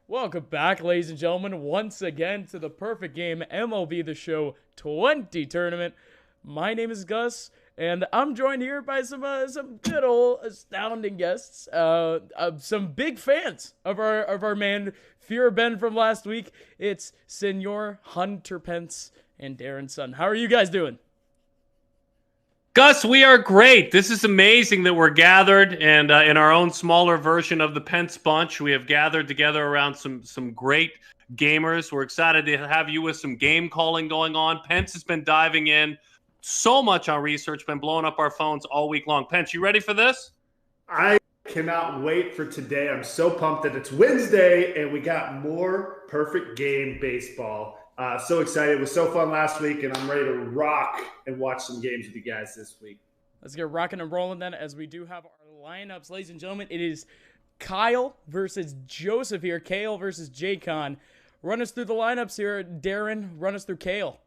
Welcome back, ladies and gentlemen, once again to the Perfect Game MLB The Show 20 tournament. My name is Gus, and I'm joined here by some good old astounding guests. Some big fans of our man Fear Ben from last week. It's Senor Hunter Pence and Darren Sun. How are you guys doing? Gus, we are great. This is amazing that we're gathered, and in our own smaller version of the Pence Bunch, we have gathered together around some great gamers. We're excited to have you with some game calling going on. Pence has been diving in so much on research, been blowing up our phones all week long. Pence, you ready for this? I cannot wait for today. I'm so pumped that it's Wednesday, and we got more Perfect Game baseball. So excited. It was so fun last week, and I'm ready to rock and watch some games with you guys this week. Let's get rocking and rolling then, as we do have our lineups. Ladies and gentlemen, it is Kyle versus Joseph here. Kale versus J-Con. Run us through the lineups here. Darren, run us through Kale.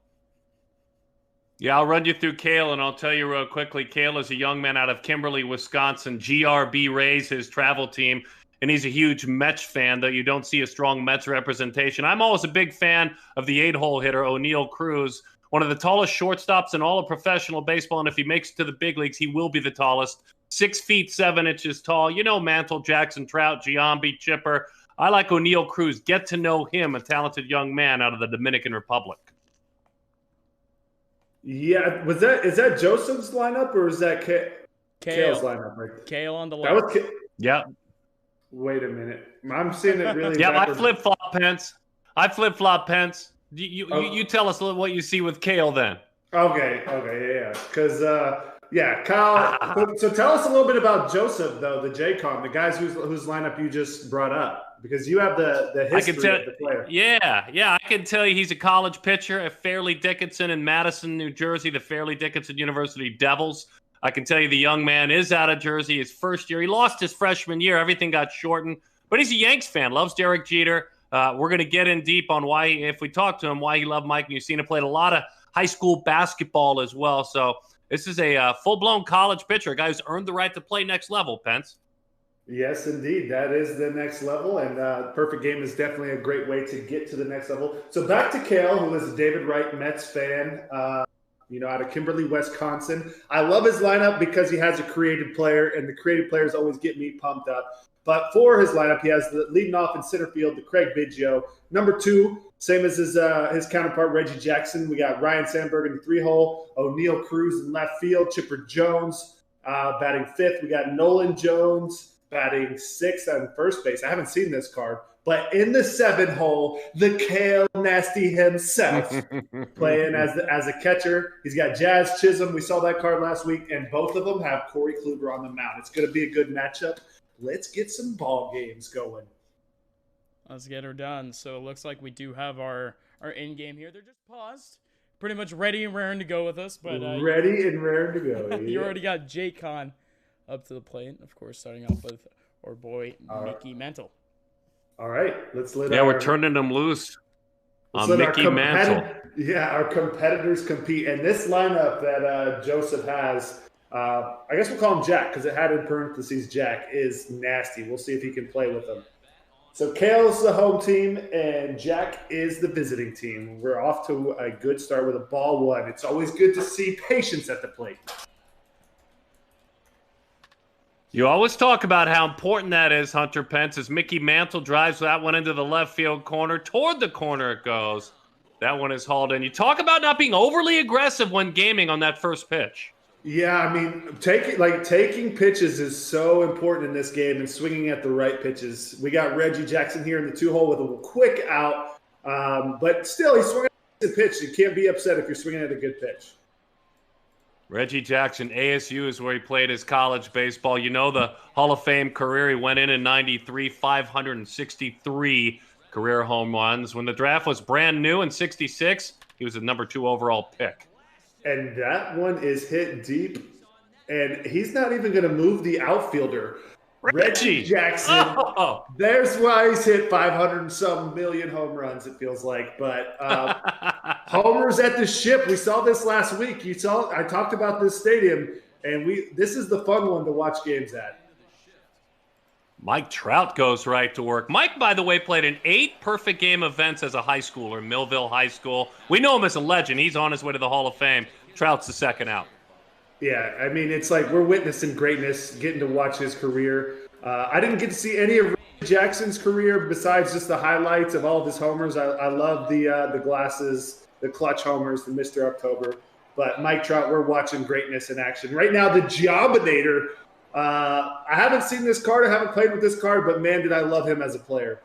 Yeah, I'll run you through Kale, and I'll tell you real quickly. Kale is a young man out of Kimberly, Wisconsin. GRB Rays, his travel team. And he's a huge Mets fan, though you don't see a strong Mets representation. I'm always a big fan of the 8-hole hitter, O'Neill Cruz, one of the tallest shortstops in all of professional baseball. And if he makes it to the big leagues, he will be the tallest. 6 feet 7 inches tall. You know, Mantle, Jackson, Trout, Giambi, Chipper. I like O'Neill Cruz. Get to know him, a talented young man out of the Dominican Republic. Yeah, is that Joseph's lineup, or is that Kale's lineup? Right? Kale on the left. Yeah. Wait a minute. I'm seeing it really. Yeah, I flip-flop Pence. You tell us what you see with Kale then. Okay, yeah. Because, Kyle. So tell us a little bit about Joseph, though, the J-Con, the guys whose lineup you just brought up, because you have the history of the player. Yeah, I can tell you he's a college pitcher at Fairleigh Dickinson in Madison, New Jersey, the Fairleigh Dickinson University Devils. I can tell you the young man is out of Jersey. His first year, he lost his freshman year. Everything got shortened. But he's a Yanks fan, loves Derek Jeter. We're going to get in deep on why, if we talk to him, why he loved Mike Mussina. Played a lot of high school basketball as well. So this is a full-blown college pitcher, a guy who's earned the right to play next level, Pence. Yes, indeed. That is the next level, and Perfect Game is definitely a great way to get to the next level. So back to Kale, who is a David Wright Mets fan. Out of Kimberly, Wisconsin. I love his lineup because he has a creative player, and the creative players always get me pumped up. But for his lineup, he has the leading off in center field, the Craig Biggio. Number 2, same as his counterpart, Reggie Jackson. We got Ryan Sandberg in the 3-hole, O'Neill Cruz in left field, Chipper Jones batting 5th. We got Nolan Jones batting 6th on first base. I haven't seen this card. But in the 7-hole, the Kale Nasty himself playing as a catcher. He's got Jazz Chisholm. We saw that card last week, and both of them have Corey Kluber on the mound. It's going to be a good matchup. Let's get some ball games going. Let's get her done. So it looks like we do have our in-game here. They're just paused, pretty much ready and raring to go with us. But ready and raring to go. You already got J-Con up to the plate. Of course, starting off with our boy Mickey Mantle. All right, let's let we're turning them loose on Mickey Mantle. Yeah, our competitors compete. And this lineup that Joseph has, I guess we'll call him Jack because it had in parentheses Jack, is nasty. We'll see if he can play with them. So Kale's the home team, and Jack is the visiting team. We're off to a good start with a ball 1. It's always good to see patience at the plate. You always talk about how important that is, Hunter Pence, as Mickey Mantle drives that one into the left field corner. Toward the corner it goes. That one is hauled in. You talk about not being overly aggressive when gaming on that first pitch. Yeah, I mean, taking pitches is so important in this game and swinging at the right pitches. We got Reggie Jackson here in the 2-hole with a quick out, but still he's swinging at the pitch. You can't be upset if you're swinging at a good pitch. Reggie Jackson, ASU is where he played his college baseball. You know the Hall of Fame career. He went in 93, 563 career home runs. When the draft was brand new in 66, he was the number 2 overall pick. And that one is hit deep, and he's not even going to move the outfielder. Reggie Jackson. Oh. There's why he's hit 500 and some million home runs, it feels like. But homers at the Ship. We saw this last week. I talked about this stadium, and this is the fun one to watch games at. Mike Trout goes right to work. Mike, by the way, played in 8 perfect game events as a high schooler, Millville High School. We know him as a legend. He's on his way to the Hall of Fame. Trout's the second out. Yeah, I mean, it's like we're witnessing greatness, getting to watch his career. I didn't get to see any of Reggie Jackson's career besides just the highlights of all of his homers. I love the glasses, the clutch homers, the Mr. October. But Mike Trout, we're watching greatness in action. Right now, the Jobinator. I haven't seen this card. I haven't played with this card, but man, did I love him as a player.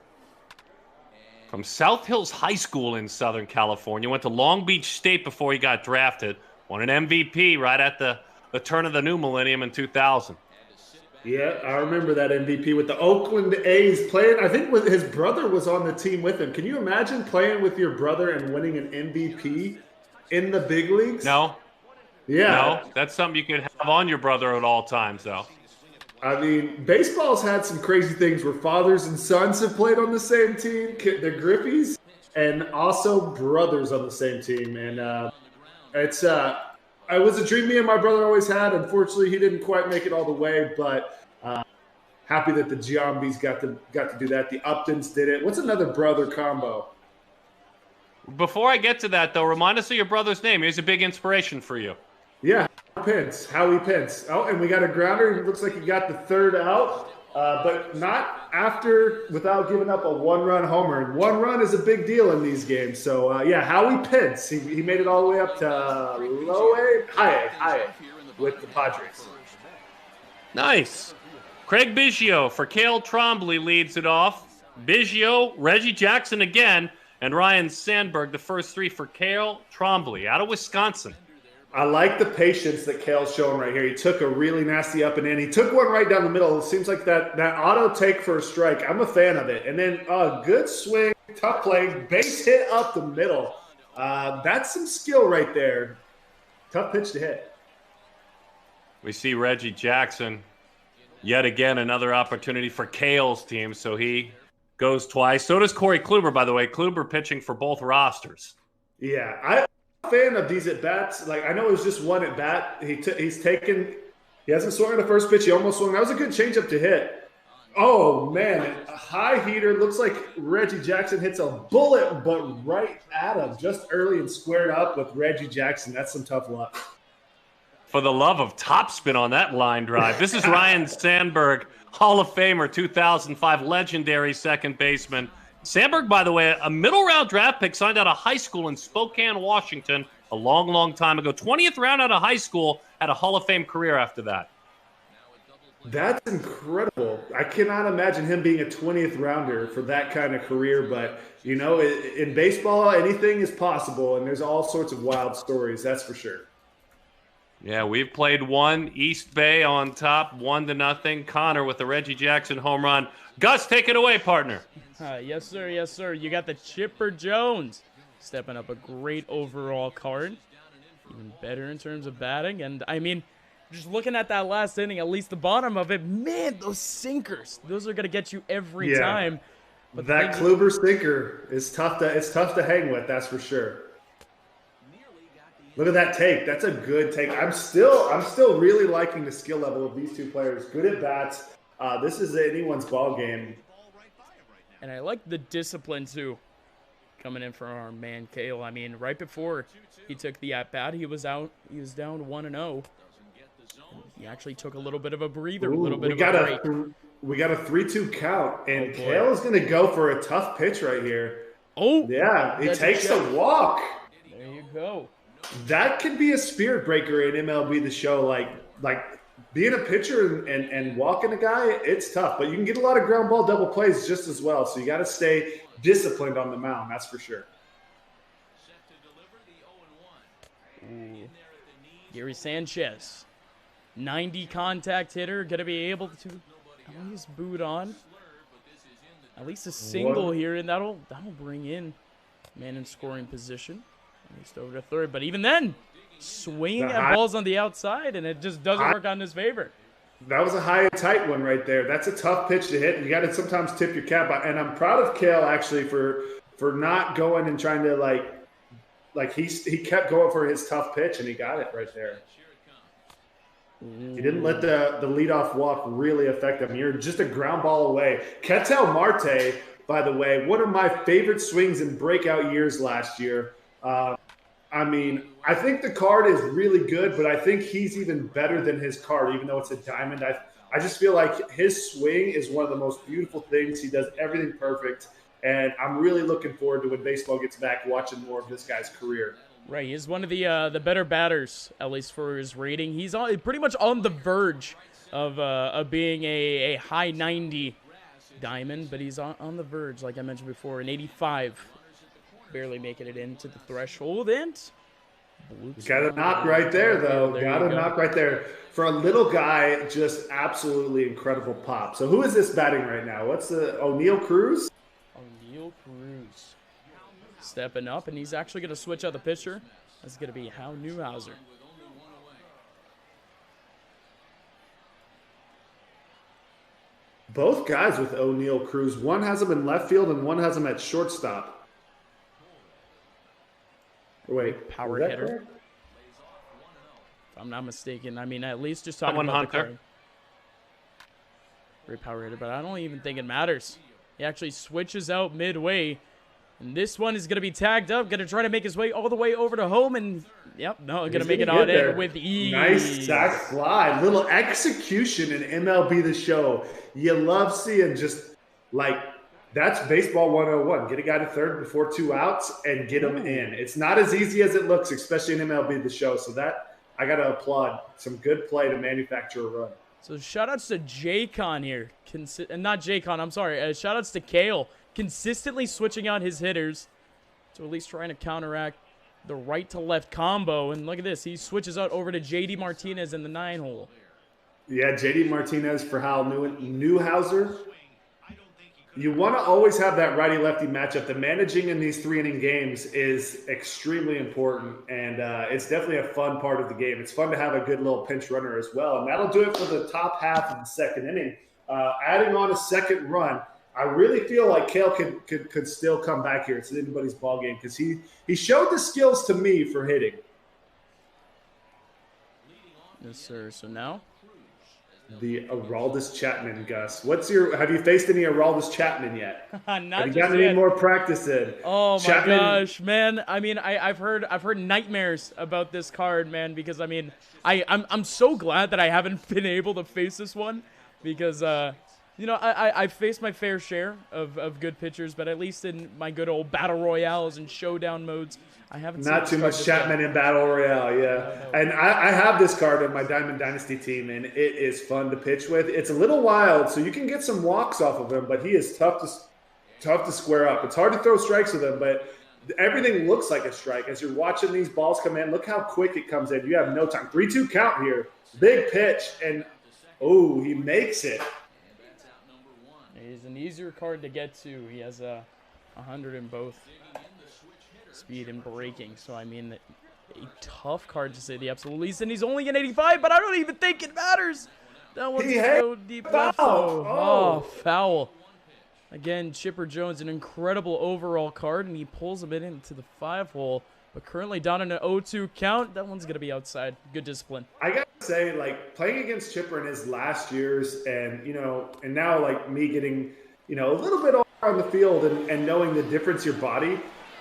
From South Hills High School in Southern California. Went to Long Beach State before he got drafted. Won an MVP right at the turn of the new millennium in 2000. Yeah, I remember that MVP with the Oakland A's playing. I think his brother was on the team with him. Can you imagine playing with your brother and winning an MVP in the big leagues? No. Yeah. No, that's something you could have on your brother at all times, though. I mean, baseball's had some crazy things where fathers and sons have played on the same team, the Griffies, and also brothers on the same team. And it was a dream me and my brother always had. Unfortunately, he didn't quite make it all the way, but happy that the Giambis got to do that. The Uptons did it. What's another brother combo? Before I get to that, though, remind us of your brother's name. He's a big inspiration for you. Yeah, Pence, Howie Pence. Oh, and we got a grounder. It looks like he got the third out, but not without giving up a one-run homer. And 1 run is a big deal in these games. So, yeah, Howie Pence. He made it all the way up to high A with the Padres. Nice. Craig Biggio for Kale Twombly leads it off. Biggio, Reggie Jackson again, and Ryan Sandberg, the first 3 for Kale Twombly out of Wisconsin. I like the patience that Kale's showing right here. He took a really nasty up and in. He took one right down the middle. It seems like that auto take for a strike. I'm a fan of it. And then a good swing, tough play, base hit up the middle. That's some skill right there. Tough pitch to hit. We see Reggie Jackson. Yet again, another opportunity for Kale's team. So he goes twice. So does Corey Kluber, by the way. Kluber pitching for both rosters. Yeah, I'm a fan of these at-bats. Like, I know it was just one at-bat. He hasn't swung on the first pitch. He almost swung. That was a good changeup to hit. Oh, man, a high heater. Looks like Reggie Jackson hits a bullet, but right at him, just early and squared up with Reggie Jackson. That's some tough luck. For the love of topspin on that line drive. This is Ryan Sandberg, Hall of Famer, 2005, legendary second baseman. Sandberg, by the way, a middle-round draft pick, signed out of high school in Spokane, Washington, a long, long time ago. 20th round out of high school, had a Hall of Fame career after that. That's incredible. I cannot imagine him being a 20th rounder for that kind of career. But, you know, in baseball, anything is possible, and there's all sorts of wild stories, that's for sure. Yeah, we've played one. East Bay on top, 1-0. Connor with the Reggie Jackson home run. Gus, take it away, partner. Yes, sir. Yes, sir. You got the Chipper Jones stepping up, a great overall card. Even better in terms of batting. And, I mean, just looking at that last inning, at least the bottom of it, man, those sinkers, those are going to get you every time. But that Kluber sinker is tough to hang with, that's for sure. Look at that take. That's a good take. I'm still really liking the skill level of these two players. Good at bats. This is anyone's ball game. And I like the discipline, too, coming in from our man Kale. I mean, right before he took the at-bat, he was down 1-0. He actually took a little bit of a breather, a little bit of a break. We got a 3-2 count, and Kale is going to go for a tough pitch right here. Oh! Yeah, he takes a walk. There you go. That could be a spirit breaker in MLB The Show. Like being a pitcher and walking a guy, it's tough. But you can get a lot of ground ball double plays just as well. So you got to stay disciplined on the mound. That's for sure. Ooh. Gary Sanchez, 90 contact hitter, going to be able to at least boot on. At least a single here, and that'll bring in man in scoring position. At least over to third. But even then, swinging at balls on the outside, and it just doesn't work on his favor. That was a high and tight one right there. That's a tough pitch to hit. You got to sometimes tip your cap. And I'm proud of Kale, actually, for not going and trying to, like he kept going for his tough pitch, and he got it right there. He didn't let the leadoff walk really affect him. You're just a ground ball away. Ketel Marte, by the way, one of my favorite swings in breakout years last year. I mean, I think the card is really good, but I think he's even better than his card, even though it's a diamond. I just feel like his swing is one of the most beautiful things. He does everything perfect, and I'm really looking forward to when baseball gets back, watching more of this guy's career. Right, he's one of the better batters, at least for his rating. He's pretty much on the verge of being a high 90 diamond, but he's on the verge, like I mentioned before, an 85, barely making it into the threshold. And got a knock right there, though. Got a knock right there. For a little guy, just absolutely incredible pop. So who is this batting right now? What's the O'Neal Cruz? O'Neal Cruz. Stepping up, and he's actually going to switch out the pitcher. That's going to be Hal Newhouser. Both guys with O'Neal Cruz. One has him in left field, and one has him at shortstop. Wait, power hitter. Correct? If I'm not mistaken. I mean, at least just talking about the card. Great power hitter, but I don't even think it matters. He actually switches out midway. And this one is going to be tagged up, going to try to make his way all the way over to home, and yep, no, going to make it on in with ease. Nice sack fly. Little execution in MLB The Show. You love seeing just like, that's baseball 101. Get a guy to third before 2 outs and get him in. It's not as easy as it looks, especially in MLB The Show. So that, I got to applaud. Some good play to manufacture a run. So shout-outs to J-Con here. Not J-Con, I'm sorry. Shout-outs to Kale. Consistently switching out his hitters to at least trying to counteract the right-to-left combo. And look at this. He switches out over to J.D. Martinez in the 9-hole. Yeah, J.D. Martinez for Hal Newhouser. You want to always have that righty-lefty matchup. The managing in these 3-inning games is extremely important, and it's definitely a fun part of the game. It's fun to have a good little pinch runner as well, and that'll do it for the top half of the second inning. Adding on a second run, I really feel like Kale could still come back here. It's anybody's ball game because he showed the skills to me for hitting. Yes, sir. So now the Aroldis Chapman, Gus. Have you faced any Aroldis Chapman yet? Not have you gotten any more practice in? Oh my gosh, man! I mean, I've heard nightmares about this card, man. Because I mean, I'm so glad that I haven't been able to face this one because you know, I faced my fair share of good pitchers, but at least in my good old battle royales and showdown modes, I haven't not too much Chapman in battle royale, yeah. And I have this card on my Diamond Dynasty team, and it is fun to pitch with. It's a little wild, so you can get some walks off of him, but he is tough to square up. It's hard to throw strikes with him, but everything looks like a strike. As you're watching these balls come in, look how quick it comes in. You have no time. 3-2 count here. Big pitch, and oh, he makes it. He's an easier card to get to. He has 100 in both speed and breaking. So, I mean, a tough card to say the absolute least. And he's only an 85, but I don't even think it matters. That one's so deep left. Oh, foul. Again, Chipper Jones, an incredible overall card, and he pulls him into the 5-hole. But currently down in an 0-2 count. That one's going to be outside. Good discipline. I got to say, like, playing against Chipper in his last years and, you know, and now, like, me getting, you know, a little bit on the field and knowing the difference your body,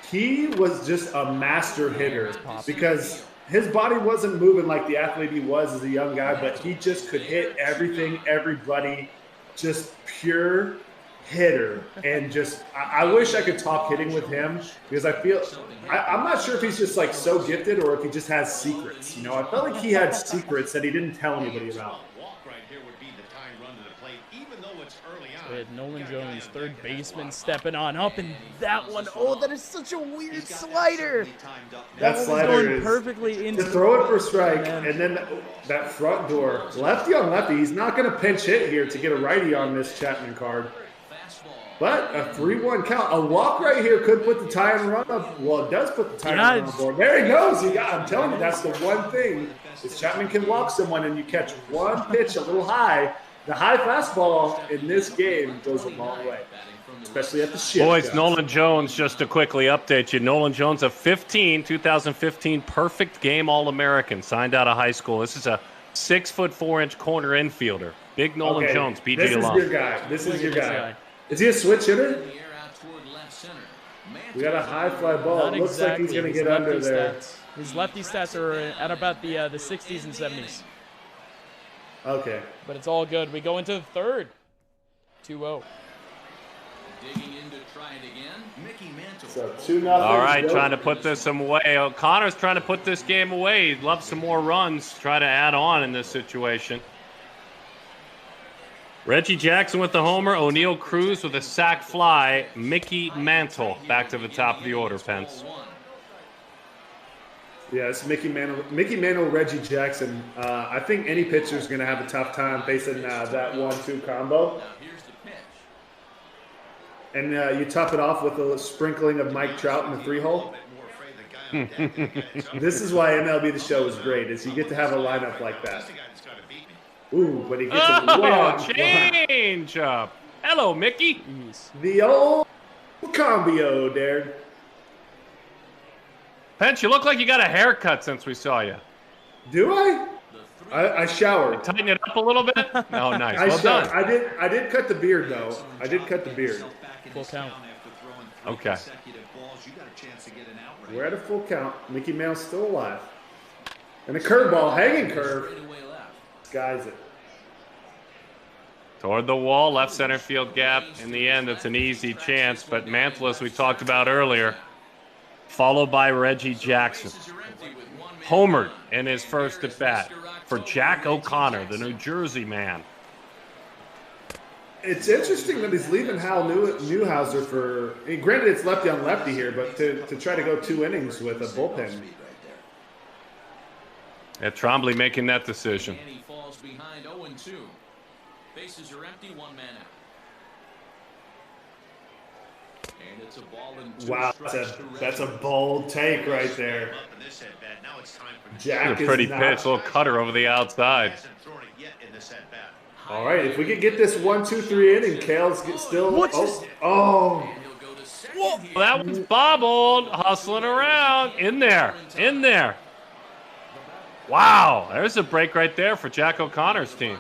he was just a master hitter because his body wasn't moving like the athlete he was as a young guy, but he just could hit everything, everybody, just pure hitter. And just I wish I could talk hitting with him because I feel I'm not sure if he's just like so gifted or if he just has secrets. You know, I felt like he had secrets that he didn't tell anybody about. With Nolan Jones, third baseman, stepping on up, and that one, oh, that is such a weird slider. That slider is perfectly into to throw it for strike, and then that front door, lefty on lefty. He's not going to pinch hit here to get a righty on this Chapman card. But a 3-1 count, a walk right here could put the tying run up. Well, it does put the tying run on board. There he goes. I'm telling you, that's the one thing is Chapman can walk someone, and you catch one pitch a little high. The high fastball in this game goes a long way, especially at the shift. Boys, guys. Nolan Jones, just to quickly update you, Nolan Jones, a 2015 Perfect Game All-American, signed out of high school. This is a 6'4" corner infielder. Big Nolan Jones, BG This is alum. your guy. This is your guy. Is he a switch hitter? We got a high fly ball. Not It looks like he's going to get under there. His lefty stats are at about the 60s and 70s. Okay. But it's all good. We go into the third. 2-0. So 2-0. All right, trying to put this away. O'Connor's trying to put this game away. He'd love some more runs. Try to add on in this situation. Reggie Jackson with the homer. O'Neal Cruz with a sac fly. Mickey Mantle back to the top of the order, Pence. Yeah, it's Mickey Mantle, Reggie Jackson. I think any pitcher is going to have a tough time facing that 1-2 combo. And you top it off with a sprinkling of Mike Trout in the 3-hole. This is why MLB The Show is great, is you get to have a lineup like that. Ooh, but he gets a long change up. Hello, Mickey. The old combio, Darren. Pence, you look like you got a haircut since we saw you. Do I? I showered. Tighten it up a little bit? Oh, nice. Well done. I did cut the beard, though. I did cut the beard. Full count. Okay. We're at a full count. Mickey Mantle's still alive. And a curveball, hanging curve. Skies it. Toward the wall, left center field gap. In the end, it's an easy chance, but Mantle, as we talked about earlier, followed by Reggie Jackson. Homered in his first at bat for Jack O'Connor, the New Jersey man. It's interesting that he's leaving Hal Newhouser for. Granted, it's lefty on lefty here, but to try to go 2 innings with a bullpen. Yeah, Twombly making that decision. And he falls behind 0-2. Bases are empty, 1 man out. And it's a ball and 2 Wow, that's a bold take right there. Jack a pretty is not, pitch, little cutter over the outside. All right, if we could get this 1-2-3 inning, Kale's still. Whoa, that was bobbled, hustling around, in there. Wow, there's a break right there for Jack O'Connor's team.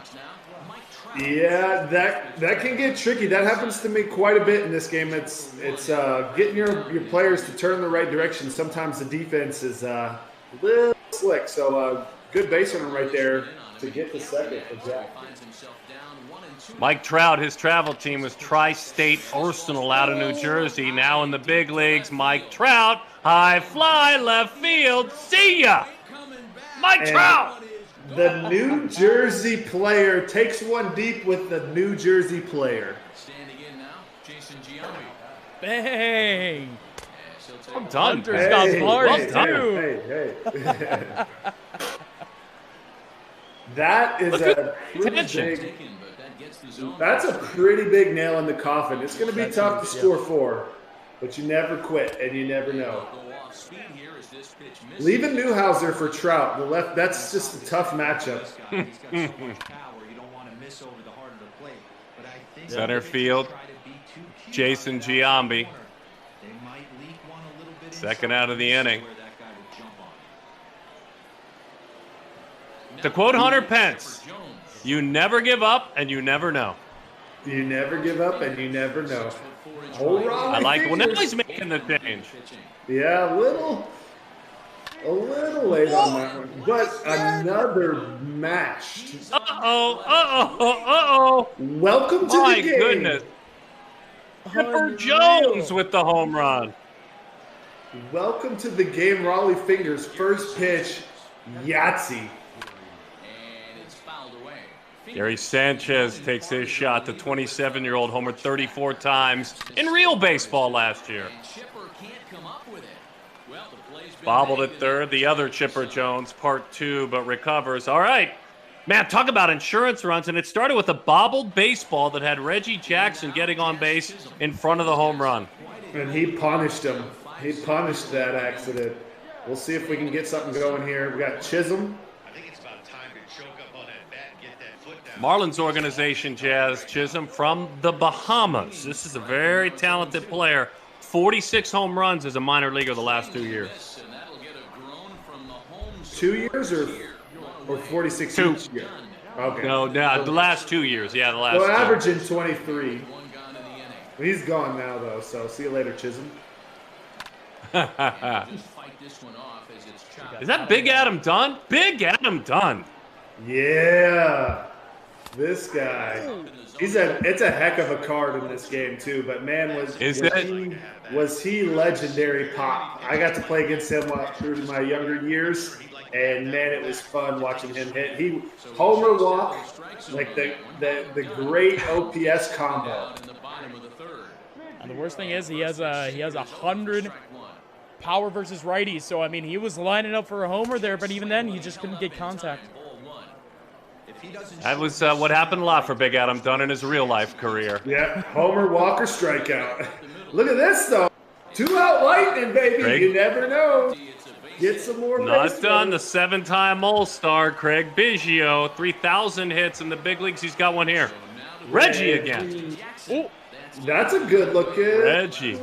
Yeah, that can get tricky. That happens to me quite a bit in this game. It's getting your players to turn in the right direction. Sometimes the defense is a little slick. So good base runner right there to get the second for Jack. Mike Trout, his travel team was Tri-State Arsenal out of New Jersey. Now in the big leagues, Mike Trout, high fly, left field. See ya! Mike Trout! The New Jersey player takes one deep with the New Jersey player. Standing in now, Jason Giambi. Bang! I'm done. Hunter's got bars, too. Hey. That is a pretty big. That's a pretty big nail in the coffin. It's going to be tough to score 4, but you never quit and you never know. Leaving Newhouser for Trout, the left. That's just a tough matchup. Center field, Jason Giambi. Second out of the inning. To quote Hunter Pence, you never give up and you never know. You never give up and you never know. I like it. Well, now he's making the change. Yeah, a little late on that one. But another match. Uh-oh. Welcome to the game. My goodness. Chipper Jones with the home run. Welcome to the game. Raleigh Fingers, first pitch, Yahtzee. Gary Sanchez takes his shot. The 27-year-old homered 34 times in real baseball last year. Bobbled at third. The other Chipper Jones, part 2, but recovers. All right. Man, talk about insurance runs. And it started with a bobbled baseball that had Reggie Jackson getting on base in front of the home run. And he punished him. He punished that accident. We'll see if we can get something going here. We got Chisholm. Marlins organization, Jazz Chisholm from the Bahamas. This is a very talented player. 46 home runs as a minor leaguer the last 2 years. 2 years or or 46 Two. each year? Okay. No, the last 2 years. Yeah, the last So two. averaging 23. He's gone now, though, so see you later, Chisholm. Is that Big Adam Dunn? Big Adam Dunn. Yeah. This guy. It's a heck of a card in this game, too. But, man, was he legendary pop. I got to play against him through my younger years. And, man, it was fun watching him hit. He homer walk, like the great OPS combo. And the worst thing is he has 100 power versus righties. So, I mean, he was lining up for a homer there, but even then, he just couldn't get contact. That was what happened a lot for Big Adam Dunn in his real-life career. Yeah, homer, walker, strikeout. Look at this, though. 2-out lightning, baby. Craig? You never know. Get some more Not done. The 7-time All-Star, Craig Biggio. 3,000 hits in the big leagues. He's got one here. Reggie again. Oh, that's a good looking. Reggie.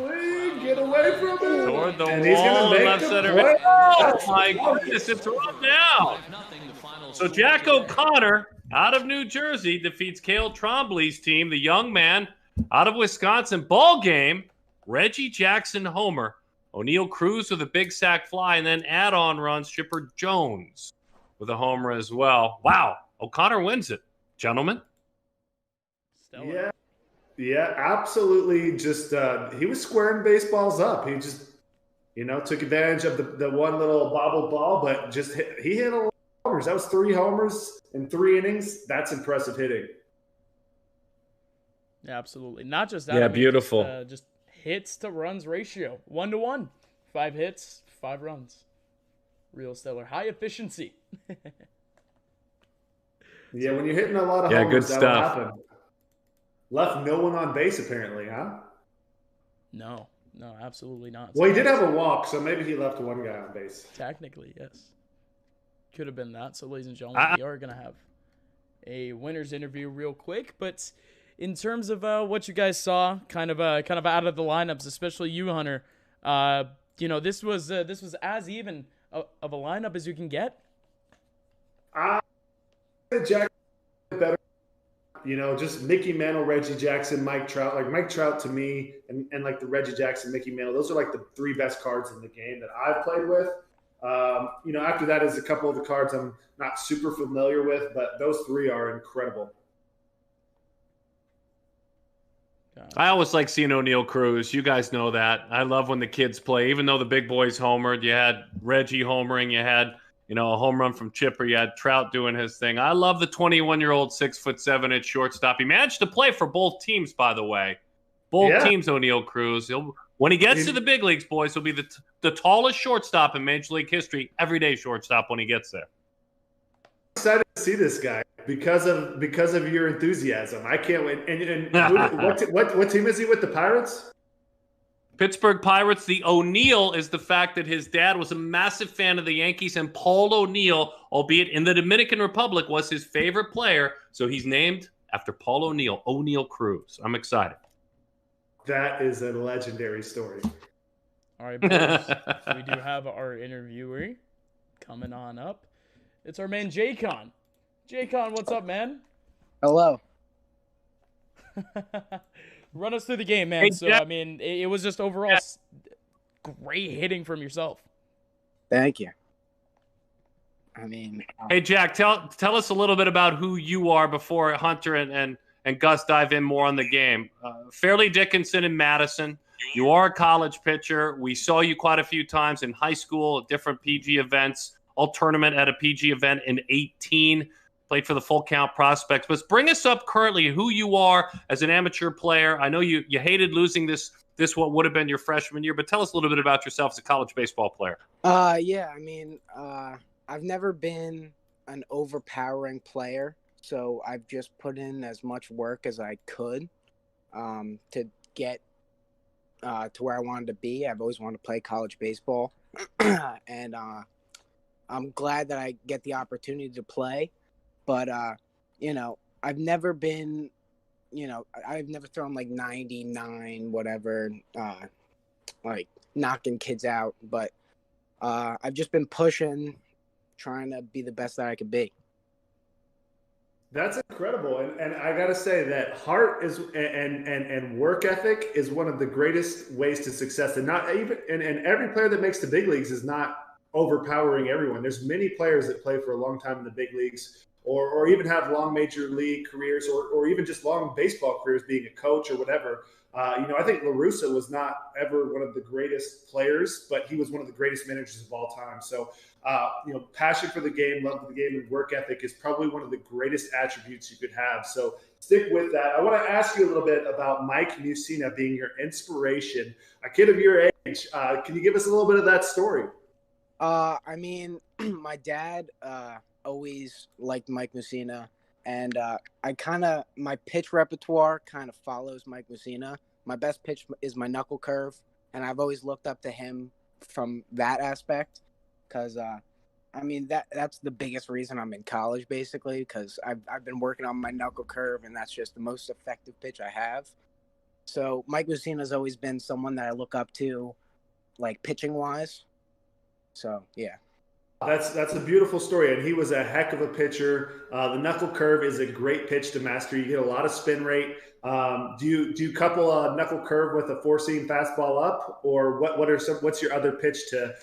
Get away from him. Toward the And he's wall, gonna make left the center. play. Oh, my goodness. It's run now. So Jack O'Connor out of New Jersey defeats Kale Twombly's team, the young man out of Wisconsin. Ball game, Reggie Jackson homer. O'Neill Cruz with a big sac fly, and then add-on runs Chipper Jones with a homer as well. Wow, O'Connor wins it, gentlemen. Yeah, yeah, absolutely. Just he was squaring baseballs up. He just, took advantage of the one little bobble ball, but he hit a lot of homers. That was 3 homers in 3 innings. That's impressive hitting. yeah, absolutely. Not just that. Yeah, I mean, beautiful. Just hits to runs ratio, 1-to-1. 5 hits, 5 runs. Real stellar. High efficiency. Yeah, when you're hitting a lot of Yeah, homers, good that'll stuff. happen. Left no one on base, apparently, huh? No, absolutely not. Well, he did have a walk, so maybe he left one guy on base. Technically, yes. Could have been that. So, ladies and gentlemen, we are going to have a winner's interview real quick. But in terms of what you guys saw, kind of out of the lineups, especially you, Hunter, this was as even of a lineup as you can get. Jack better. Just Mickey Mantle, Reggie Jackson, Mike Trout. Like Mike Trout to me, and like the Reggie Jackson, Mickey Mantle, those are like the 3 best cards in the game that I've played with. After that is a couple of the cards I'm not super familiar with, but those 3 are incredible. I always like seeing O'Neill Cruz. You guys know that. I love when the kids play. Even though the big boys homered, you had Reggie homering, you had a home run from Chipper, you had Trout doing his thing. I love the 21-year-old 6'7" at shortstop. He managed to play for both teams, by the way. Both teams, O'Neill Cruz. When he gets to the big leagues, boys, he'll be the tallest shortstop in Major League history. Everyday shortstop when he gets there. I'm excited to see this guy because of your enthusiasm. I can't wait. And what team is he with? The Pirates? Pittsburgh Pirates. The O'Neill is the fact that his dad was a massive fan of the Yankees, and Paul O'Neill, albeit in the Dominican Republic, was his favorite player. So he's named after Paul O'Neill, O'Neill Cruz. I'm excited. That is a legendary story. All right, boys. So we do have our interviewer coming on up. It's our man, J-Con. J-Con, what's up, man? Hello. Run us through the game, man. Hey, So, Jack. I mean, it was just overall great hitting from yourself. Thank you. I mean, Hey, Jack, tell us a little bit about who you are before Hunter and Gus dive in more on the game. Fairleigh Dickinson in Madison. You are a college pitcher. We saw you quite a few times in high school, different PG events, all tournament at a PG event in 18. Played for the Full Count Prospects. But bring us up currently who you are as an amateur player. I know you hated losing this what would have been your freshman year, but tell us a little bit about yourself as a college baseball player. yeah, I mean, I've never been an overpowering player, so I've just put in as much work as I could to get to where I wanted to be. I've always wanted to play college baseball, and I'm glad that I get the opportunity to play. But, I've never been, I've never thrown like 99, whatever, like knocking kids out. But I've just been pushing, trying to be the best that I could be. That's incredible, and I got to say that heart is and work ethic is one of the greatest ways to success. And not even and every player that makes the big leagues is not overpowering everyone. There's many players that play for a long time in the big leagues, or even have long major league careers, or even just long baseball careers, being a coach or whatever. I think La Russa was not ever one of the greatest players, but he was one of the greatest managers of all time. So, passion for the game, love for the game, and work ethic is probably one of the greatest attributes you could have. So stick with that. I want to ask you a little bit about Mike Mussina being your inspiration, a kid of your age. Can you give us a little bit of that story? My dad always liked Mike Mussina. And my pitch repertoire kind of follows Mike Mussina. My best pitch is my knuckle curve, and I've always looked up to him from that aspect, because that's the biggest reason I'm in college, basically, because I've been working on my knuckle curve, and that's just the most effective pitch I have. So Mike Mussina has always been someone that I look up to, like pitching wise. So yeah. That's a beautiful story, and he was a heck of a pitcher. The knuckle curve is a great pitch to master. You get a lot of spin rate. Do you couple a knuckle curve with a four-seam fastball up, or what's your other pitch to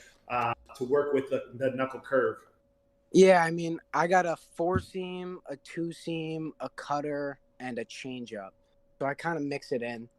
work with the knuckle curve? Yeah, I got a four-seam, a two-seam, a cutter, and a changeup. So I kind of mix it in.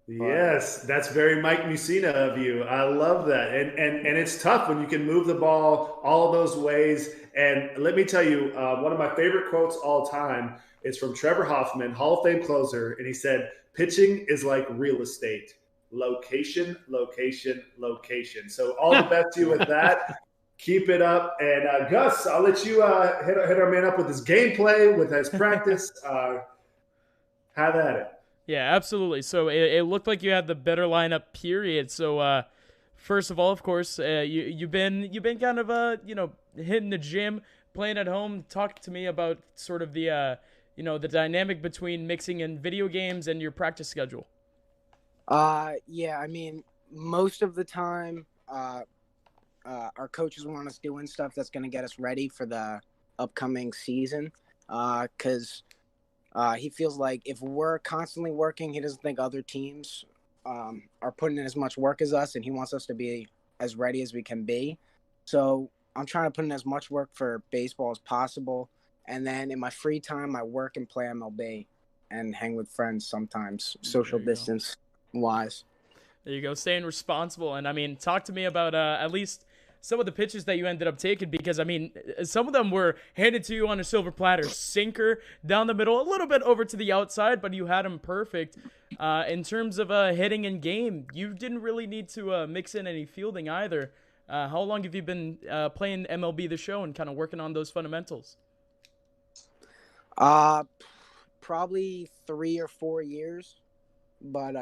Yes, that's very Mike Mussina of you. I love that. And it's tough when you can move the ball all of those ways. And let me tell you, one of my favorite quotes all time is from Trevor Hoffman, Hall of Fame closer. And he said, pitching is like real estate. Location, location, location. So all the best to you with that. Keep it up. And Gus, I'll let you hit our man up with his gameplay, with his practice. Have at it. Yeah, absolutely. So it looked like you had the better lineup, period. So first of all, of course, you've been kind of hitting the gym, playing at home. Talk to me about sort of the the dynamic between mixing in video games and your practice schedule. Most of the time, our coaches want us doing stuff that's going to get us ready for the upcoming season, because he feels like if we're constantly working, he doesn't think other teams are putting in as much work as us, and he wants us to be as ready as we can be. So I'm trying to put in as much work for baseball as possible. And then in my free time, I work and play MLB and hang with friends sometimes, social distance wise. There you go, staying responsible. And talk to me about at least some of the pitches that you ended up taking, because some of them were handed to you on a silver platter. Sinker down the middle, a little bit over to the outside, but you had them perfect. In terms of hitting in game, you didn't really need to mix in any fielding either. How long have you been playing MLB The Show and kind of working on those fundamentals? Probably 3 or 4 years. But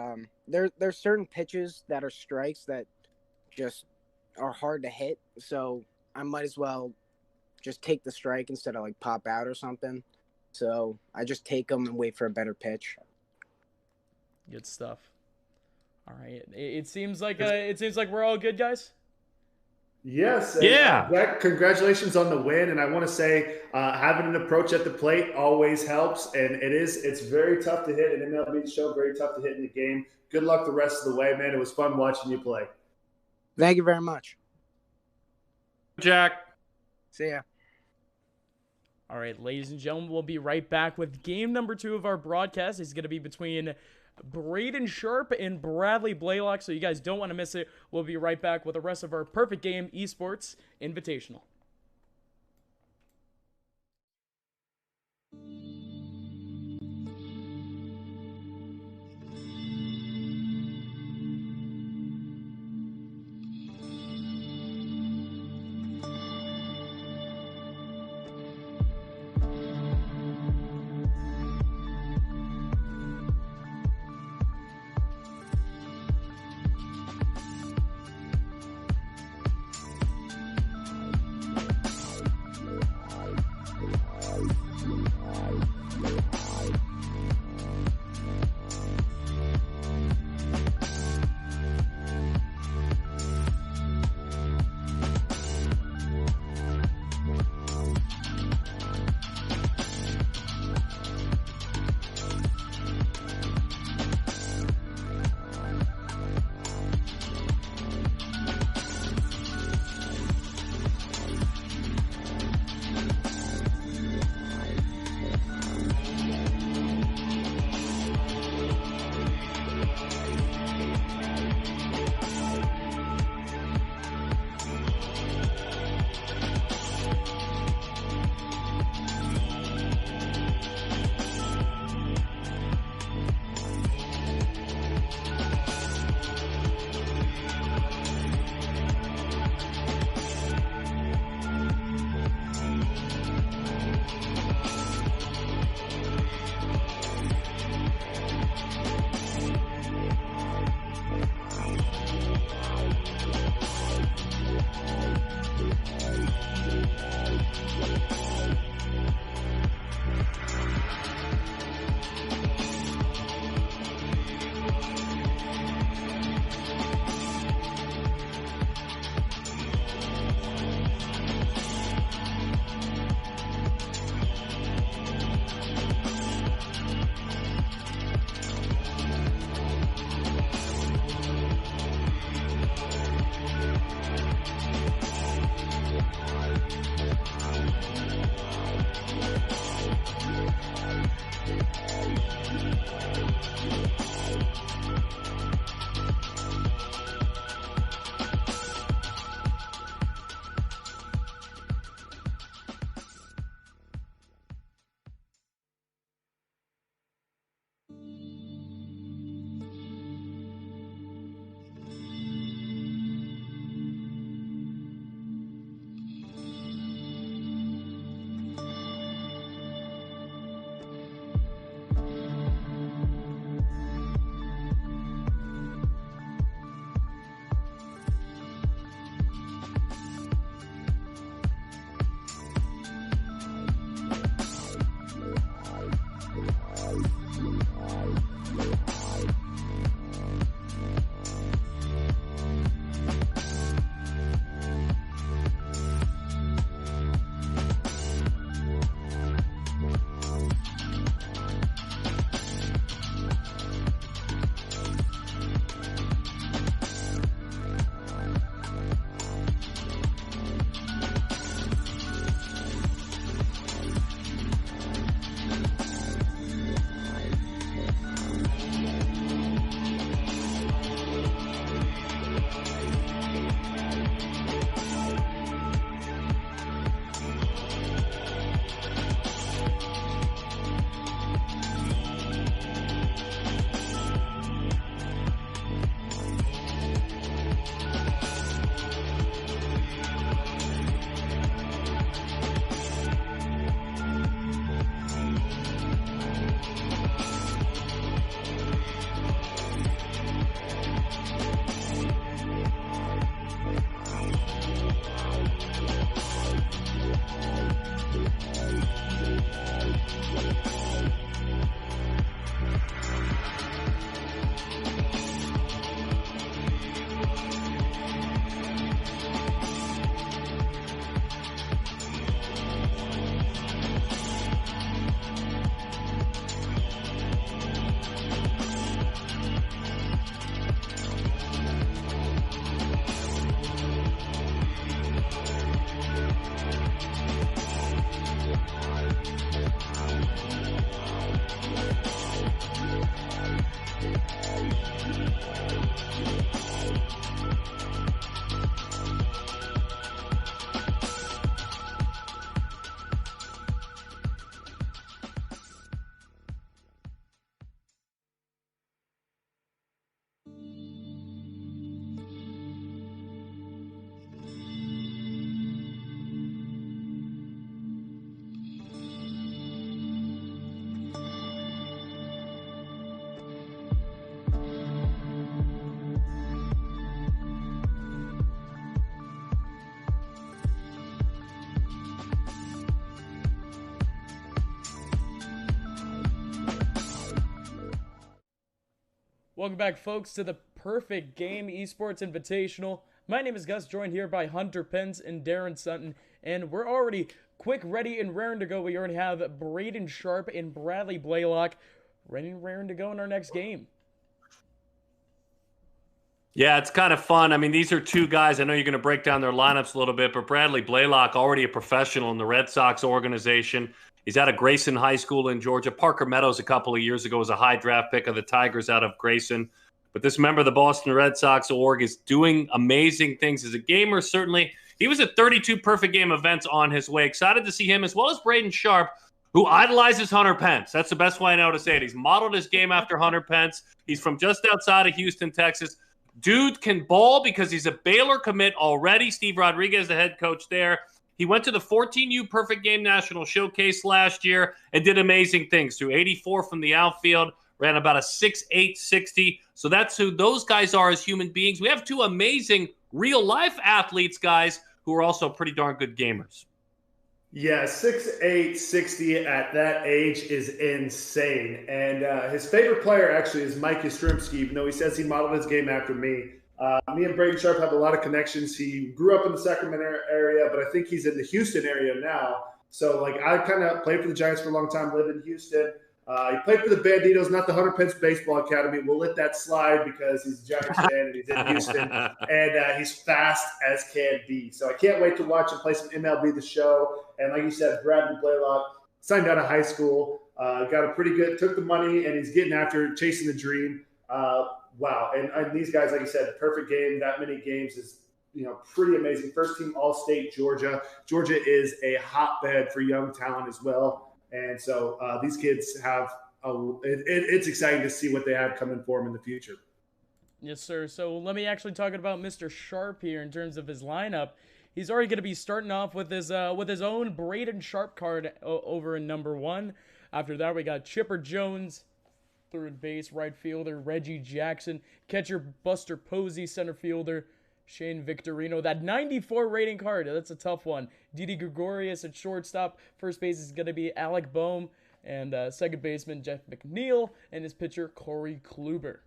there's certain pitches that are strikes that just are hard to hit, so I might as well just take the strike instead of pop out or something. So I just take them and wait for a better pitch. Good stuff. All right, it seems like we're all good, guys. Yes. Yeah. Congratulations on the win. And I want to say having an approach at the plate always helps. And it's very tough to hit an MLB show, very tough to hit in the game. Good luck the rest of the way, man. It was fun watching you play. Thank you very much. Jack. See ya. All right, ladies and gentlemen, we'll be right back with game number 2 of our broadcast. It's going to be between Braden Sharp and Bradley Blaylock, so you guys don't want to miss it. We'll be right back with the rest of our Perfect Game Esports Invitational. Welcome back, folks, to the Perfect Game Esports Invitational. My name is Gus, joined here by Hunter Pence and Darren Sutton, and we're already quick, ready, and raring to go. We already have Braden Sharp and Bradley Blaylock ready and raring to go in our next game. Yeah, it's kind of fun. I mean, these are two guys. I know you're going to break down their lineups a little bit, but Bradley Blaylock, already a professional in the Red Sox organization. He's out of Grayson High School in Georgia. Parker Meadows a couple of years ago was a high draft pick of the Tigers out of Grayson. But this member of the Boston Red Sox org is doing amazing things as a gamer, certainly. He was at 32 Perfect Game events on his way. Excited to see him, as well as Braden Sharp, who idolizes Hunter Pence. That's the best way I know to say it. He's modeled his game after Hunter Pence. He's from just outside of Houston, Texas. Dude can ball because he's a Baylor commit already. Steve Rodriguez, the head coach there. He went to the 14U Perfect Game National Showcase last year and did amazing things. Threw 84 from the outfield, ran about a 6'8", 60. So that's who those guys are as human beings. We have two amazing real-life athletes, guys, who are also pretty darn good gamers. Yeah, 6'8", 60 at that age is insane. And his favorite player actually is Mike Yastrzemski, even though he says he modeled his game after me. Me and Braden Sharp have a lot of connections. He grew up in the Sacramento area, but I think he's in the Houston area now. So, like, I kind of played for the Giants for a long time, lived in Houston. He played for the Banditos, not the Hunter Pence Baseball Academy. We'll let that slide because he's a Giants fan and he's in Houston. And he's fast as can be. So I can't wait to watch him play some MLB The Show. And like you said, Bradley Blaylock signed out of high school, got a pretty good, took the money, and he's getting after chasing the dream. Wow. And these guys, like you said, perfect game, that many games is, pretty amazing. First team All-State Georgia. Georgia is a hotbed for young talent as well. And so these kids have it's exciting to see what they have coming for them in the future. Yes, sir. So let me actually talk about Mr. Sharp here in terms of his lineup. He's already going to be starting off with his own Braden Sharp card over in number 1. After that, we got Chipper Jones, third base, right fielder, Reggie Jackson, catcher Buster Posey, center fielder, Shane Victorino. That 94 rating card, that's a tough one. Didi Gregorius at shortstop. First base is going to be Alec Boehm. And second baseman Jeff McNeil. And his pitcher Corey Kluber.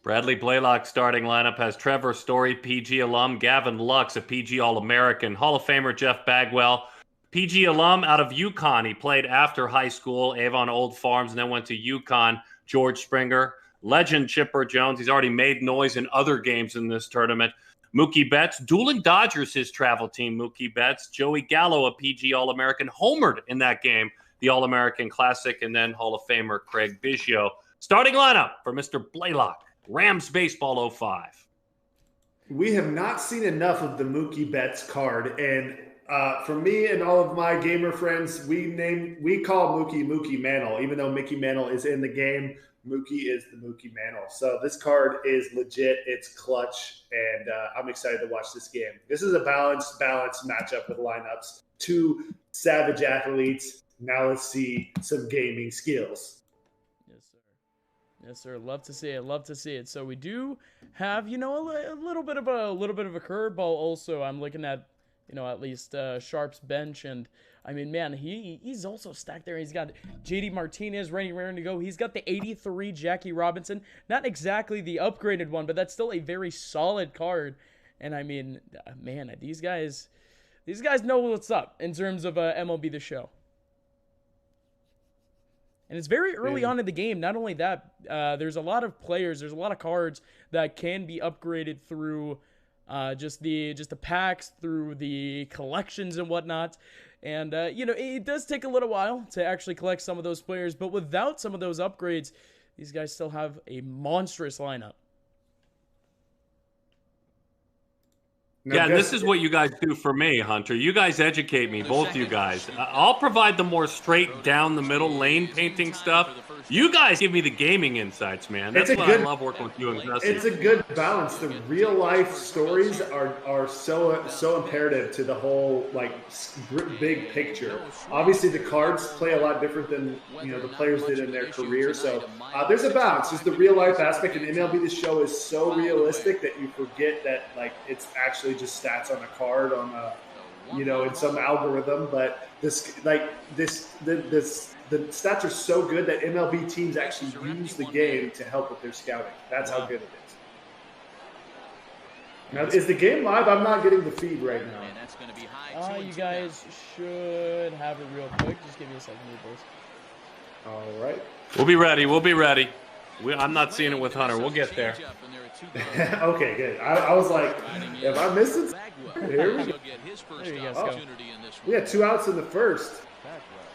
Bradley Blaylock's starting lineup has Trevor Story, PG alum, Gavin Lux, a PG All-American, Hall of Famer Jeff Bagwell, PG alum out of UConn. He played after high school, Avon Old Farms, and then went to UConn, George Springer. Legend Chipper Jones. He's already made noise in other games in this tournament. Mookie Betts, Dueling Dodgers, his travel team, Mookie Betts. Joey Gallo, a PG All-American, homered in that game, the All-American Classic, and then Hall of Famer Craig Biggio. Starting lineup for Mr. Blaylock, Rams Baseball 05. We have not seen enough of the Mookie Betts card, and for me and all of my gamer friends, we call Mookie Mantle, even though Mickey Mantle is in the game. Mookie is the Mookie Mantle. So this card is legit. It's clutch, and I'm excited to watch this game. This is a balanced matchup with lineups. Two savage athletes. Now let's see some gaming skills. Yes, sir. Yes, sir. Love to see it. Love to see it. So we do have, a little bit of a curveball. Also, I'm looking at, at least Sharp's bench, and I mean, man, he's also stacked there. He's got JD Martinez raring to go. He's got the 83 Jackie Robinson. Not exactly the upgraded one, but that's still a very solid card. And I mean, man, these guys know what's up in terms of MLB The Show. And it's very early on in the game. Not only that, there's a lot of players, there's a lot of cards that can be upgraded through just the packs, through the collections and whatnot. And, it does take a little while to actually collect some of those players, but without some of those upgrades, these guys still have a monstrous lineup. Yeah, and this is what you guys do for me, Hunter. You guys educate me, both you guys. I'll provide the more straight down the middle lane painting stuff. You guys give me the gaming insights, man. That's why I love working with you and Jesse. It's a good balance. The real life stories are so imperative to the whole big picture. Obviously, the cards play a lot different than the players did in their career. So there's a balance. There's the real life aspect, and MLB The Show is so realistic that you forget that it's actually just stats on a card on a in some algorithm. But this the stats are so good that MLB teams actually use the game to help with their scouting. That's how good it is. Now, is the game live? I'm not getting the feed right now. You guys should have it real quick. Just give me a second here, boys. All right. We'll be ready. We'll be ready. I'm not seeing it with Hunter. We'll get there. Okay, good. I was like, if I missed it, here we go. There you guys go. We had 2 outs in the first.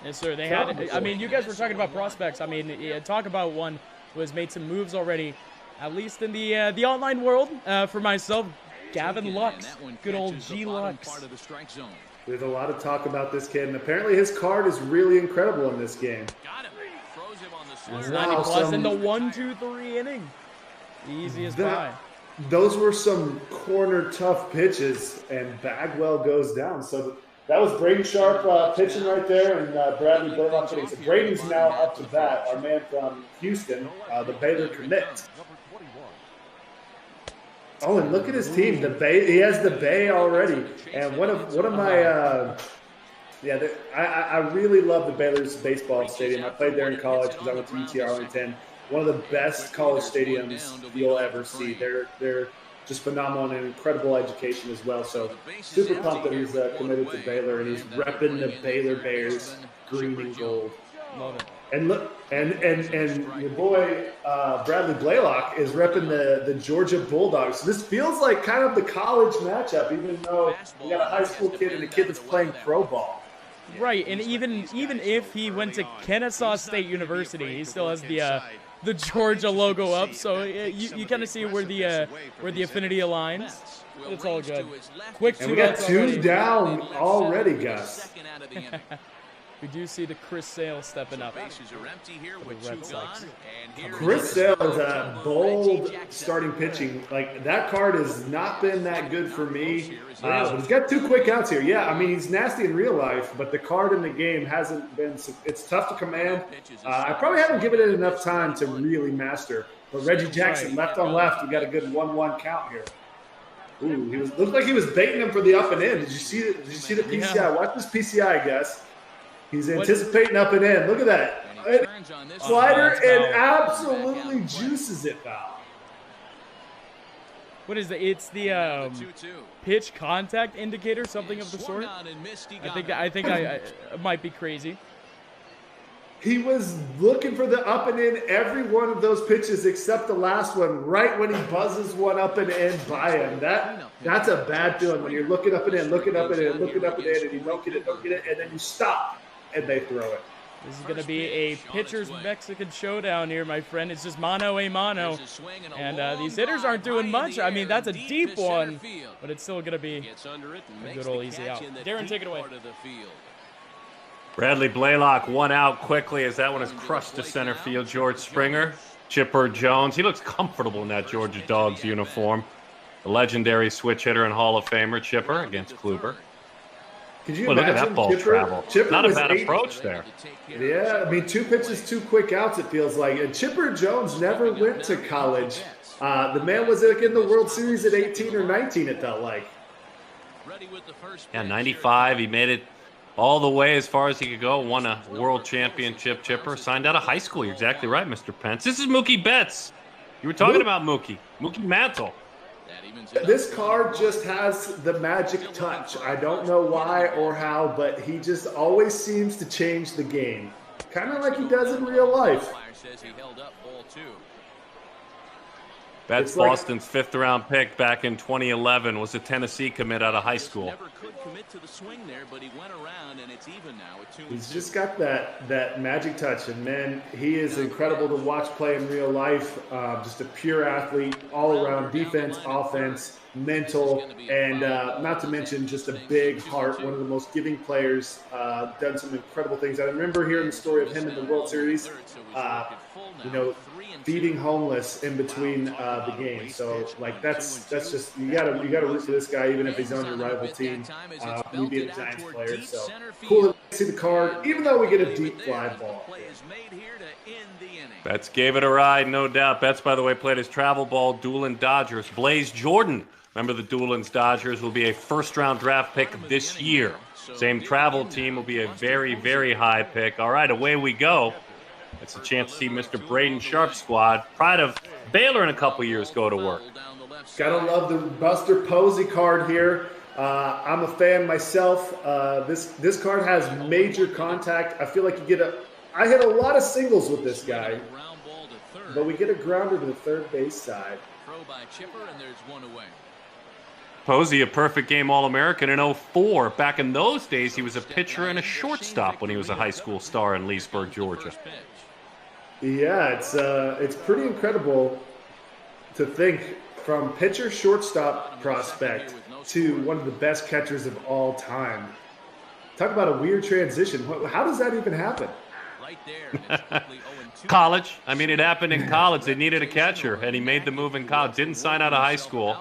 Yes, sir. They had. I mean, you guys were talking about prospects. I mean, talk about one who has made some moves already, at least in the online world. For myself, Gavin Lux, good old G Lux. There's a lot of talk about this kid, and apparently his card is really incredible in this game. It's 90 plus in the 1-2-3 inning. Easy as pie. Those were some corner tough pitches, and Bagwell goes down. So that was Braden Sharp pitching right there, and Bradley Blaylock hitting. So Braden's now up to bat, our man from Houston, the Baylor commit. Oh, and look at his team. The Bay, he has the Bay already. And one of my I really love the Baylor's baseball stadium. I played there in college because I went to UT Arlington. One of the best college stadiums you'll ever see. They're just phenomenal and an incredible education as well. So super pumped that he's committed to Baylor, and he's repping the Baylor Bears green and gold. Love it. And look, and your boy Bradley Blaylock is repping the Georgia Bulldogs. So this feels like kind of the college matchup, even though we got a high school kid and a kid that's playing pro ball. Right, and even if he went to Kennesaw State University, he still has the Georgia logo up. So you kind of see where the affinity aligns. It's all good. Quick, and we got 2 down already, Gus. We do see the Chris Sale stepping up. Chris Sale is a bold starting pitching. Like, that card has not been that good for me. But he's got 2 quick outs here. Yeah, I mean, he's nasty in real life, but the card in the game hasn't been – it's tough to command. I probably haven't given it enough time to really master. But Reggie Jackson, left on left, we got a good 1-1 count here. Ooh, looked like he was baiting him for the up and in. Did you see the PCI? Yeah. Watch this PCI, Gus. He's anticipating up and in. Look at that. Slider and absolutely juices it foul. What is it? It's the pitch contact indicator, something of the sort. I think I might be crazy. He was looking for the up and in every one of those pitches except the last one, right when he buzzes one up and in by him. That's a bad feeling when you're looking up and in, looking up and in, looking up and in, and you don't get it, and then you stop. And they throw it. This is going to be a pitcher's Mexican showdown here, my friend. It's just mano a mano. And these hitters aren't doing much. I mean, that's a deep one, but it's still going to be a good old easy out. Darren, take it away. Bradley Blaylock 1 out quickly as that one is crushed to center field. George Springer, Chipper Jones. He looks comfortable in that Georgia Dogs uniform. The legendary switch hitter and Hall of Famer, Chipper, against Kluber. Could you imagine look at that ball travel. Not a bad approach there. Yeah, I mean, 2 pitches, 2 quick outs, it feels like. And Chipper Jones never went to college. The man was like in the World Series at 18 or 19, it felt like. Yeah, 95. He made it all the way as far as he could go. Won a world championship. Chipper signed out of high school. You're exactly right, Mr. Pence. This is Mookie Betts. You were talking about Mookie Mantle. This card just has the magic touch. I don't know why or how, but he just always seems to change the game. Kind of like he does in real life. Betts, Boston's 5th-round pick back in 2011, was a Tennessee commit out of high school. He's just got that magic touch, and man, he is incredible to watch play in real life. Just a pure athlete, all around, defense, offense, mental, and not to mention just a big heart. One of the most giving players. Done some incredible things. I remember hearing the story of him in the World Series. feeding homeless in between the games. So like that's just you gotta root for this guy even if he's on your rival team. Me being a Giants player, so cool to see the card, even though we get a deep fly ball. Betts gave it a ride, no doubt. Betts, by the way, played his travel ball, Doolin Dodgers. Blaze Jordan, remember the Doolins Dodgers, will be a first-round draft pick this year. Same travel team will be a very, very high pick. All right, away we go. It's a chance to see Mr. Braden Sharp's squad. Pride of Baylor in a couple years go to work. Gotta love the Buster Posey card here. I'm a fan myself. This card has major contact. I feel like I hit a lot of singles with this guy, but we get a grounder to the third base side. Posey, a perfect game All-American in 04. Back in those days, he was a pitcher and a shortstop when he was a high school star in Leesburg, Georgia. Yeah, it's pretty incredible to think from pitcher shortstop prospect to one of the best catchers of all time. Talk about a weird transition. How does that even happen? College. I mean, it happened in college. They needed a catcher, and he made the move in college. Didn't sign out of high school,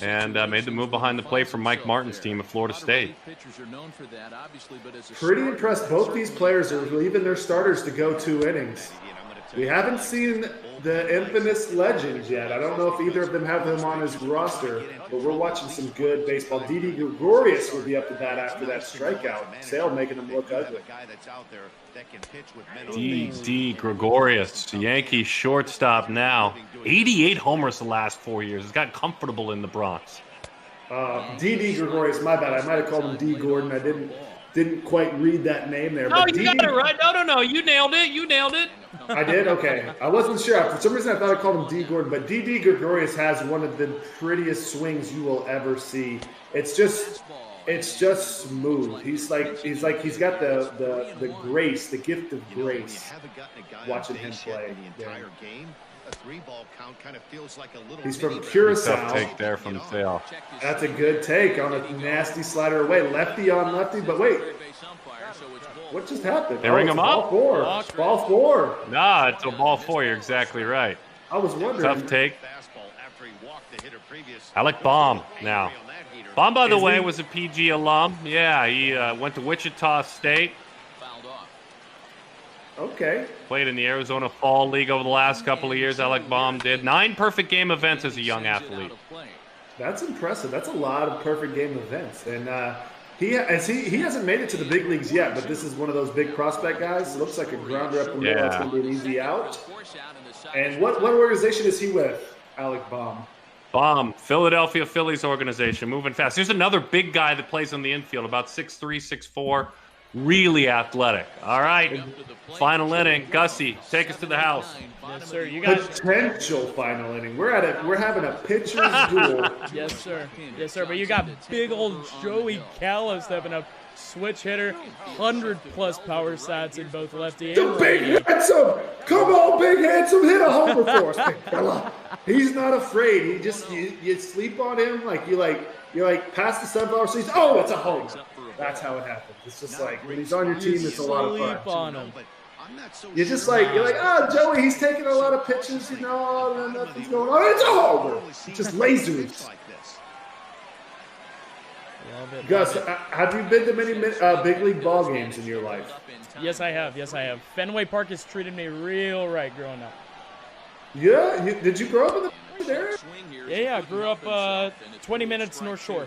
and made the move behind the plate for Mike Martin's team at Florida State. Pretty impressed. Both these players are leaving their starters to go 2 innings. We haven't seen the infamous legend yet. I don't know if either of them have him on his roster, but we're watching some good baseball. Didi Gregorius will be up to bat after that strikeout. Sale making him look ugly. D. Gregorius, Yankee shortstop now. 88 homers the last 4 years. He's got comfortable in the Bronx. D. Gregorius, my bad. I might have called him D. Gordon. I didn't quite read that name there. No, but you got it right. No. You nailed it. I did? Okay. I wasn't sure. For some reason, I thought I called him D. Gordon. But D. Gregorius has one of the prettiest swings you will ever see. It's just smooth. He's got the grace, the gift of grace. Watching him play. Yeah. He's from Curacao. Tough take there from Sale. That's a good take on a nasty slider away. Lefty on lefty, but wait. What just happened? They ring him up? Ball four. Nah, it's a ball 4. You're exactly right. I was wondering. Tough take. Alec Baum now. Baum, by the way, was a PG alum. Yeah, he went to Wichita State. Okay. Played in the Arizona Fall League over the last couple of years. Alec Baum did 9 perfect game events as a young athlete. That's impressive. That's a lot of perfect game events. And he hasn't made it to the big leagues yet, but this is one of those big prospect guys. It looks like a grounder up the middle. That's going to be an easy out. And what organization is he with, Alec Baum? Baum, Philadelphia Phillies organization, moving fast. There's another big guy that plays on the infield, about 6'3", 6'4", really athletic. All right, final inning. Gussie, take us to the house. Yes, sir. You got potential final inning. We're having a pitcher's duel. Yes, sir. Yes, sir. But you got big old Joey Kale stepping up. Switch hitter, 100-plus power stats in both lefty and the big handsome. Come on, big handsome, hit a homer for us, big fella. He's not afraid. He just you sleep on him like you past the sunflower seeds. Oh, it's a home. That's how it happens. It's just like when he's on your team, it's a lot of fun. You're just like Joey, he's taking a lot of pitches. Nothing's going on. It's a homer. It's just lasers. Gus, have you been to many big league ball games in your life? Yes, I have. Fenway Park has treated me real right growing up. Yeah? Did you grow up in the area? Yeah. I grew up 20 minutes North Shore.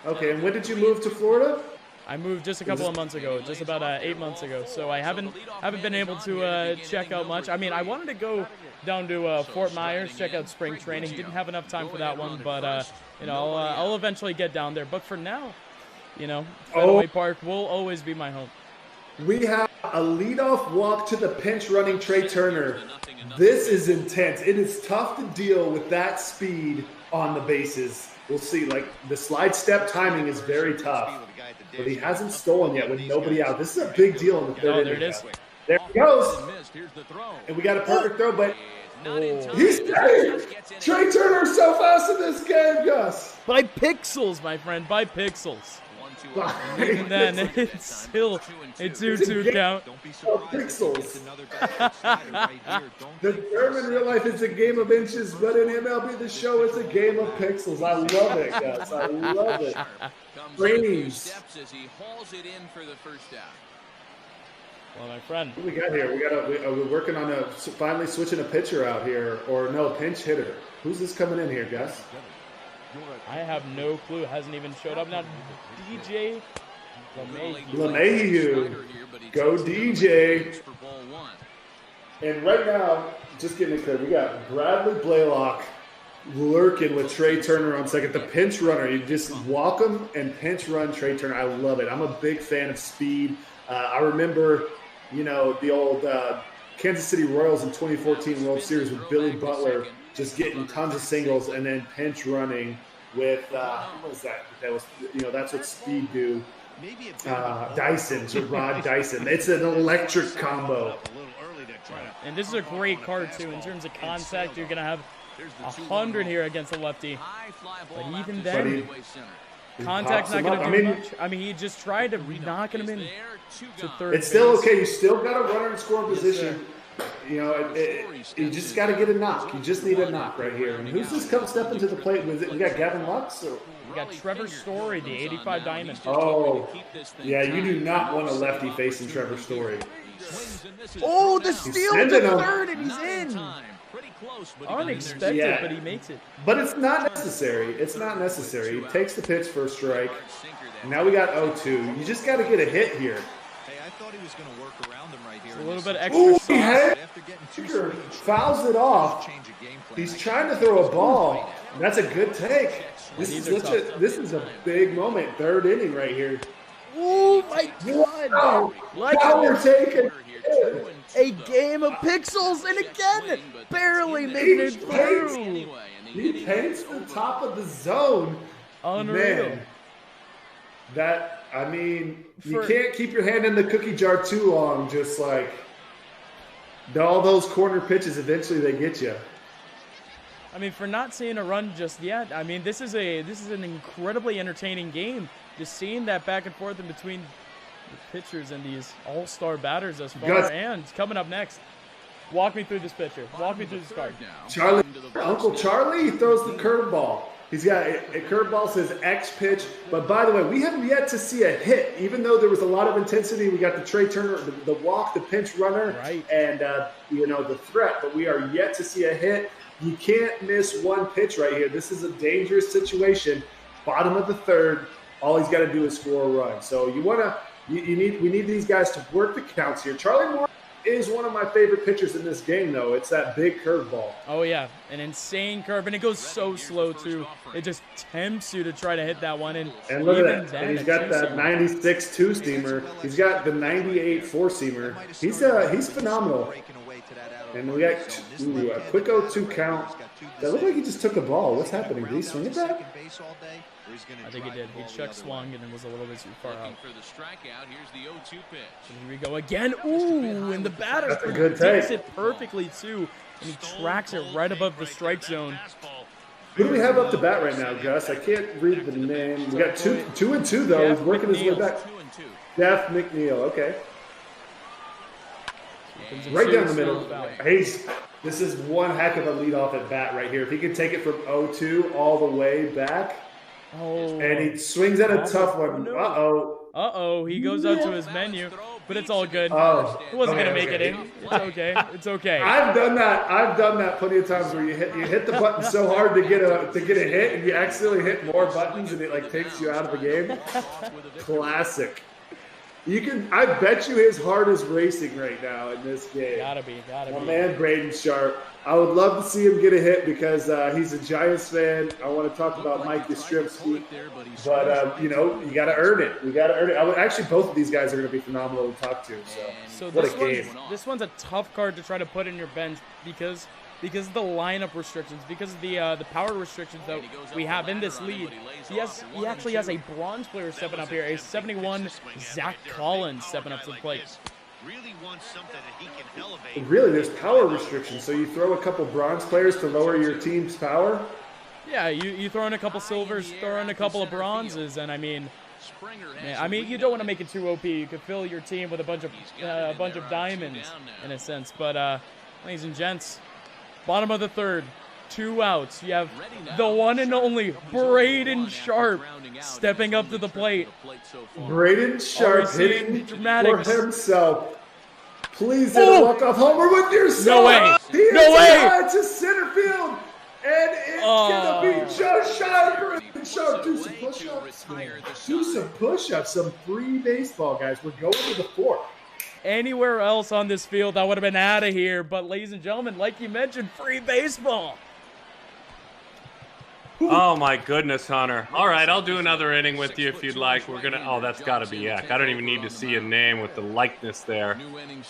Okay, and when did you move to Florida? I moved just a couple of months ago, just about 8 months ago. So I haven't been able to check out much. I mean, I wanted to go down to Fort Myers, check out spring training. Didn't have enough time for that one, but I'll eventually get down there. But for now, Fenway Park will always be my home. We have a leadoff walk to the pinch running Trey Turner. This is intense. It is tough to deal with that speed on the bases. We'll see. Like, the slide step timing is very tough, but he hasn't stolen yet with nobody out. This is a big deal in the third inning. There it is. There he goes. And we got a perfect throw, but he's safe. Trey Turner so fast in this game, Gus. By pixels, my friend, by pixels. Even then, it's still a 2-2 count. Pixels. The term in real life is a game of inches, but in MLB The Show it's a game of pixels. I love it, guys. I love it. Brains. Well, my friend. What do we got here? We're working on finally switching a pitcher out here, or no, pinch hitter. Who's this coming in here, Gus? I have no clue. Hasn't even showed up. Now, DJ LeMahieu. Go DJ. And right now, just getting it clear, we got Bradley Blaylock lurking with Trey Turner on second. The pinch runner. You just walk him and pinch run Trey Turner. I love it. I'm a big fan of speed. I remember, the old Kansas City Royals in 2014 World Series with Billy Butler just getting tons of singles and then pinch running with what was that? That was that's what speed do. Dyson, so Rod Dyson. It's an electric combo. And this is a great card too in terms of contact. You're gonna have 100 here against the lefty, but even then, contact's not gonna do much. I mean, he just tried to knock him in to third. It's still okay. You still got a runner in scoring position. You just got to get a knock. You just need a knock right here. And who's this come stepping to the plate? We got Gavin Lux? Or? We got Trevor Story, the 85 diamond. Oh, yeah, you do not want a lefty facing Trevor Story. Oh, the steal to third, and he's in. Unexpected, but he makes it. But it's not necessary. It's not necessary. He takes the pitch for a strike. Now we got 0-2. You just got to get a hit here. I thought he was going to work around him right here. A little bit extra. He fouls it off. He's trying to throw a ball. That's a good take. This is a big moment. Third inning right here. Oh my God! Power taken. A game of pixels, and again, barely making it through. He paints the top of the zone. Unreal. Man, you can't keep your hand in the cookie jar too long. Just like all those corner pitches, eventually they get you. I mean, for not seeing a run just yet, I mean, this is an incredibly entertaining game. Just seeing that back and forth in between the pitchers and these all-star batters thus far. And coming up next, walk me through this pitcher. Walk me through this card. Uncle Charlie throws the curveball. He's got a curveball, says X pitch. But by the way, we haven't yet to see a hit. Even though there was a lot of intensity, we got the Trey Turner, the walk, the pinch runner, and the threat. But we are yet to see a hit. You can't miss one pitch right here. This is a dangerous situation. Bottom of the third, all he's got to do is score a run. So we need these guys to work the counts here. Charlie Moore is one of my favorite pitchers in this game, though. It's that big curveball. Oh, yeah. An insane curve, and it goes so slow, too. It just tempts you to try to hit that one. And look at that. And he's got that 96 two-seamer. He's got the 98 four-seamer. He's phenomenal. And we got a quick 0-2 count. That looked like he just took a ball. What's happening? Did he swing it back? I think he did. He check swung and then was a little bit too far out. And here we go again. Ooh, and the batter predicts it perfectly, too. And he tracks it right above the strike zone. Who do we have up to bat right now, Gus? I can't read the name. We got 2-2, though. He's working his way back. Jeff McNeil, okay. Right down the middle. This is one heck of a leadoff at bat right here. If he can take it from 0-2 all the way back, and he swings at a tough one. Uh-oh. He goes out to his menu, but it's all good. He wasn't going to make it in. It's okay. It's okay. I've done that plenty of times where you hit the button so hard to get a hit, and you accidentally hit more buttons, and it takes you out of the game. Classic. I bet you his heart is racing right now in this game. Gotta be. My man, Braden Sharp. I would love to see him get a hit because he's a Giants fan. I want to talk about Mike Yastrzemski. But, you got to earn it. We got to earn it. Actually, both of these guys are going to be phenomenal to talk to. So what a game. This one's a tough card to try to put in your bench because of the lineup restrictions, because of the power restrictions that we have in this league. He actually has a bronze player stepping up here, a 71 Zach Collins stepping up to the plate. Really, there's power restrictions, so you throw a couple bronze players to lower your team's power? Yeah, you throw in a couple silvers, throw in a couple of bronzes, and I mean, Man, I mean, you don't want to make it too OP. You could fill your team with a bunch of diamonds in a sense. But ladies and gents, bottom of the third, 2 outs. You have the one and only Braden Sharp stepping up to the plate. Braden Sharp hitting dramatics for himself. Please hit a walk-off homer with yourself. No way. He No way. To center field. And it's going to be just shy of Braden Sharp. Do some push-ups. Do some push-ups. Some free baseball, guys. We're going to the 4th. Anywhere else on this field, I would have been out of here. But, ladies and gentlemen, like you mentioned, free baseball. Oh, my goodness, Hunter. All right, I'll do another inning with you if you'd like. We're going to – oh, that's got to be Eck. I don't even need to see a name with the likeness there.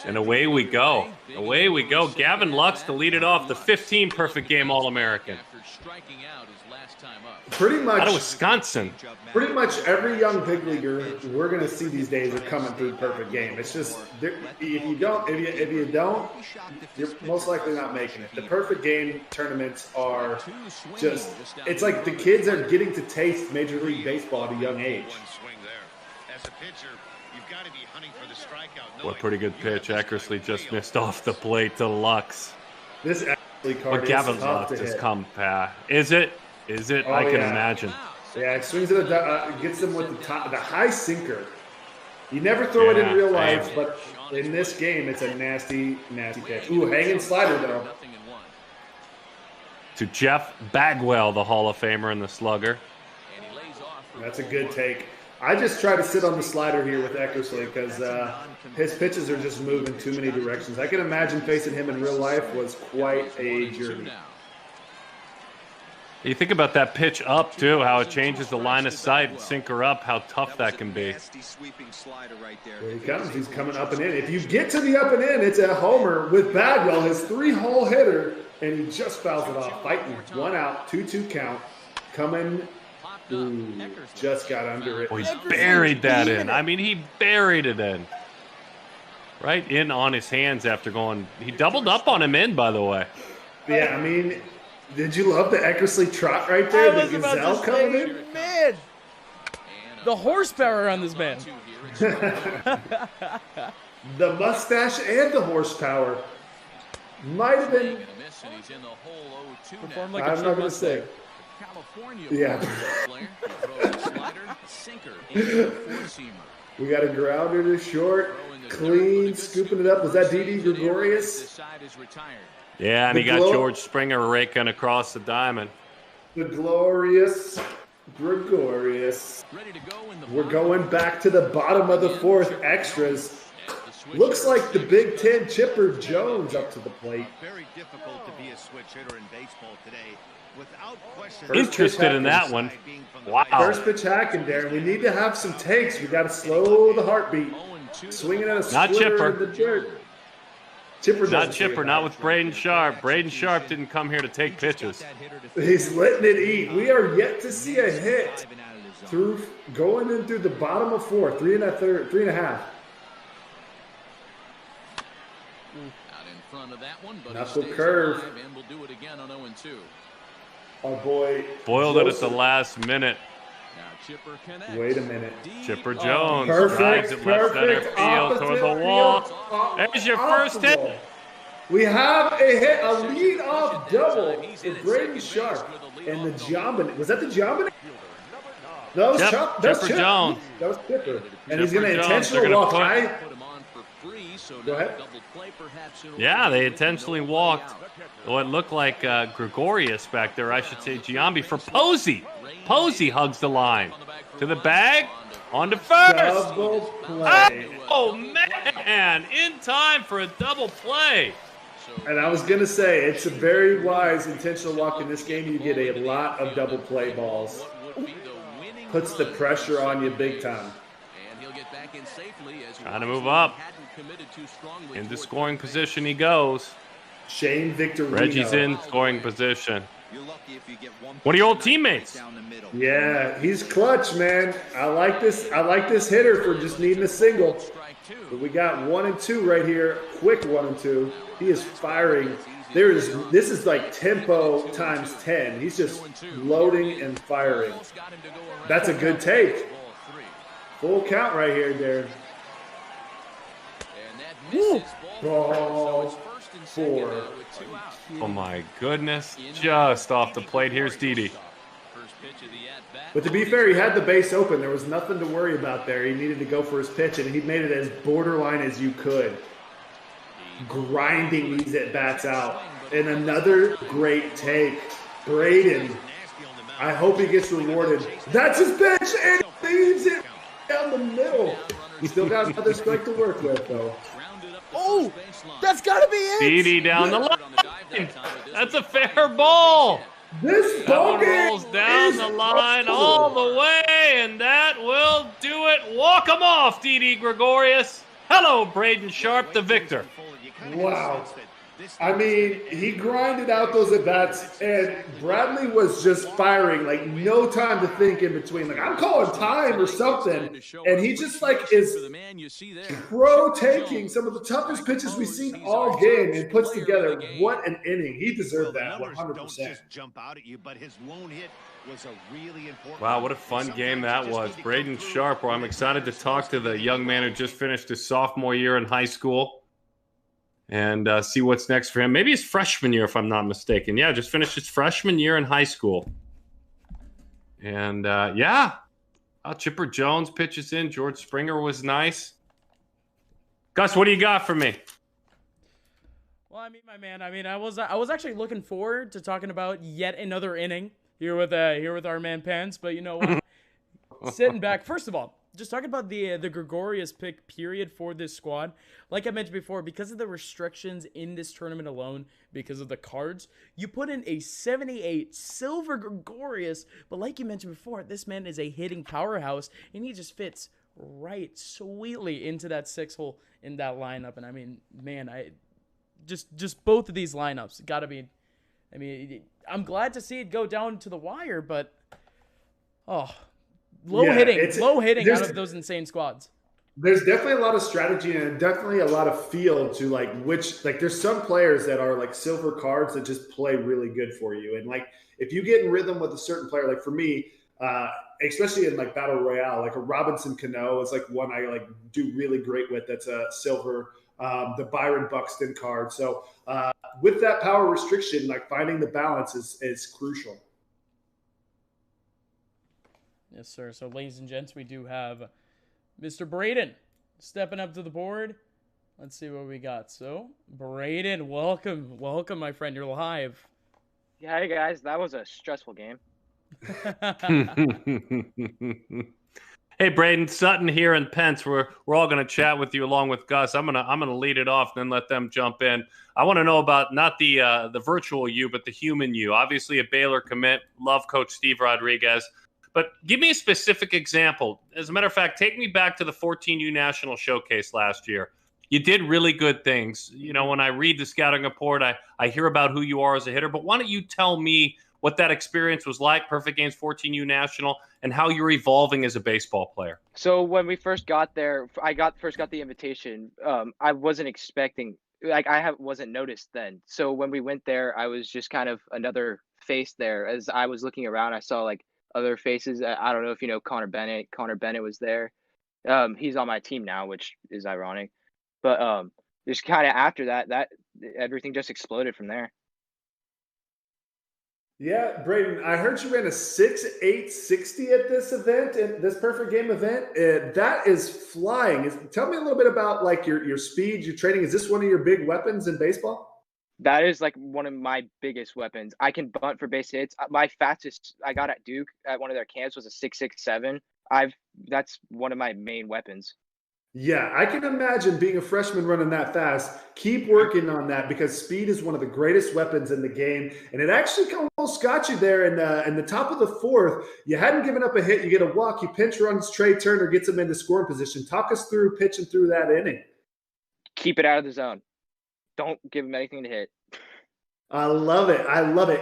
And away we go. Away we go. Gavin Lux to lead it off, the 15 perfect game All-American. Pretty much out of Wisconsin. Pretty much every young big leaguer we're going to see these days are coming through the perfect game. It's just if you don't, you're most likely not making it. The perfect game tournaments are just it's like the kids are getting to taste Major League Baseball at a young age. What a pretty good pitch. Eckersley just missed off the plate to Lux. This Eckersley card but Gavin is tough Lux to has hit. come past. Is it? Is it? I can imagine. Yeah, it swings it, gets them with the high sinker. You never throw it in real life, but in this game, it's a nasty, nasty pitch. Ooh, hanging slider, though. To Jeff Bagwell, the Hall of Famer and the slugger. That's a good take. I just try to sit on the slider here with Eckersley because his pitches are just moving too many directions. I can imagine facing him in real life was quite a journey. You think about that pitch up, too, how it changes the line of sight, sinker up, how tough that can be. Here he comes. He's coming up and in. If you get to the up and in, it's a homer with Bagwell, his 3-hole hitter, and he just fouls it off. Fighting. 1 out, 2-2 count. Coming. Ooh, just got under it. Oh, he buried that in. I mean, he buried it in. Right in on his hands after going. He doubled up on him in, by the way. Yeah, I mean, did you love the Eckersley trot right there? The gazelle coming in? Man, the horsepower on this man. The mustache and the horsepower. Might have been. Performed like I'm a not going to say. Yeah. We got a grounder to short. Clean, scooping it up. Was that Didi Gregorius? Yeah, and he got George Springer raking across the diamond. The glorious Gregorius. We're going back to the bottom of the 4th extras. Looks like the Big Ten Chipper Jones up to the plate. Very difficult to be a switch hitter in baseball today. Without question. Interested in that one. Wow. First pitch hacking, Darren. We need to have some takes. We got to slow the heartbeat. Swinging at a splitter in the dirt. Chipper not Chipper, not with Braden Sharp. Braden Sharp didn't come here to take pitches. He's letting it eat. We are yet to see a hit through going in through the bottom of 4, 3 1/3. Knuckle curve. Our boy boiled it at the last minute. Wait a minute. Chipper Jones Perfect, drives it left center field toward the wall. There's your first hit. We have a hit, a lead-off double for Braden Sharp. And the Jambin. Was that the Jambin? No, that was Chipper Jones. That was Chipper. And Chipper he's going to Jones. intentionally walk high. Go ahead. Yeah, they intentionally walked what looked like Gregorius back there, I should say Giambi, for Posey. Posey hugs the line. To the bag, on to first. Double play. Oh, man, in time for a double play. And I was going to say, it's a very wise intentional walk in this game. You get a lot of double play balls. Puts the pressure on you big time. Trying to move up. Into scoring position he goes. Shane Victorino. Reggie's in scoring position. One of your old teammates. Yeah, he's clutch, man. I like this hitter for just needing a single. But we got 1 and 2 right here. Quick 1 and 2. He is firing. This is like tempo times 10. He's just loading and firing. That's a good take. Full count right here, Darren. And that misses Ball so it's first and second 4. now with 2 out. Oh my goodness. Just off the plate. Here's Didi. First pitch of the at-bat. But to be fair, he had the base open. There was nothing to worry about there. He needed to go for his pitch, and he made it as borderline as you could, grinding these at-bats out. And another great take. Braden, I hope he gets rewarded. That's his pitch, and he leaves it down the middle. He still got another strike to work with, though. Oh, that's got to be it. Didi down the line. That's a fair ball. This That ball one game rolls down is the line over. all the way, and that will do it. Walk him off, Didi Gregorius. Hello, Braden Sharp, the victor. Wow. I mean, he grinded out those at-bats, and Bradley was just firing, like no time to think in between. Like, I'm calling time or something, and he just like is taking some of the toughest pitches we've seen all game and puts together. What an inning. He deserved that 100%. Wow, what a fun game that was. Braden Sharp, I'm excited to talk to the young man who just finished his sophomore year in high school and see what's next for him. Maybe his freshman year, if I'm not mistaken. Yeah, just finished his freshman year in high school. And, Chipper Jones pitches in. George Springer was nice. Gus, what do you got for me? Well, I mean, my man, I was actually looking forward to talking about yet another inning here with our man Pence, but you know what? Sitting back, first of all, just talking about the Gregorius pick period for this squad. Like I mentioned before, because of the restrictions in this tournament alone, because of the cards, you put in a 78 silver Gregorius. But like you mentioned before, this man is a hitting powerhouse, and he just fits right sweetly into that 6-hole in that lineup. And I mean, man, just both of these lineups gotta be. I mean, I'm glad to see it go down to the wire, but low hitting out of those insane squads. There's definitely a lot of strategy and definitely a lot of feel to there's some players that are like silver cards that just play really good for you. And like, if you get in rhythm with a certain player, like for me, especially in like Battle Royale, like a Robinson Cano is like one I like do really great with. That's a silver, the Byron Buxton card. So with that power restriction, like finding the balance is crucial. Yes, sir. So, ladies and gents, we do have Mr. Braden stepping up to the board. Let's see what we got. So, Braden, welcome, my friend. You're live. Yeah, hey guys, that was a stressful game. Hey, Braden, Sutton here and Pence. We're all going to chat with you along with Gus. I'm gonna lead it off, and then let them jump in. I want to know about not the virtual you, but the human you. Obviously, a Baylor commit. Love Coach Steve Rodriguez. But give me a specific example. As a matter of fact, take me back to the 14U National Showcase last year. You did really good things. You know, when I read the scouting report, I hear about who you are as a hitter. But why don't you tell me what that experience was like, Perfect Games 14U National, and how you're evolving as a baseball player? So when we first got there, I first got the invitation. I wasn't expecting, wasn't noticed then. So when we went there, I was just kind of another face there. As I was looking around, I saw like other faces. I don't know if you know Connor Bennett. Connor Bennett was there. He's on my team now, which is ironic. But just kind of after that everything just exploded from there. Yeah, Braden, I heard you ran a 6.860 at this event, at this Perfect Game event. That is flying. Tell me a little bit about like your speed, your training. Is this one of your big weapons in baseball? That is like one of my biggest weapons. I can bunt for base hits. My fastest I got at Duke at one of their camps was a 6.67. That's one of my main weapons. Yeah, I can imagine being a freshman running that fast. Keep working on that because speed is one of the greatest weapons in the game. And it actually almost got you there in the top of the fourth. You hadn't given up a hit. You get a walk. You pinch runs Trey Turner, gets him into scoring position. Talk us through pitching through that inning. Keep it out of the zone. Don't give him anything to hit. I love it.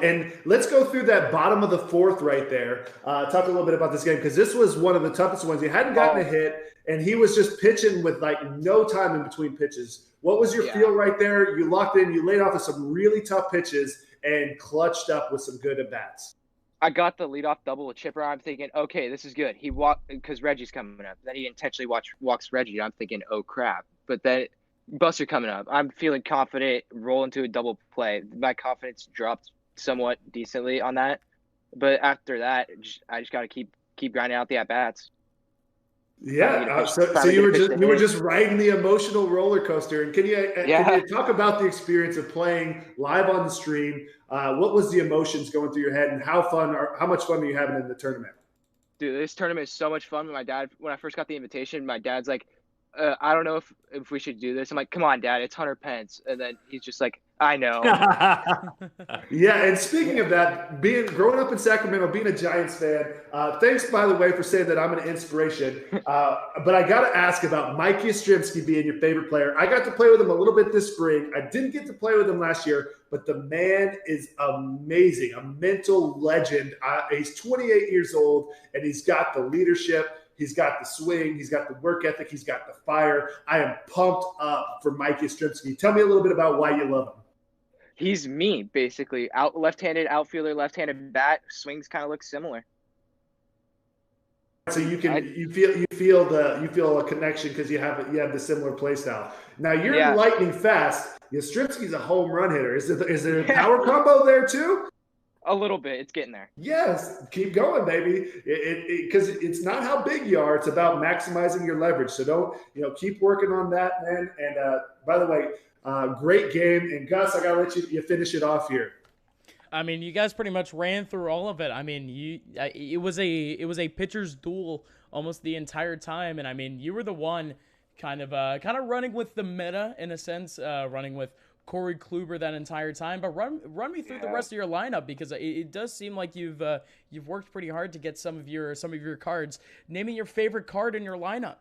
And let's go through that bottom of the fourth right there. Talk a little bit about this game because this was one of the toughest ones. He hadn't gotten a hit, and he was just pitching with like no time in between pitches. What was your feel right there? You locked in. You laid off with some really tough pitches and clutched up with some good at-bats. I got the leadoff double with Chipper. I'm thinking, okay, this is good. He walked because Reggie's coming up. Then he intentionally walks Reggie. I'm thinking, oh crap. But then Buster coming up. I'm feeling confident. Roll into a double play. My confidence dropped somewhat decently on that. But after that, I just got to keep grinding out the at bats. Yeah, so you were just riding the emotional roller coaster. And can you talk about the experience of playing live on the stream? What was the emotions going through your head, and how much fun are you having in the tournament? Dude, this tournament is so much fun. My dad, when I first got the invitation, my dad's like, I don't know if we should do this. I'm like, come on, Dad, it's Hunter Pence. And then he's just like, I know. Yeah, and speaking of that, growing up in Sacramento, being a Giants fan, thanks, by the way, for saying that I'm an inspiration. But I got to ask about Mike Yastrzemski being your favorite player. I got to play with him a little bit this spring. I didn't get to play with him last year, but the man is amazing, a mental legend. He's 28 years old, and he's got the leadership. He's got the swing. He's got the work ethic. He's got the fire. I am pumped up for Mike Yastrzemski. Tell me a little bit about why you love him. He's me, basically. Left-handed outfielder, left-handed bat. Swings kind of look similar. So you feel a connection because you have the similar play style. Now you're lightning fast. Yastrzemski's a home run hitter. Is there a power combo there too? A little bit. It's getting there. Yes. Keep going, baby. Because it's not how big you are. It's about maximizing your leverage. So keep working on that, man. And by the way, great game. And Gus, I got to let you finish it off here. I mean, you guys pretty much ran through all of it. I mean, it was a pitcher's duel almost the entire time. And I mean, you were the one kind of running with the meta in a sense, running with Corey Kluber that entire time, but run me through the rest of your lineup, because it does seem like you've worked pretty hard to get some of your cards. Name me your favorite card in your lineup.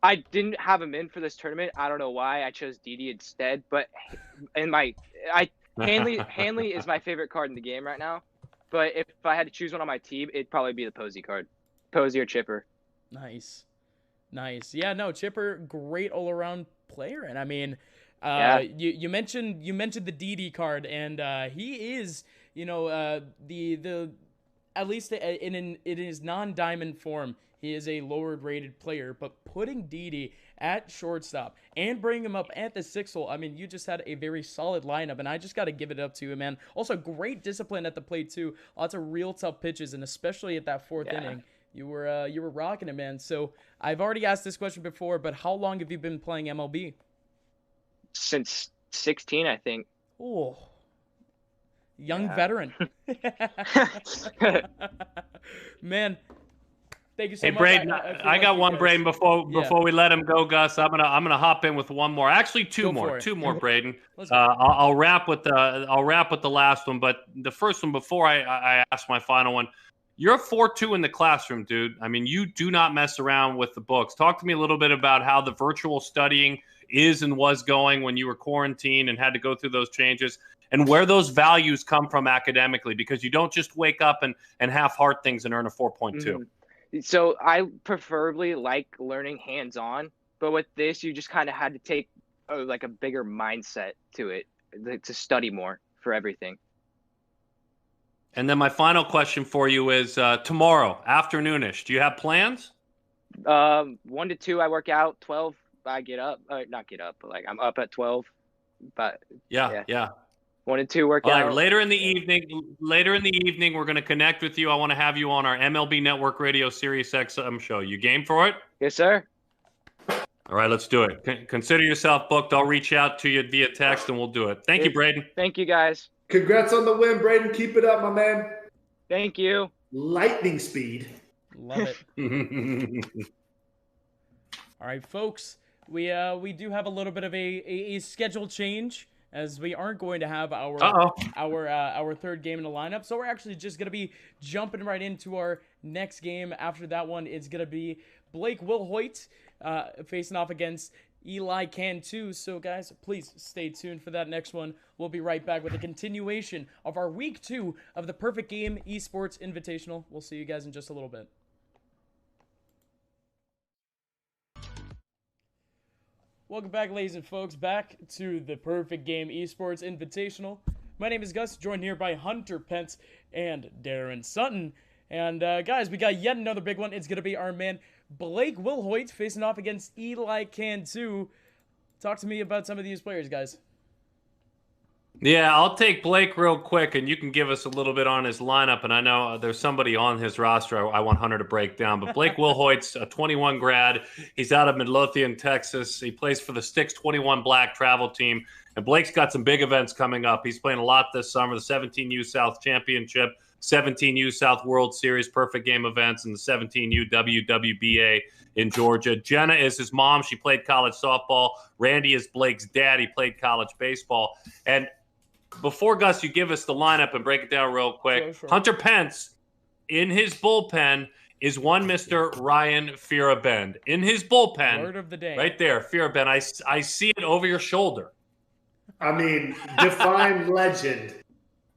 I didn't have him in for this tournament. I don't know why. I chose Didi instead, but Hanley is my favorite card in the game right now. But if I had to choose one on my team, it'd probably be the Posey card, Posey or Chipper. Nice. Yeah, no, Chipper, great all around player, and I mean. You mentioned the DD card, and he is, the at least in his non-diamond form, he is a lower rated player. But putting DD at shortstop and bringing him up at the 6th hole, I mean, you just had a very solid lineup, and I just got to give it up to you, man. Also, great discipline at the plate too. Lots of real tough pitches, and especially at that 4th inning, you were rocking it, man. So I've already asked this question before, but how long have you been playing MLB? Since 16, I think. Oh, young veteran. Man, thank you so much. Hey, Braden, I got one, Braden, before we let him go, Gus. I'm gonna hop in with one more. Actually, two more, Braden. I'll wrap with the last one, but the first one before I ask my final one. You're a 4.2 in the classroom, dude. I mean, you do not mess around with the books. Talk to me a little bit about how the virtual studying is and was going when you were quarantined and had to go through those changes, and where those values come from academically, because you don't just wake up and half-heart things and earn a 4.2. Mm-hmm. So I preferably like learning hands-on, but with this, you just kind of had to take a bigger mindset to it, to study more for everything. And then my final question for you is tomorrow, afternoonish, do you have plans? 1 to 2, I work out. 12, I get up. Not get up, but I'm up at 12. But yeah. 1 and 2 work out. Right, later in the evening, we're going to connect with you. I want to have you on our MLB Network Radio Sirius XM show. You game for it? Yes, sir. All right, let's do it. Consider yourself booked. I'll reach out to you via text, and we'll do it. Thank you, Braden. Thank you, guys. Congrats on the win, Braden. Keep it up, my man. Thank you. Lightning speed. Love it. All right, folks. We do have a little bit of a schedule change, as we aren't going to have our 3rd game in the lineup. So we're actually just going to be jumping right into our next game. After that one, it's going to be Blake Wilhoit facing off against Eli Cantu. So guys, please stay tuned for that next one. We'll be right back with a continuation of our week 2 of the Perfect Game Esports Invitational. We'll see you guys in just a little bit. Welcome back, ladies and folks, back to the Perfect Game Esports Invitational. My name is Gus, joined here by Hunter Pence and Darren Sutton. And guys, we got yet another big one. It's going to be our man Blake Wilhoit facing off against Eli Cantu. Talk to me about some of these players, guys. Yeah, I'll take Blake real quick, and you can give us a little bit on his lineup. And I know there's somebody on his roster I want Hunter to break down. But Blake Wilhoit's a 21 grad. He's out of Midlothian, Texas. He plays for the Sticks 21 Black travel team. And Blake's got some big events coming up. He's playing a lot this summer, the 17U South Championship, 17U South World Series Perfect Game events, and the 17U WWBA in Georgia. Jenna is his mom. She played college softball. Randy is Blake's dad. He played college baseball. And before, Gus, you give us the lineup and break it down real quick, Sure. Hunter Pence, in his bullpen, is one Mr. Ryan Fearabend. In his bullpen, Word of the day. right there, Fearabend. I see it over your shoulder. I mean, define legend,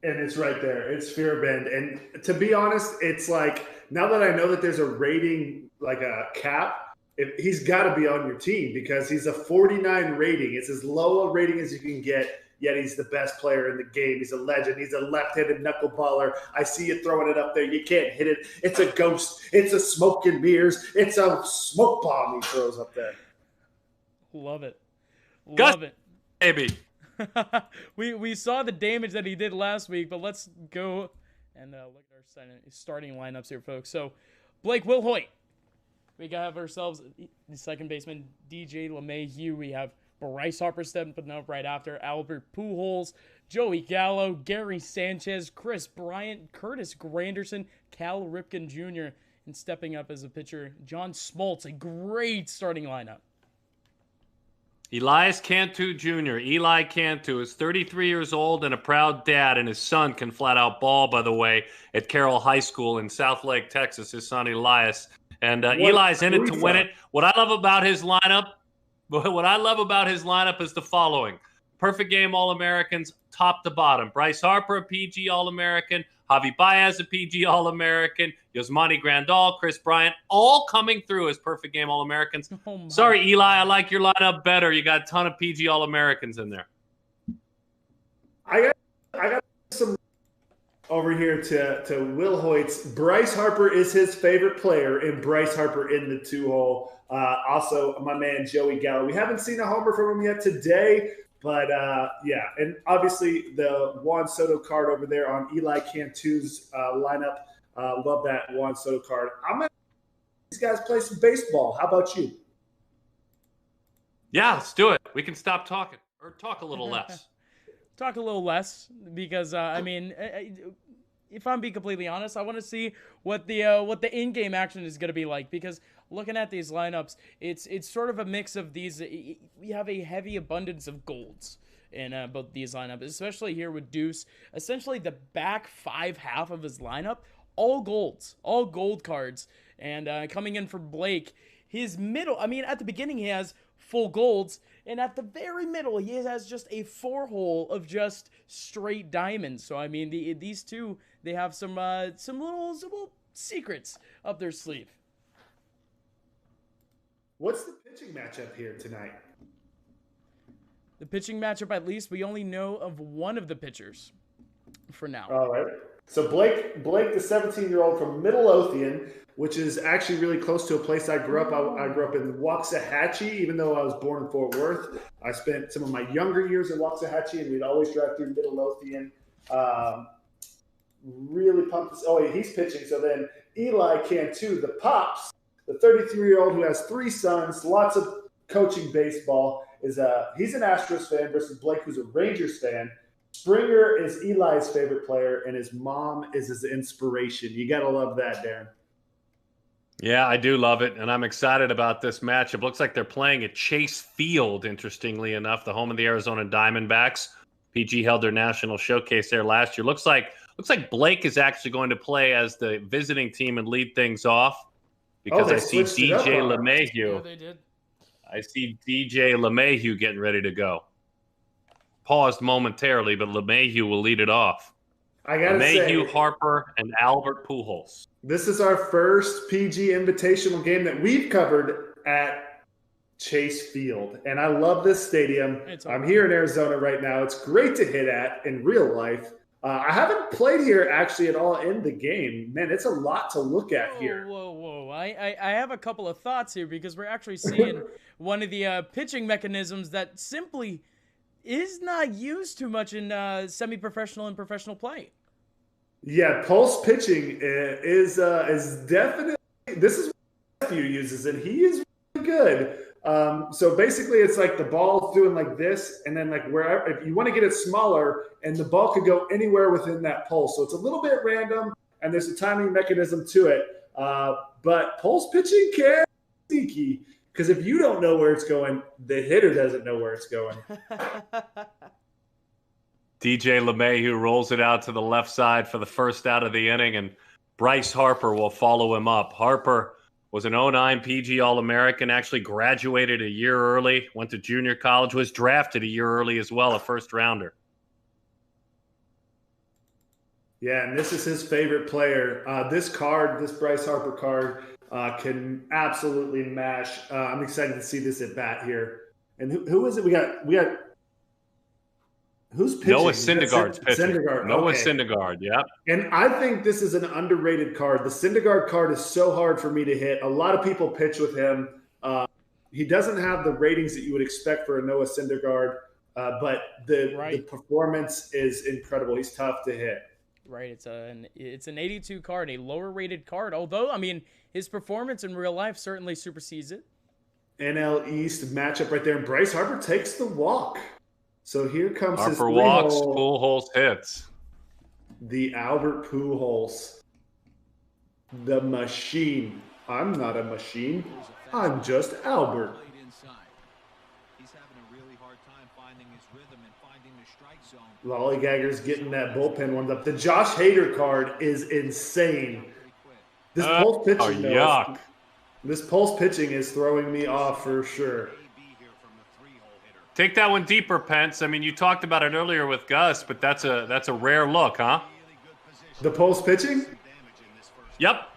and it's right there. It's Fearabend. And to be honest, it's like, now that I know that there's a rating, like a cap, he's got to be on your team because he's a 49 rating. It's as low a rating as you can get. Yet he's the best player in the game. He's a legend. He's a left-handed knuckleballer. I see you throwing it up there. You can't hit it. It's a ghost. It's a smoke and mirrors. It's a smoke bomb he throws up there. Love it. Gus, Love it. Baby. we saw the damage that he did last week, but let's go and look at our starting lineups here, folks. So, Blake Wilhoit. We have ourselves the second baseman, DJ LeMahieu. We have Bryce Harper stepping up right after, Albert Pujols, Joey Gallo, Gary Sanchez, Chris Bryant, Curtis Granderson, Cal Ripken Jr., and stepping up as a pitcher, John Smoltz. A great starting lineup. Elias Cantu Jr. Eli Cantu is 33 years old and a proud dad, and his son can flat out ball, by the way, at Carroll High School in Southlake, Texas, his son Elias. And Eli's in it to win it. What I love about his lineup is the following. Perfect Game All-Americans, top to bottom. Bryce Harper, a PG All-American. Javi Baez, a PG All-American. Yasmani Grandal, Chris Bryant, all coming through as Perfect Game All-Americans. Oh, sorry, Eli, I like your lineup better. You got a ton of PG All-Americans in there. I got some over here to Will Hoyt's. Bryce Harper is his favorite player, and Bryce Harper in the 2-hole. Also, my man Joey Gallo. We haven't seen a homer from him yet today, but yeah. And obviously the Juan Soto card over there on Eli Cantu's lineup. Love that Juan Soto card. I'm going to these guys play some baseball. How about you? Yeah, let's do it. We can stop talking or talk a little less. Talk a little less because I mean, if I'm being completely honest, I want to see what the in-game action is going to be like, because looking at these lineups, it's sort of a mix of these. We have a heavy abundance of golds in both these lineups, especially here with Deuce. Essentially, the back half of his lineup, all golds, all gold cards, and coming in for Blake, his middle. I mean, at the beginning he has full golds, and at the very middle he has just a 4-hole of just straight diamonds. So I mean, these two, they have some little secrets up their sleeve. What's the pitching matchup here tonight? The pitching matchup, at least we only know of one of the pitchers for now. All right. So Blake, the 17-year-old from Midlothian, which is actually really close to a place I grew up. I grew up in Waxahachie, even though I was born in Fort Worth. I spent some of my younger years in Waxahachie, and we'd always drive through Midlothian. Really pumped. Oh, he's pitching. So then Eli Cantu, the Pops, the 33-year-old who has 3 sons, lots of coaching baseball, he's an Astros fan versus Blake, who's a Rangers fan. Springer is Eli's favorite player, and his mom is his inspiration. You got to love that, Darren. Yeah, I do love it, and I'm excited about this matchup. Looks like they're playing at Chase Field, interestingly enough, the home of the Arizona Diamondbacks. PG held their national showcase there last year. Looks like Blake is actually going to play as the visiting team and lead things off, because I see DJ LeMahieu. Yeah, they did. I see DJ LeMahieu getting ready to go. Paused momentarily, but LeMahieu will lead it off. I gotta say, LeMahieu, Harper, and Albert Pujols. This is our first PG Invitational game that we've covered at Chase Field. And I love this stadium. I'm here in Arizona right now. It's great to hit at in real life. I haven't played here actually at all in the game. Man, it's a lot to look at here. Whoa. I have a couple of thoughts here because we're actually seeing one of the pitching mechanisms that simply is not used too much in semi-professional and professional play. Yeah, pulse pitching is definitely – this is what my nephew uses, and he is really good. So basically, it's like the ball's doing like this, and then like wherever, if you want to get it smaller, and the ball could go anywhere within that pulse. So it's a little bit random, and there's a timing mechanism to it. But pulse pitching can be sneaky, because if you don't know where it's going, the hitter doesn't know where it's going. DJ LeMahieu rolls it out to the left side for the first out of the inning, and Bryce Harper will follow him up. Harper was an 09 PG All-American, actually graduated a year early, went to junior college, was drafted a year early as well, a first-rounder. Yeah, and this is his favorite player. This Bryce Harper card, can absolutely mash. I'm excited to see this at bat here. And who is it? We got who's pitching? Noah Syndergaard's pitching. Syndergaard. Noah Okay. Syndergaard, yeah. And I think this is an underrated card. The Syndergaard card is so hard for me to hit. A lot of people pitch with him. He doesn't have the ratings that you would expect for a Noah Syndergaard, but the performance is incredible. He's tough to hit. Right, it's an 82 card, a lower rated card. Although, I mean, his performance in real life certainly supersedes it. NL East matchup right there. And Bryce Harper takes the walk. So here comes his Harper walks, Pujols hits. The Albert Pujols. The machine. I'm not a machine. I'm just Albert. Lollygagger's getting that bullpen warmed up. The Josh Hader card is insane. This pulse pitching, yuck. This pulse pitching is throwing me off for sure. Take that one deeper, Pence. I mean, you talked about it earlier with Gus, but that's a rare look, huh? The pulse pitching? Yep.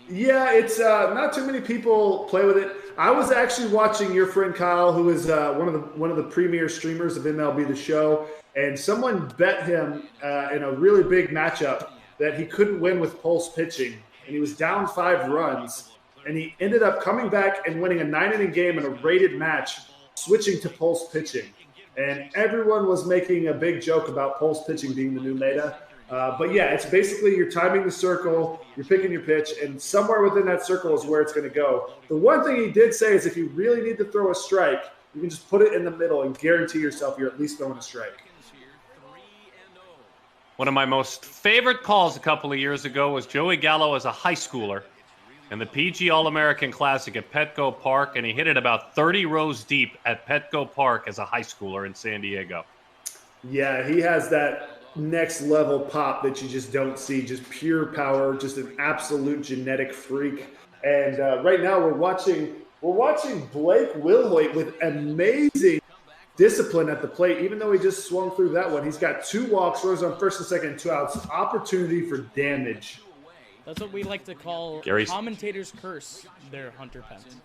Yeah, it's not too many people play with it. I was actually watching your friend Kyle, who is one of the premier streamers of MLB The Show, and someone bet him in a really big matchup that he couldn't win with pulse pitching, and he was down 5 runs, and he ended up coming back and winning a 9-inning game in a rated match, switching to pulse pitching. And everyone was making a big joke about pulse pitching being the new meta. But yeah, it's basically you're timing the circle, you're picking your pitch, and somewhere within that circle is where it's going to go. The one thing he did say is if you really need to throw a strike, you can just put it in the middle and guarantee yourself you're at least throwing a strike. One of my most favorite calls a couple of years ago was Joey Gallo as a high schooler in the PG All-American Classic at Petco Park, and he hit it about 30 rows deep at Petco Park as a high schooler in San Diego. Yeah, he has that next level pop that you just don't see, just pure power, just an absolute genetic freak. And right now we're watching Blake Wilhoit with amazing discipline at the plate, even though he just swung through that one. He's got 2 walks, runners on first and second, 2 outs. Opportunity for damage. That's what we like to call commentator's curse there, Hunter Pence.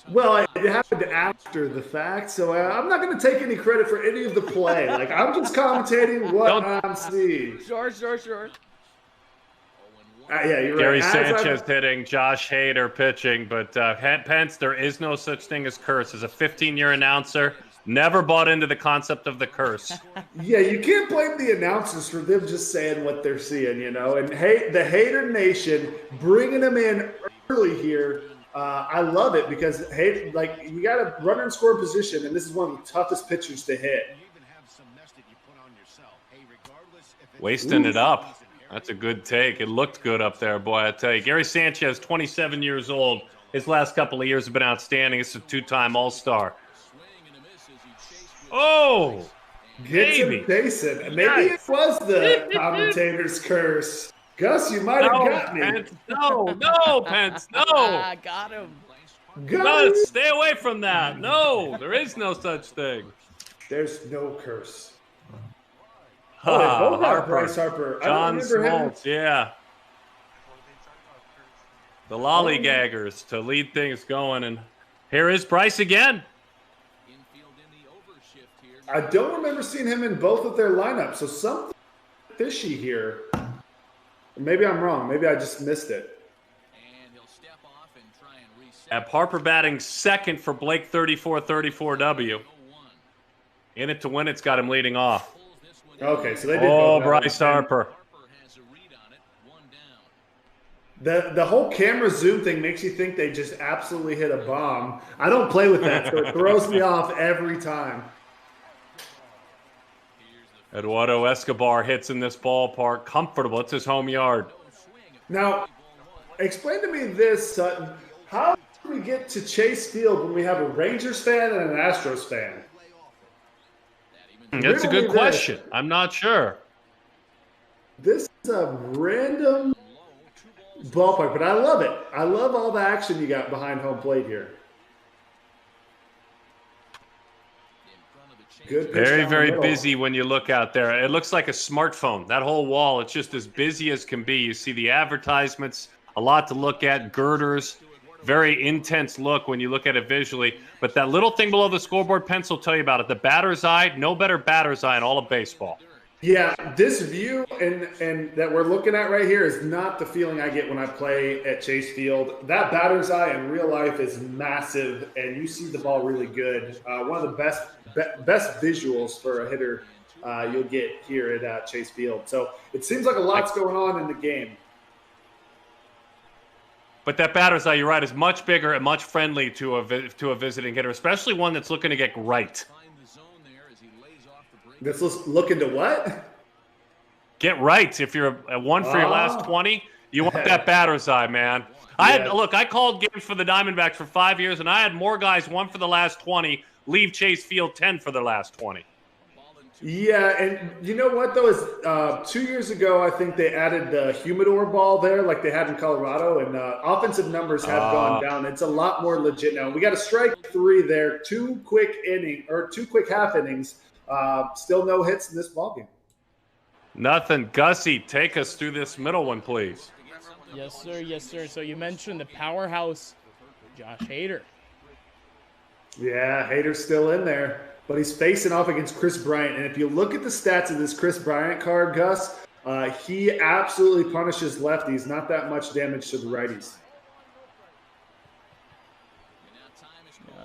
Well, it happened after the fact, so I'm not going to take any credit for any of the play. Like, I'm just commentating what I'm seeing. Sure. Yeah, you're Gary right. Sanchez hitting, Josh Hader pitching, but Pence, there is no such thing as curse. As a 15-year announcer, never bought into the concept of the curse. Yeah, you can't blame the announcers for them just saying what they're seeing, you know. And hey, the Hater Nation bringing them in early here. I love it because you got a runner in score position, and this is one of the toughest pitchers to hit. Wasting it up. That's a good take. It looked good up there, boy, I tell you. Gary Sanchez, 27 years old. His last couple of years have been outstanding. He's a 2-time All-Star. Oh, Maybe it was the commentator's curse. Gus, you might have got me. Pence, no, Pence, no. I got him. Gus, stay away from that. No, there is no such thing. There's no curse. Bryce Harper. John Smoltz, yeah. The lollygaggers to lead things going, and Here is Bryce again. I don't remember seeing him in both of their lineups, so something fishy here. Maybe I'm wrong. Maybe I just missed it. Harper batting second for Blake 34-34W. In it to win it's got him leading off. Okay, so they did. Oh, Bryce Harper. The whole camera zoom thing makes you think they just absolutely hit a bomb. I don't play with that, so it throws me off every time. Eduardo Escobar hits in this ballpark. Comfortable. It's his home yard. Now, explain to me this, Sutton. How do we get to Chase Field when we have a Rangers fan and an Astros fan? That's a good question. I'm not sure. This is a random ballpark, but I love it. I love all the action you got behind home plate here. Good. Very busy when you look out there. It looks like a smartphone. That whole wall, it's just as busy as can be. You see the advertisements, a lot to look at, girders, very intense look when you look at it visually. But that little thing below the scoreboard, Pence will tell you about it. The batter's eye, no better batter's eye in all of baseball. Yeah, this view and that we're looking at right here is not the feeling I get when I play at Chase Field. That batter's eye in real life is massive, and you see the ball really good. One of the best visuals for a hitter you'll get here at Chase Field. So it seems like a lot's going on in the game. But that batter's eye, you're right, is much bigger and much friendly to a visiting hitter, especially one that's looking to get right. That's looking to what? Get right. If you're a one for your last 20, you want that batter's eye, man. I called games for the Diamondbacks for 5 years, and I had more guys one for the last 20 leave Chase Field 10 for the last 20. Yeah, and you know what, though, is 2 years ago, I think they added the humidor ball there like they had in Colorado, and offensive numbers have gone down. It's a lot more legit now. We got a strike 3 there, two quick half innings. Still no hits in this ballgame. Nothing. Gussie, take us through this middle one, please. Yes, sir. Yes, sir. So you mentioned the powerhouse, Josh Hader. Yeah, Hader's still in there, but he's facing off against Chris Bryant. And if you look at the stats of this Chris Bryant card, Gus, he absolutely punishes lefties. Not that much damage to the righties.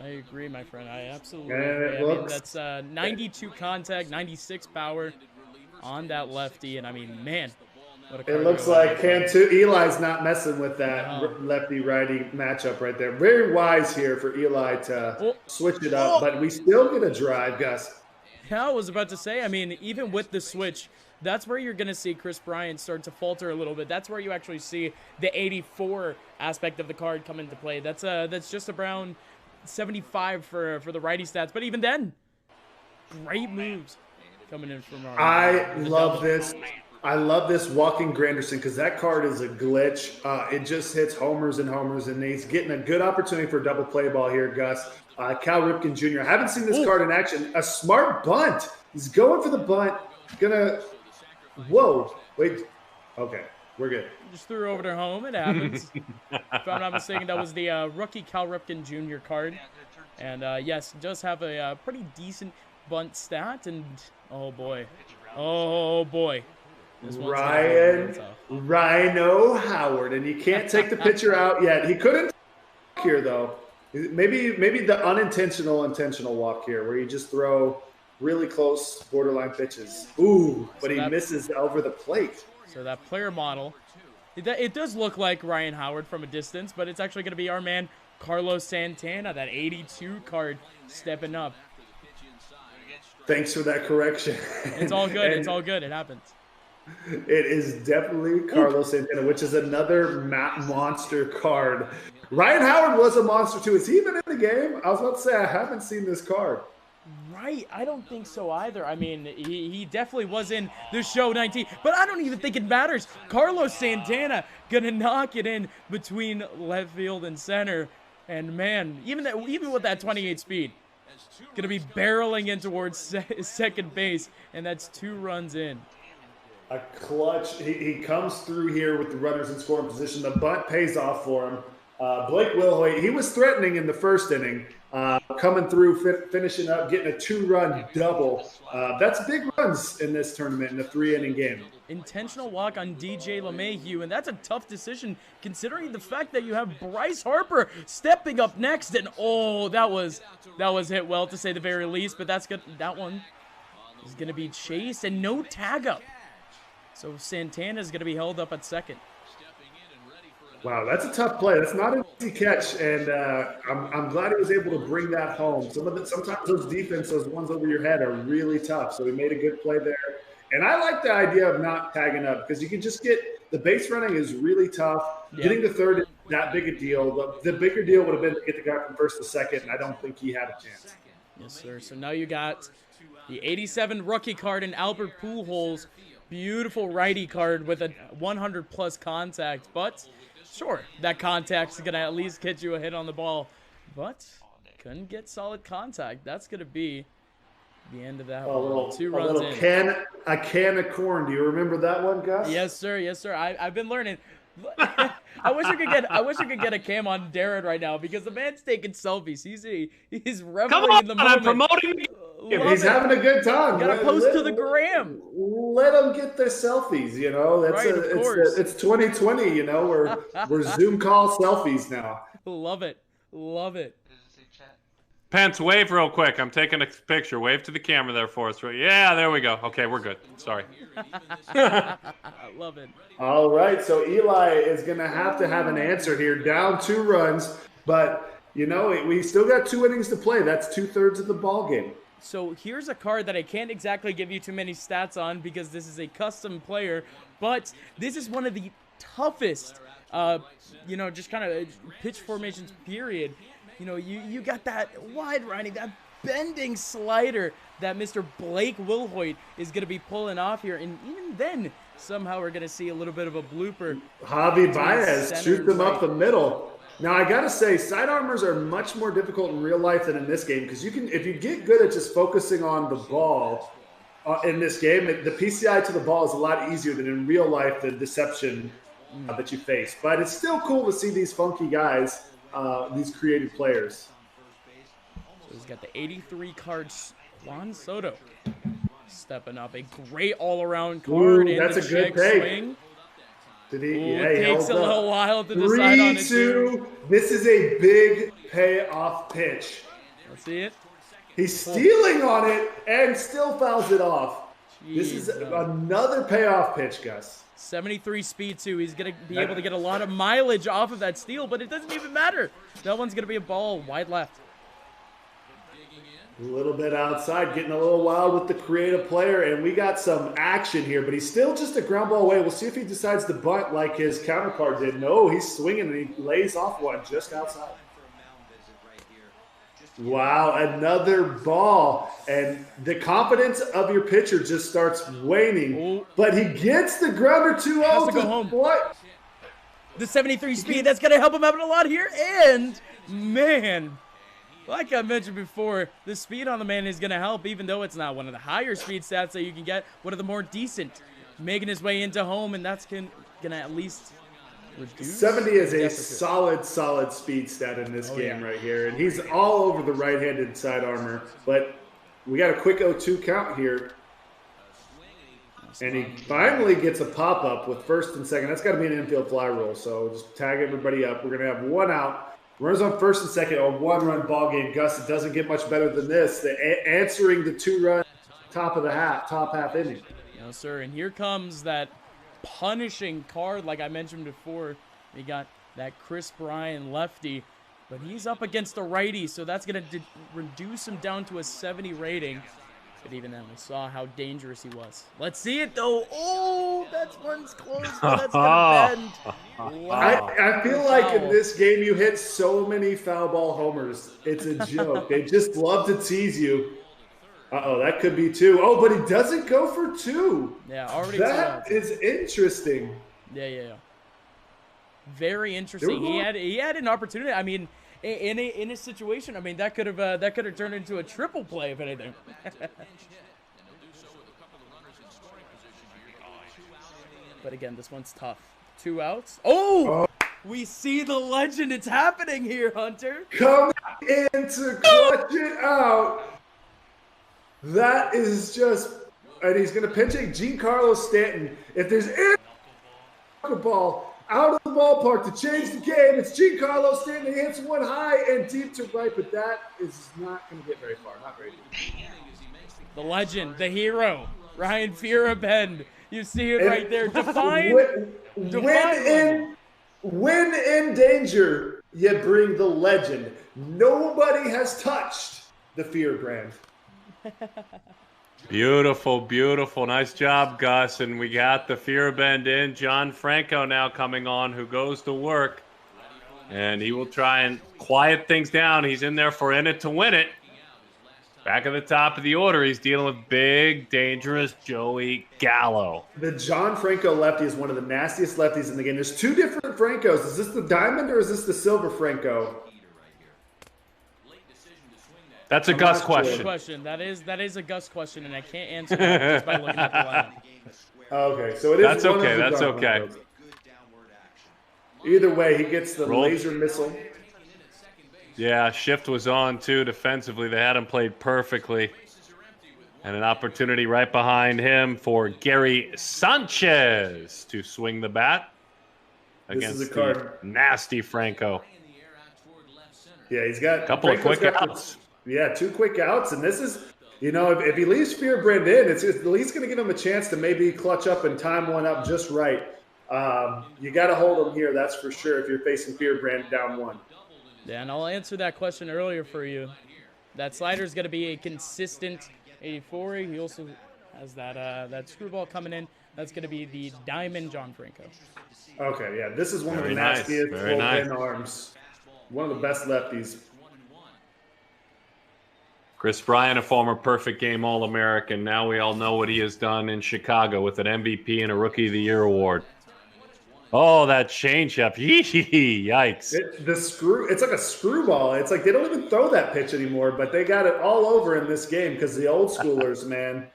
I agree, my friend. I absolutely agree. I mean, that's 92 contact, 96 power on that lefty. And, I mean, man, what a it looks like Eli's not messing with that lefty-righty matchup right there. Very wise here for Eli to switch it up, but we still get a drive, Gus. Yeah, I was about to say, I mean, even with the switch, that's where you're going to see Chris Bryant start to falter a little bit. That's where you actually see the 84 aspect of the card come into play. That's just around 75 for the righty stats, but even then, great moves coming in from our. I love this. I love this walking Granderson because that card is a glitch. It just hits homers and homers, and he's getting a good opportunity for a double play ball here, Gus. Cal Ripken Jr. I haven't seen this card in action. A smart bunt. He's going for the bunt. Whoa. Wait. Okay. We're good. Just threw over to home. It happens. If I'm not mistaken, that was the rookie Cal Ripken Jr. card. And, yes, does have a pretty decent bunt stat. And, oh, boy. Oh, boy. Rhino Howard. And you can't take the pitcher out yet. He couldn't here, though. Maybe the intentional walk here where you just throw really close borderline pitches. Ooh, but he misses over the plate. So that player model, it does look like Ryan Howard from a distance, but it's actually going to be our man Carlos Santana, that 82 card, stepping up. Thanks for that correction. It's all good. It's all good. It happens. It is definitely Carlos Santana, which is another monster card. Ryan Howard was a monster too. Is he even in the game? I was about to say I haven't seen this card. Right, I don't think so either. I mean, he definitely was in the show 19, but I don't even think it matters. Carlos Santana gonna knock it in between left field and center, and man, even with that 28 speed, gonna be barreling in towards second base, and that's 2 runs in. A clutch. He comes through here with the runners in scoring position. The bunt pays off for him. Blake Wilhoit, he was threatening in the first inning, coming through, finishing up, getting a 2-run double. That's big runs in this tournament in a 3-inning game. Intentional walk on DJ LeMahieu, and that's a tough decision considering the fact that you have Bryce Harper stepping up next. And oh, that was hit well, to say the very least. But that's good. That one is going to be chased and no tag up. So Santana is going to be held up at second. Wow, that's a tough play. That's not an easy catch, and I'm glad he was able to bring that home. Sometimes those defenses, those ones over your head, are really tough. So he made a good play there. And I like the idea of not tagging up because you can just get – the base running is really tough. Yeah. Getting to third is that big a deal. The bigger deal would have been to get the guy from first to second, and I don't think he had a chance. Yes, sir. So now you got the 87 rookie card in Albert Pujols. Beautiful righty card with a 100-plus contact. But, sure, that contact is going to at least get you a hit on the ball. But couldn't get solid contact. That's going to be – the end of that one. 2 runs in. A can of corn. Do you remember that one, Gus? Yes, sir. Yes, sir. I've been learning. I wish I could get a cam on Darren right now because the man's taking selfies. He's reveling in the moment. I'm promoting. He's having a good time. You gotta post to the gram. Let them get their selfies. You know, it's 2020. You know, we're Zoom call selfies now. Love it. Love it. Pence, wave real quick. I'm taking a picture. Wave to the camera there for us. Yeah, there we go. Okay, we're good. Sorry. I love it. All right, so Eli is going to have an answer here. Down 2 runs, but, you know, we still got 2 innings to play. That's 2/3 of the ball game. So here's a card that I can't exactly give you too many stats on because this is a custom player, but this is one of the toughest, just kind of pitch formations, period. You know, you got that wide riding, that bending slider that Mr. Blake Wilhoit is going to be pulling off here. And even then, somehow we're going to see a little bit of a blooper. Javi Baez shoots them up the middle. Now, I got to say, side armors are much more difficult in real life than in this game because if you get good at just focusing on the ball in this game, the PCI to the ball is a lot easier than in real life, the deception that you face. But it's still cool to see these funky guys. These creative players. So he's got the 83 cards. Juan Soto stepping up. A great all-around card. Ooh, that's a good take. Did he? Ooh, it takes a little while to decide on it. 3-2. This is a big payoff pitch. Let's see it. He's stealing on it and still fouls it off. Jeez, this is another payoff pitch, Gus. 73 speed, too. He's going to be able to get a lot of mileage off of that steal, but it doesn't even matter. That one's going to be a ball wide left. A little bit outside, getting a little wild with the creative player, and we got some action here, but he's still just a ground ball away. We'll see if he decides to bunt like his counterpart did. No, he's swinging, and he lays off one just outside. Wow, another ball. And the confidence of your pitcher just starts waning. Ooh. But he gets the grounder 2-0. Has to go home. What? The 73 speed, that's going to help him out a lot here. And, man, like I mentioned before, the speed on the man is going to help, even though it's not one of the higher speed stats that you can get, one of the more decent. Making his way into home, and that's going to at least reduce 70 is a solid speed stat in this game right here. And he's all over the right-handed side armor. But we got a quick 0-2 count here. And he finally gets a pop-up with first and second. That's got to be an infield fly rule. So just tag everybody up. We're going to have 1 out. Runners on first and second, a 1-run ball game. Gus, it doesn't get much better than this. Answering the 2-run top half inning. No, sir. And here comes that punishing card like I mentioned before. We got that Chris Bryan lefty, but he's up against a righty, so that's going to reduce him down to a 70 rating. But even then, we saw how dangerous he was. Let's see it, though. Oh, that one's close. That's going to bend. Wow. I feel like in this game, you hit so many foul ball homers. It's a joke. They just love to tease you. Uh-oh, that could be 2. Oh, but he doesn't go for 2. Yeah, already. That is interesting. Yeah. Very interesting. He had an opportunity. I mean, in a situation, I mean, that could have turned into a triple play if anything. But again, this one's tough. 2 outs. Oh! We see the legend. It's happening here, Hunter. Coming in to clutch it out. That is just, and he's going to pinch it. Giancarlo Stanton. If there's any ball out of the ballpark to change the game, it's Giancarlo Stanton. He hits one high and deep to right, but that is not going to get very far. Not very deep. The legend, the hero, Ryan Fearabend. You see it right there. Define. When in danger, you bring the legend. Nobody has touched the Fear brand. Beautiful, beautiful. Nice job, Gus. And we got the Fearabend in. John Franco now coming on, who goes to work. And he will try and quiet things down. He's in there for in it to win it. Back at the top of the order, he's dealing with big, dangerous Joey Gallo. The John Franco lefty is one of the nastiest lefties in the game. There's two different Francos. Is this the diamond or is this the silver Franco? That's a Gus question. That is a Gus question, and I can't answer that just by looking at the lineup. Okay, so it is. That's okay. That's okay. Francos. Either way, he gets the laser missile. Yeah, shift was on, too, defensively. They had him played perfectly. And an opportunity right behind him for Gary Sanchez to swing the bat against the nasty Franco. Yeah, he's got a couple of quick outs. Yeah, 2 quick outs. And this is, you know, if he leaves Fearbrand in, it's at least going to give him a chance to maybe clutch up and time one up just right. You got to hold him here, that's for sure, if you're facing Fearbrand down 1. Yeah, and I'll answer that question earlier for you. That slider is going to be a consistent 84. He also has that screwball coming in. That's going to be the diamond John Franco. Okay, yeah, this is one of the nastiest bullpen arms. One of the best lefties. Chris Bryant, a former Perfect Game All-American. Now we all know what he has done in Chicago with an MVP and a Rookie of the Year award. Oh, that changeup. Yikes. It's like a screwball. It's like they don't even throw that pitch anymore, but they got it all over in this game because the old schoolers, man.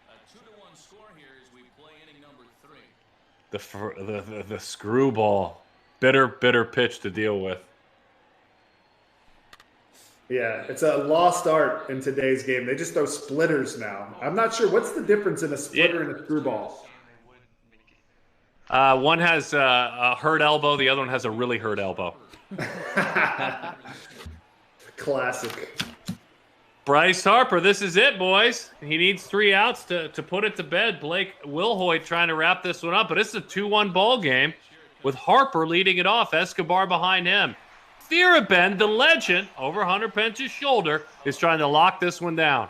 A 2-1 score here as we play inning number 3. The screwball. Bitter pitch to deal with. Yeah, it's a lost art in today's game. They just throw splitters now. I'm not sure. What's the difference in a splitter and a screwball? One has a hurt elbow. The other one has a really hurt elbow. Classic. Bryce Harper, this is it, boys. He needs 3 outs to put it to bed. Blake Wilhoit trying to wrap this one up, but it's a 2-1 ball game with Harper leading it off. Escobar behind him. Fearabend, the legend, over Hunter Pence's shoulder, is trying to lock this one down.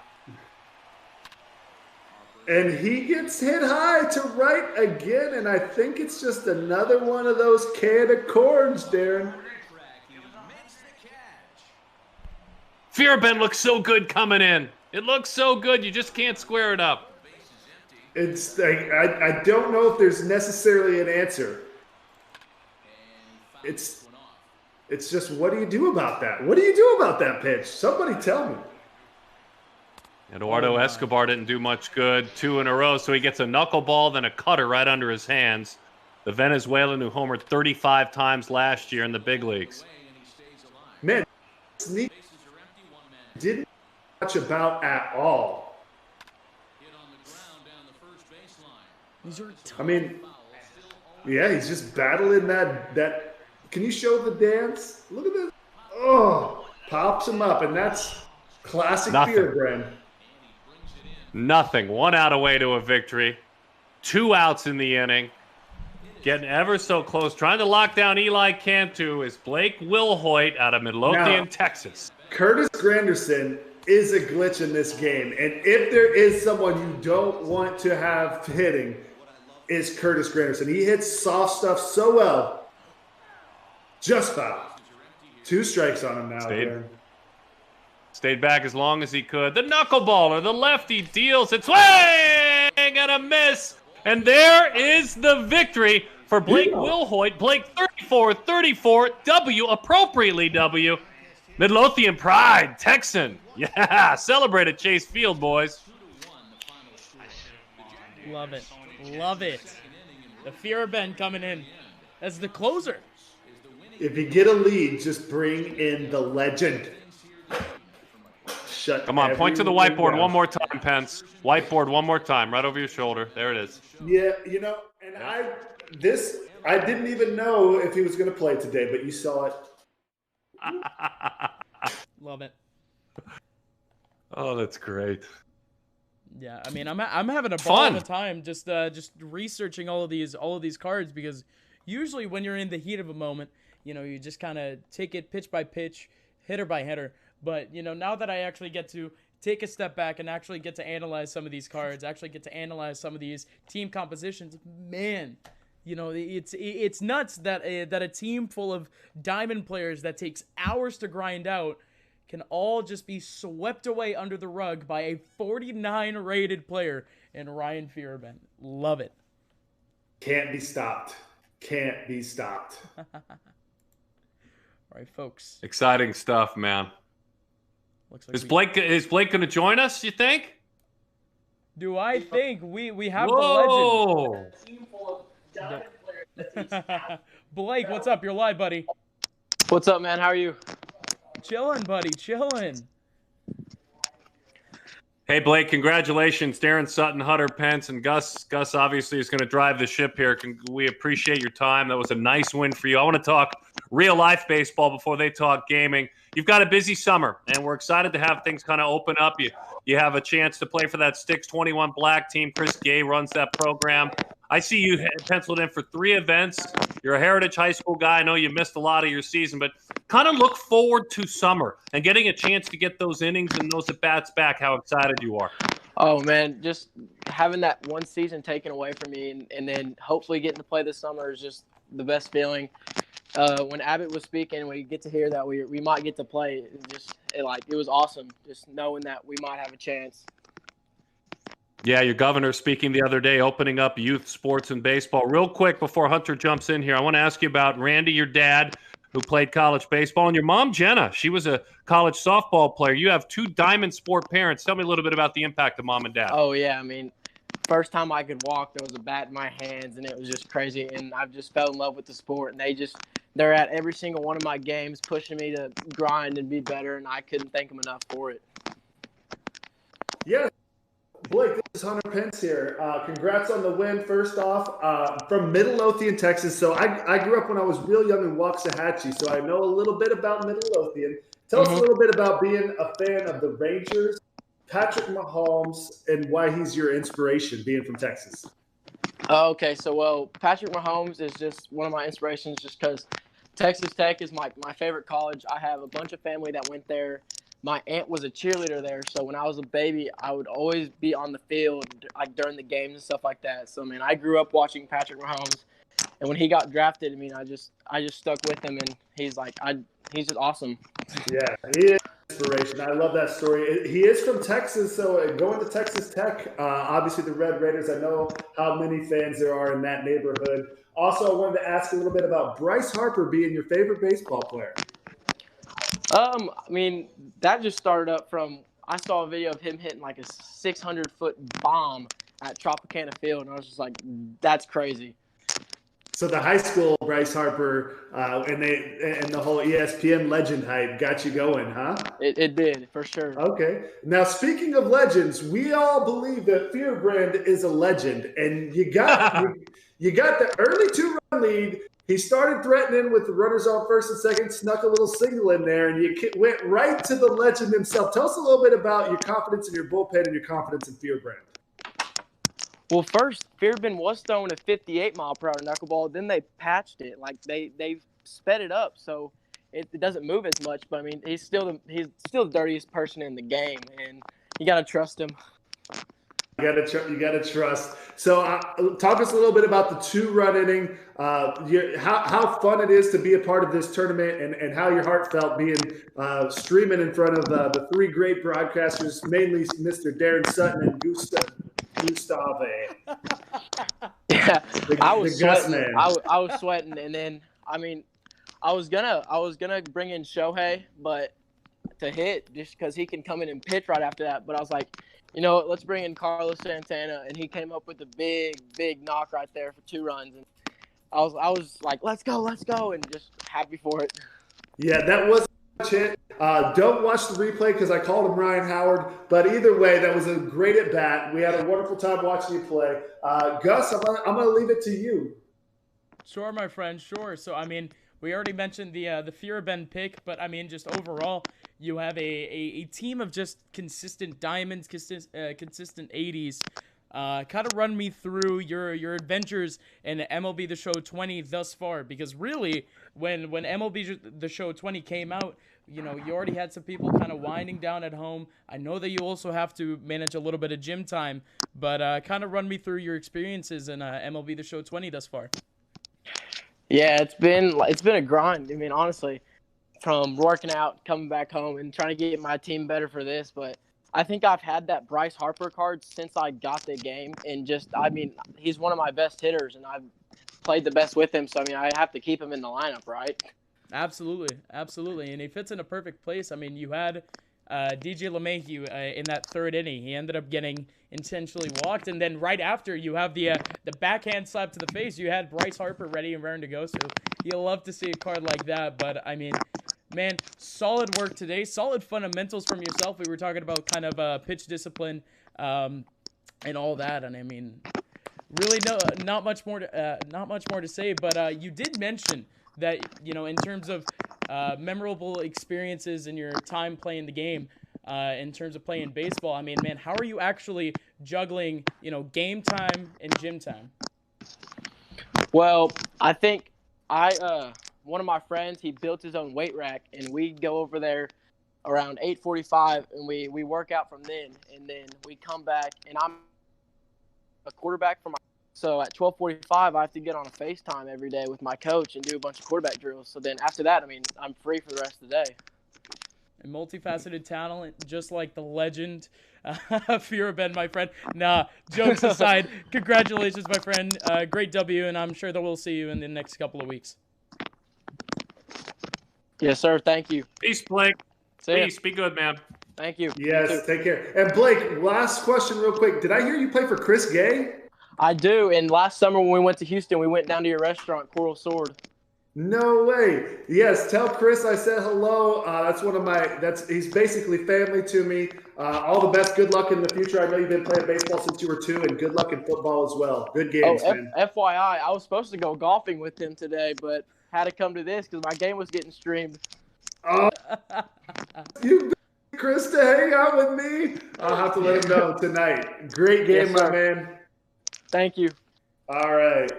And he gets hit high to right again, and I think it's just another one of those can of corns, Darren. Fearabend looks so good coming in. It looks so good, you just can't square it up. It's like, I don't know if there's necessarily an answer. It's just, what do you do about that? What do you do about that pitch? Somebody tell me. Eduardo Escobar didn't do much good. 2 in a row, so he gets a knuckleball, then a cutter right under his hands. The Venezuelan who homered 35 times last year in the big leagues. Man, didn't much about at all. I mean, yeah, he's just battling that. Can you show the dance? Look at this. Oh, pops him up, and that's classic Fearbrand. Nothing. 1 out away to a victory. 2 outs in the inning. Getting ever so close. Trying to lock down Eli Cantu is Blake Wilhoit out of Midlothian, Texas. Curtis Granderson is a glitch in this game. And if there is someone you don't want to have hitting, is Curtis Granderson. He hits soft stuff so well. Just foul. 2 strikes on him now. Stayed back as long as he could. The knuckleballer, the lefty deals it. Swing and a miss. And there is the victory for Blake Wilhoit. Blake 34-34. W, appropriately W. Midlothian pride, Texan. Yeah, celebrate at Chase Field, boys. Love it. Love it. The Fearabend coming in as the closer. If you get a lead, just bring in the legend. Shut Come on, point to the everyone whiteboard down. one more time, Pence. Whiteboard one more time, right over your shoulder. There it is. Yeah, and I didn't even know if he was going to play today, but you saw it. Love it. Oh, that's great. Yeah, I mean, I'm having a ball Fun. of a time just researching all of these cards, because usually when you're in the heat of a moment, you just kind of take it pitch by pitch, hitter by hitter. But now that I actually get to take a step back and actually get to analyze some of these cards, actually get to analyze some of these team compositions, man, it's nuts that a team full of diamond players that takes hours to grind out can all just be swept away under the rug by a 49 rated player in Ryan Fierben. Love it. Can't be stopped. Can't be stopped. All right, folks. Exciting stuff, man. Looks like Is Blake going to join us, you think? Do I think we have Whoa. the legend? Blake, what's up? You're live, buddy. What's up, man? How are you? Chilling, buddy. Chilling. Hey, Blake, congratulations. Darren Sutton, Hunter Pence, and Gus. Gus obviously is going to drive the ship here. We appreciate your time. That was a nice win for you. I want to talk real-life baseball before they talk gaming. You've got a busy summer, and we're excited to have things kind of open up. You have a chance to play for that Sticks 21 Black team. Chris Gay runs that program. I see you penciled in for 3 events. You're a Heritage High School guy. I know you missed a lot of your season, but kind of look forward to summer and getting a chance to get those innings and those at-bats back, how excited you are. Oh, man, just having that one season taken away from me and then hopefully getting to play this summer is just the best feeling. When Abbott was speaking, we get to hear that we might get to play. It was awesome just knowing that we might have a chance. Yeah, your governor speaking the other day, opening up youth sports and baseball. Real quick before Hunter jumps in here, I want to ask you about Randy, your dad, who played college baseball, and your mom, Jenna. She was a college softball player. You have 2 diamond sport parents. Tell me a little bit about the impact of mom and dad. Oh, yeah. I mean, first time I could walk, there was a bat in my hands, and it was just crazy. And I've just fell in love with the sport, and they're at every single one of my games pushing me to grind and be better, and I couldn't thank them enough for it. Yeah. Blake, this is Hunter Pence here. Congrats on the win, first off. From Midlothian, Texas. So I grew up when I was real young in Waxahachie, so I know a little bit about Midlothian. Tell us a little bit about being a fan of the Rangers, Patrick Mahomes, and why he's your inspiration, being from Texas. Okay, so, Patrick Mahomes is just one of my inspirations just because Texas Tech is my favorite college. I have a bunch of family that went there. My aunt was a cheerleader there, so when I was a baby, I would always be on the field like during the games and stuff like that. So, I grew up watching Patrick Mahomes, and when he got drafted, I just stuck with him, and he's just awesome. Yeah, he is inspiration. I love that story. He is from Texas, so going to Texas Tech, obviously the Red Raiders, I know how many fans there are in that neighborhood. Also, I wanted to ask a little bit about Bryce Harper being your favorite baseball player. That just started up from I saw a video of him hitting like a 600-foot bomb at Tropicana Field, and I was just like, that's crazy. So the high school Bryce Harper and the whole ESPN legend hype got you going, huh? It did, for sure. Okay. Now, speaking of legends, we all believe that Fierbrand is a legend, and you got you got the early 2-run lead. He started threatening with the runners on first and second, snuck a little single in there, and you went right to the legend himself. Tell us a little bit about your confidence in your bullpen and your confidence in Fierbrand. Well, first, Fierbrand was throwing a 58-mile-per-hour knuckleball. Then they patched it. Like, they sped it up, so it doesn't move as much. But, he's still the dirtiest person in the game, and you got to trust him. You gotta trust. So, talk us a little bit about the 2-run inning. How fun it is to be a part of this tournament, and how your heart felt being streaming in front of the 3 great broadcasters, mainly Mr. Darren Sutton and Gustave. Yeah, I was sweating. Man. I was sweating, and then I was gonna bring in Shohei, but to hit just because he can come in and pitch right after that. But I was like, let's bring in Carlos Santana, and he came up with a big knock right there for 2 runs. And I was like, let's go, and just happy for it. Yeah, that was a hit. Don't watch the replay because I called him Ryan Howard. But either way, that was a great at bat. We had a wonderful time watching you play. Gus, I'm gonna leave it to you. Sure, my friend. Sure. So I mean, we already mentioned the Fierben pick, but I mean, just overall, you have a team of just consistent diamonds, consistent 80s. Kind of run me through your adventures in MLB The Show 20 thus far, because really, when MLB The Show 20 came out, you know, you already had some people kind of winding down at home. I know that you also have to manage a little bit of gym time, but kind of run me through your experiences in MLB The Show 20 thus far. Yeah, it's been a grind. I mean, honestly, from working out, coming back home, and trying to get my team better for this. But I think I've had that Bryce Harper card since I got the game, and he's one of my best hitters, and I've played the best with him. So I mean, I have to keep him in the lineup, right? Absolutely, and he fits in a perfect place. I mean, you had DJ LeMahieu in that third inning. He ended up getting intentionally walked, and then right after, you have the backhand slap to the face. You had Bryce Harper ready and raring to go. So you'll love to see a card like that. But I mean, man, solid work today. Solid fundamentals from yourself. We were talking about kind of pitch discipline and all that, and I mean, really not much more to say. But you did mention that, you know, in terms of memorable experiences in your time playing the game, in terms of playing baseball, I mean, man, how are you actually juggling, you know, game time and gym time? Well, I think one of my friends, he built his own weight rack, and we go over there around 8:45, and we work out from then, and then we come back, and I'm a quarterback for my. So at 12:45, I have to get on a FaceTime every day with my coach and do a bunch of quarterback drills. So then after that, I mean, I'm free for the rest of the day. A multifaceted talent, just like the legend, Fierben, my friend. Nah, jokes aside, congratulations, my friend. Great W, and I'm sure that we'll see you in the next couple of weeks. Yes, sir. Thank you. Peace, Blake. Peace. Be good, man. Thank you. Yes, take care. And Blake, last question real quick. Did I hear you play for Chris Gay? I do. And last summer when we went to Houston, we went down to your restaurant, Coral Sword. No way. Yes, tell Chris I said hello. He's basically family to me. All the best. Good luck in the future. I know you've been playing baseball since you were 2, and good luck in football as well. Good games, man. FYI, I was supposed to go golfing with him today, but had to come to this because my game was getting streamed. Oh, you Chris to hang out with me? I'll have to let him know tonight. Great game, Yes, my man. Thank you. All right.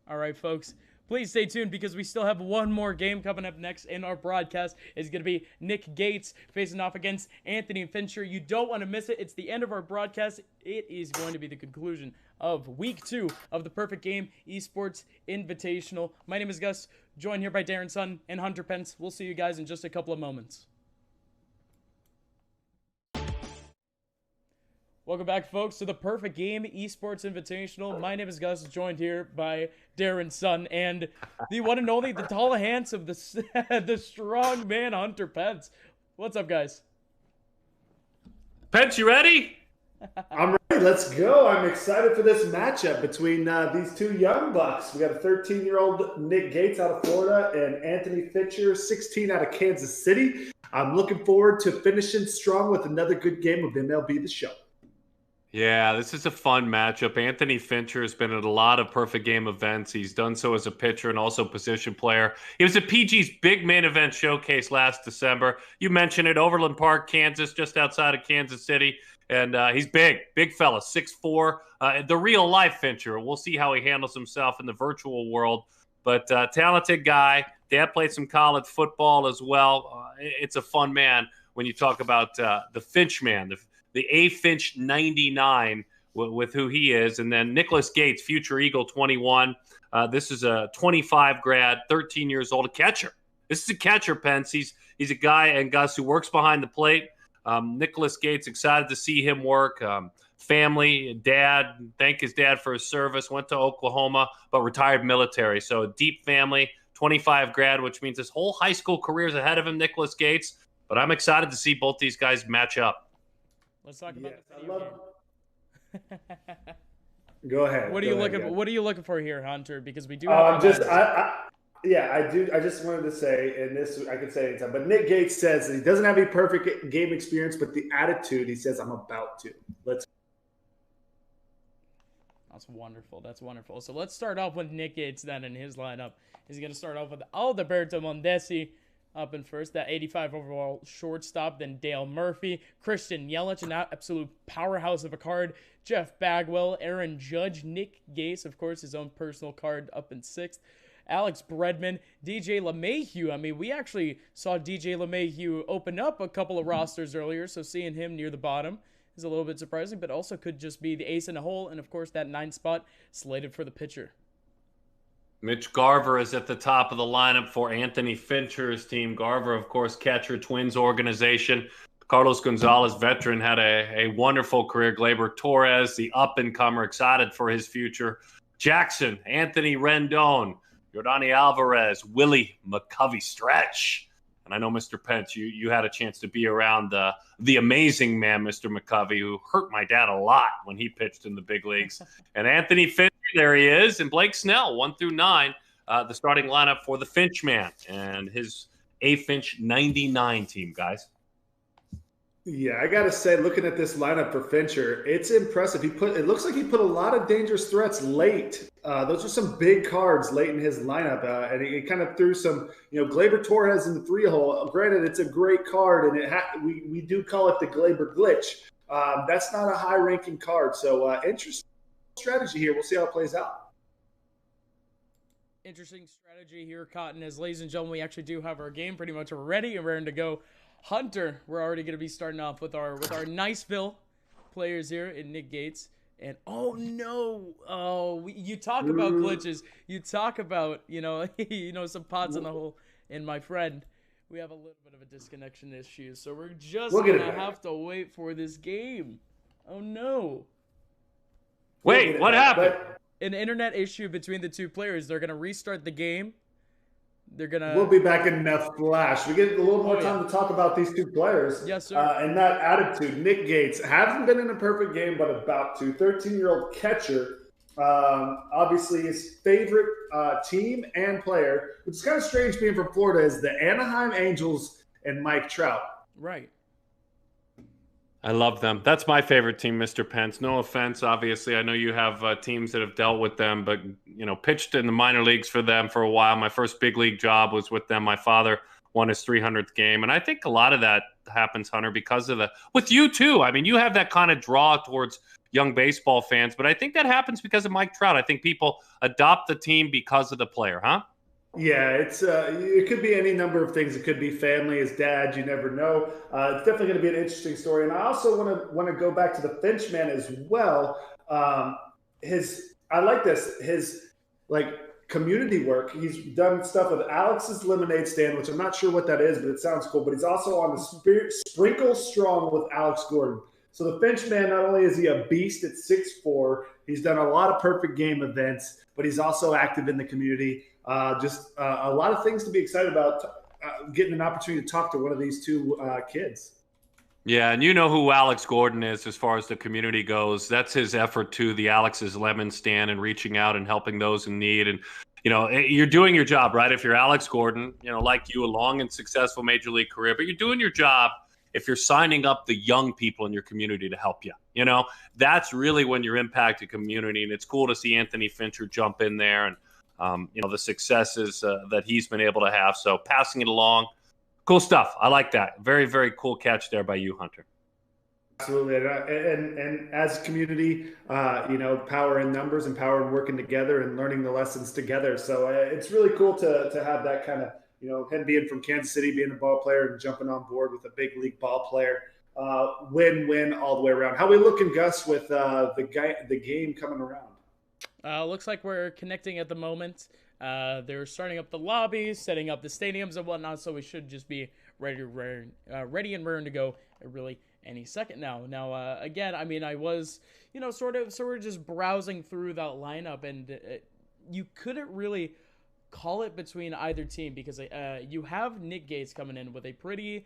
All right, folks, please stay tuned because we still have one more game coming up next in our broadcast. It's going to be Nick Gates facing off against Anthony Fincher. You don't want to miss it. It's the end of our broadcast. It is going to be the conclusion of Week 2 of the Perfect Game Esports Invitational. My name is Gus, joined here by Darren Sun and Hunter Pence. We'll see you guys in just a couple of moments. Welcome back, folks, to the Perfect Game Esports Invitational. My name is Gus, joined here by Darren Sun and the one and only, the tall and handsome, the strong man, Hunter Pence. What's up, guys? Pence, you ready? I'm ready. Let's go. I'm excited for this matchup between these two young bucks. We got a 13-year-old Nick Gates out of Florida and Anthony Fincher, 16 out of Kansas City. I'm looking forward to finishing strong with another good game of MLB The Show. Yeah, this is a fun matchup. Anthony Fincher has been at a lot of Perfect Game events. He's done so as a pitcher and also position player. He was at PG's big main event showcase last December. You mentioned it, Overland Park, Kansas, just outside of Kansas City. And he's big fella, 6'4". The real-life Fincher. We'll see how he handles himself in the virtual world. But talented guy. Dad played some college football as well. It's a fun man when you talk about the Finch man, the A Finch 99 with who he is. And then Nicholas Gates, future Eagle 21. This is a 25 grad, 13 years old, a catcher. This is a catcher, Pence. He's a guy and Gus who works behind the plate. Nicholas Gates, excited to see him work. Family, dad, thank his dad for his service, went to Oklahoma, but retired military. So a deep family, 25 grad, which means his whole high school career is ahead of him, Nicholas Gates. But I'm excited to see both these guys match up. Let's talk about Yes, the video game. Go ahead. What are Go you ahead, looking? guys. What are you looking for here, Hunter? Because we do have. Yeah, I do. I just wanted to say, and this I could say anytime, but Nick Gates says that he doesn't have a perfect game experience, but the attitude, he says, I'm about to. That's wonderful. That's wonderful. So let's start off with Nick Gates then in his lineup. He's going to start off with Alberto Mondesi up in first, that 85 overall shortstop. Then Dale Murphy, Christian Yelich, an absolute powerhouse of a card. Jeff Bagwell, Aaron Judge, Nick Gates, of course, his own personal card up in sixth. Alex Bredman, DJ LeMahieu. I mean, we actually saw DJ LeMahieu open up a couple of rosters earlier, so seeing him near the bottom is a little bit surprising, but also could just be the ace in a hole, and of course that 9th spot slated for the pitcher. Mitch Garver is at the top of the lineup for Anthony Fincher's team. Garver, of course, catcher, Twins organization. Carlos Gonzalez, veteran, had a wonderful career. Gleyber Torres, the up-and-comer, excited for his future. Jackson, Anthony Rendon, Yordani Alvarez, Willie McCovey, stretch. And I know, Mr. Pence, you had a chance to be around the amazing man, Mr. McCovey, who hurt my dad a lot when he pitched in the big leagues. And Anthony Fincher, there he is, and Blake Snell, 1 through 9, the starting lineup for the Finch man and his A Finch 99 team, guys. Yeah, I got to say, looking at this lineup for Fincher, it's impressive. It looks like he put a lot of dangerous threats late. Those are some big cards late in his lineup, and he kind of threw some, Gleyber Torres in the 3-hole. Granted, it's a great card, and we do call it the Gleyber glitch. That's not a high-ranking card, so interesting strategy here. We'll see how it plays out. Interesting strategy here, Cotton, as ladies and gentlemen, we actually do have our game pretty much ready and ready to go. Hunter, we're already going to be starting off with our Niceville players here in Nick Gates. And oh no, you talk about glitches. You talk about, some pots in the hole. And my friend, we have a little bit of a disconnection issue. So we're just going to have to wait for this game. Oh no. Wait, what happened? An internet issue between the two players. They're going to restart the game. We'll be back in a flash. We get a little more time to talk about these two players. Yes, sir. And that attitude. Nick Gates hasn't been in a perfect game, but about to. 13-year-old catcher. Obviously, his favorite team and player, which is kind of strange being from Florida, is the Anaheim Angels and Mike Trout. Right. I love them. That's my favorite team, Mr. Pence. No offense, obviously. I know you have teams that have dealt with them, but, pitched in the minor leagues for them for a while. My first big league job was with them. My father won his 300th game. And I think a lot of that happens, Hunter, because of with you too. I mean, you have that kind of draw towards young baseball fans, but I think that happens because of Mike Trout. I think people adopt the team because of the player, huh? Yeah, it could be any number of things. It could be family, his dad. You never know. It's definitely going to be an interesting story. And I also want to go back to the Finch man as well. I like this. His community work. He's done stuff with Alex's Lemonade Stand, which I'm not sure what that is, but it sounds cool. But he's also on the Sprinkle Strong with Alex Gordon. So the Finch man, not only is he a beast at 6'4", he's done a lot of perfect game events, but he's also active in the community. Just a lot of things to be excited about, getting an opportunity to talk to one of these two kids. Yeah, and you know who Alex Gordon is as far as the community goes. That's his effort to the Alex's Lemon Stand and reaching out and helping those in need. And, you're doing your job, right? If you're Alex Gordon, like you, a long and successful major league career, but you're doing your job if you're signing up the young people in your community to help you. That's really when you're impacting community. And it's cool to see Anthony Fincher jump in there and, the successes that he's been able to have. So passing it along, cool stuff. I like that. Very, very cool catch there by you, Hunter. Absolutely. And as a community, power in numbers and power in working together and learning the lessons together. So it's really cool to have that kind of, him being from Kansas City, being a ball player and jumping on board with a big league ball player. Win-win all the way around. How we looking, Gus, with the game coming around? Looks like we're connecting at the moment. They're starting up the lobbies, setting up the stadiums and whatnot, so we should just be ready and raring to go really any second now. Now, again, I mean, I was, we're just browsing through that lineup, and you couldn't really call it between either team because you have Nick Gates coming in with a pretty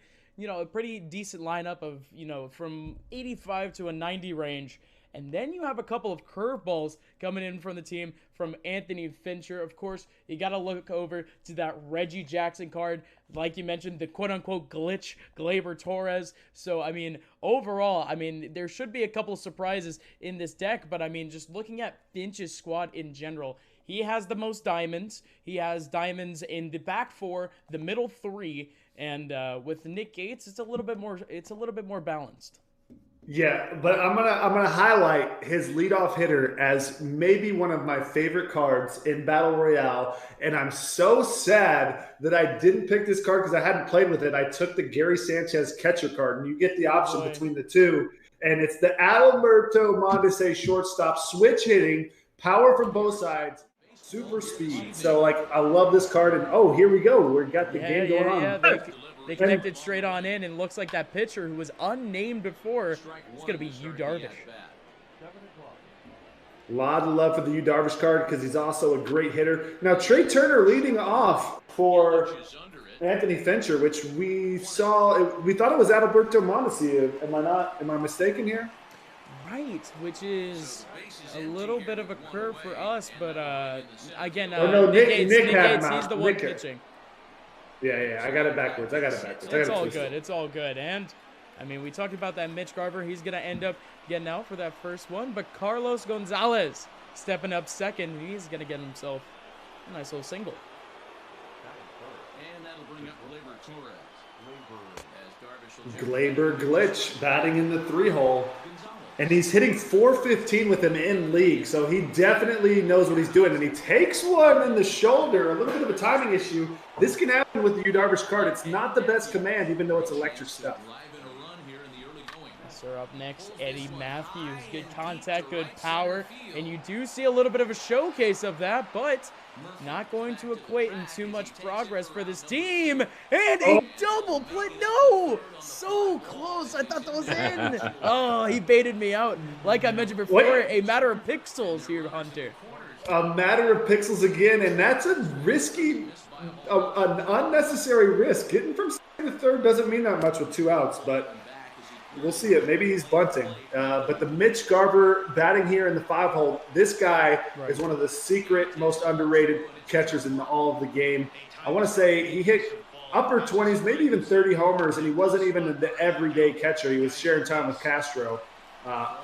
decent lineup of, from 85 to a 90 range. And then you have a couple of curveballs coming in from the team from Anthony Fincher. Of course, you got to look over to that Reggie Jackson card. Like you mentioned, the quote-unquote glitch, Gleyber Torres. So, I mean, overall, I mean, there should be a couple of surprises in this deck. But, I mean, just looking at Finch's squad in general, he has the most diamonds. He has diamonds in the back four, the middle three, and with Nick Gates, it's a little bit more balanced. Yeah, but I'm gonna highlight his leadoff hitter as maybe one of my favorite cards in Battle Royale, and I'm so sad that I didn't pick this card because I hadn't played with it. I took the Gary Sanchez catcher card, and you get the option between the two, and it's the Alberto Mondesi shortstop, switch hitting, power from both sides, super speed. So, like, I love this card, and oh, here we go. We've got the game going on. They connected straight on in, and looks like that pitcher who was unnamed before is going to be Yu Darvish. A lot of love for the Yu Darvish card because he's also a great hitter. Now, Trey Turner leading off for Anthony Fincher, which we saw. We thought it was Alberto Mondesi. Am I mistaken here? Right, which is a little bit of a curve for us, but again, Nick Gates, he's the one pitching. Yeah, I got it backwards. It's all good. And, I mean, we talked about that Mitch Garver. He's going to end up getting out for that first one. But Carlos Gonzalez stepping up second. He's going to get himself a nice little single. And that'll bring up Gleyber Torres. Gleyber glitch batting in the 3-hole. And he's hitting .415 with him in league, so he definitely knows what he's doing. And he takes one in the shoulder, a little bit of a timing issue. This can happen with the Yu Darvish card. It's not the best command, even though it's electric stuff. So up next, Eddie Matthews. Good contact, good power. And you do see a little bit of a showcase of that, but not going to equate in too much progress for this team. And a double play. No! So close. I thought that was in. Oh, he baited me out. Like I mentioned before, a matter of pixels here, Hunter. A matter of pixels again, and that's a risky, an unnecessary risk. Getting from second to third doesn't mean that much with 2 outs, but we'll see it. Maybe he's bunting. But the Mitch Garver batting here in the 5-hole, this guy is one of the secret, most underrated catchers in all of the game. I want to say he hit upper 20s, maybe even 30 homers, and he wasn't even the everyday catcher. He was sharing time with Castro.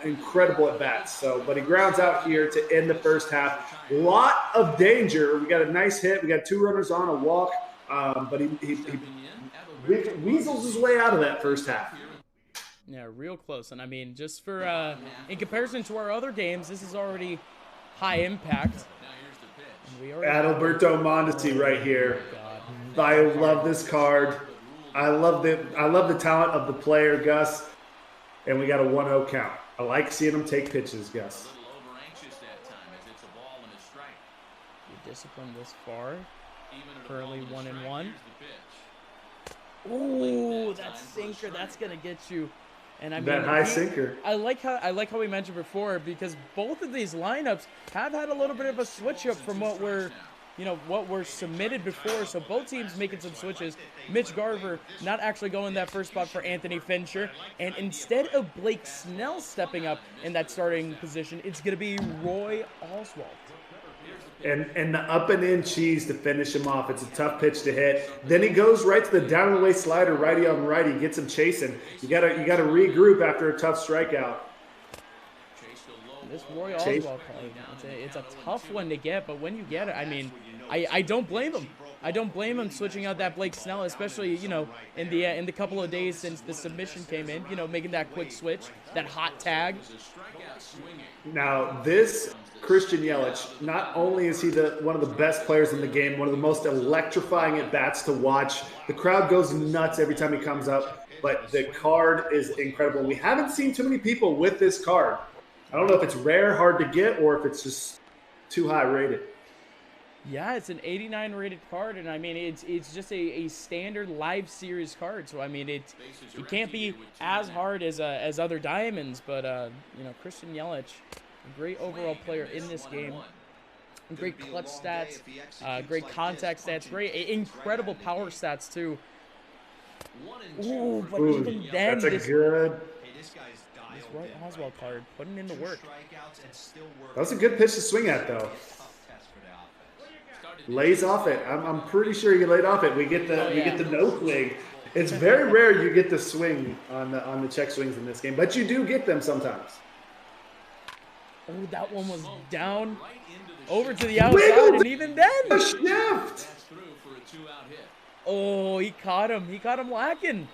Incredible at bats. So, but he grounds out here to end the first half. Lot of danger. We got a nice hit. We got 2 runners on, a walk. But he weasels his way out of that first half. Yeah, real close. And I mean, just for in comparison to our other games, this is already high impact. Alberto Mondesi right here. I love this card. I love the talent of the player, Gus. And we got a 1-0 count. I like seeing him take pitches, Gus. Good discipline this far. Currently 1-1. Ooh, that sinker, that's gonna get you. And I mean, that high sinker. I like how we mentioned before, because both of these lineups have had a little bit of a switch up from what were submitted before. So both teams making some switches. Mitch Garver not actually going that first spot for Anthony Fincher, and instead of Blake Snell stepping up in that starting position, it's going to be Roy Oswalt. And the up and in cheese to finish him off. It's a tough pitch to hit. Then he goes right to the down the way slider, righty on righty, gets him chasing. You gotta regroup after a tough strikeout. This Roy Oswalt card, it's a tough one to get, but when you get it, I mean, I don't blame him. I don't blame him switching out that Blake Snell, especially in the couple of days since the submission came in. Making that quick switch, that hot tag. Now this Christian Yelich, not only is he one of the best players in the game, one of the most electrifying at bats to watch. The crowd goes nuts every time he comes up, but the card is incredible. We haven't seen too many people with this card. I don't know if it's rare, hard to get, or if it's just too high rated. Yeah, it's an 89 rated card, and I mean it's just a standard live series card. So I mean it can't be as hard as other diamonds, but Christian Yelich, a great overall player in this game. Great clutch stats, great contact stats, great incredible power stats too. Ooh, but even then, that's a good. This Roy Oswalt card, putting in the work. That was a good pitch to swing at, though. Lays off it. I'm pretty sure he laid off it. We get the no swing. It's very rare you get the swing on the check swings in this game, but you do get them sometimes. Oh, that one was down over to the outside, and even then, the shift. Oh, he caught him. He caught him lacking.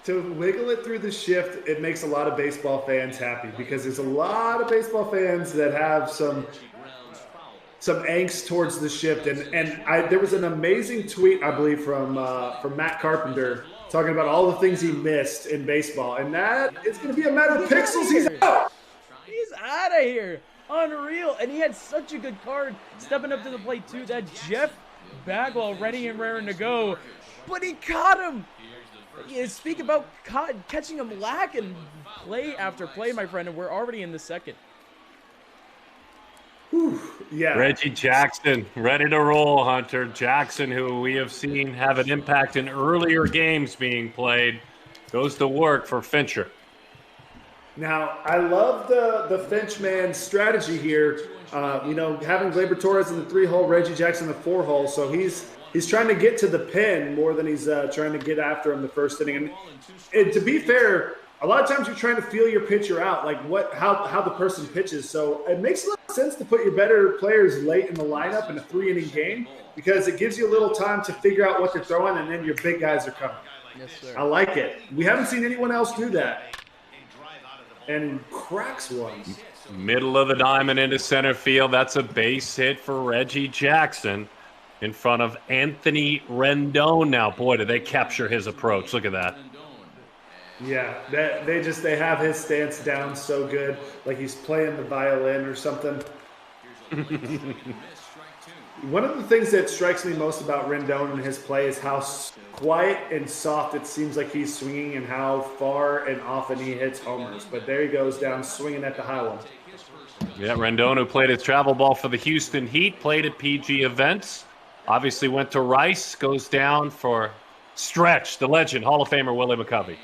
To wiggle it through the shift, it makes a lot of baseball fans happy because there's a lot of baseball fans that have some angst towards the shift. And there was an amazing tweet, I believe, from Matt Carpenter talking about all the things he missed in baseball. And that is going to be a matter of pixels. He's out. He's out of here. Unreal. And he had such a good card stepping up to the plate, too. That Jeff Bagwell ready and raring to go. But he caught him. Yeah, speak about catching him lacking play after play, my friend, and we're already in the second. Whew, yeah. Reggie Jackson ready to roll, Hunter. Jackson, who we have seen have an impact in earlier games being played, goes to work for Fincher. Now, I love the Finch man's strategy here. Having Gleyber Torres in the 3-hole, Reggie Jackson in the 4-hole, so he's trying to get to the pin more than he's trying to get after him the first inning. And to be fair, a lot of times you're trying to feel your pitcher out, like how the person pitches. So it makes a lot of sense to put your better players late in the lineup in a 3-inning game because it gives you a little time to figure out what they're throwing, and then your big guys are coming. Yes, sir. I like it. We haven't seen anyone else do that. And cracks one. Middle of the diamond into center field. That's a base hit for Reggie Jackson in front of Anthony Rendon. Now, boy, did they capture his approach. Look at that. Yeah, they have his stance down so good, like he's playing the violin or something. One of the things that strikes me most about Rendon and his play is how quiet and soft it seems like he's swinging and how far and often he hits homers. But there he goes down swinging at the high one. Yeah, Rendon, who played his travel ball for the Houston Heat, played at PG events. Obviously went to Rice, goes down for Stretch, the legend, Hall of Famer Willie McCovey.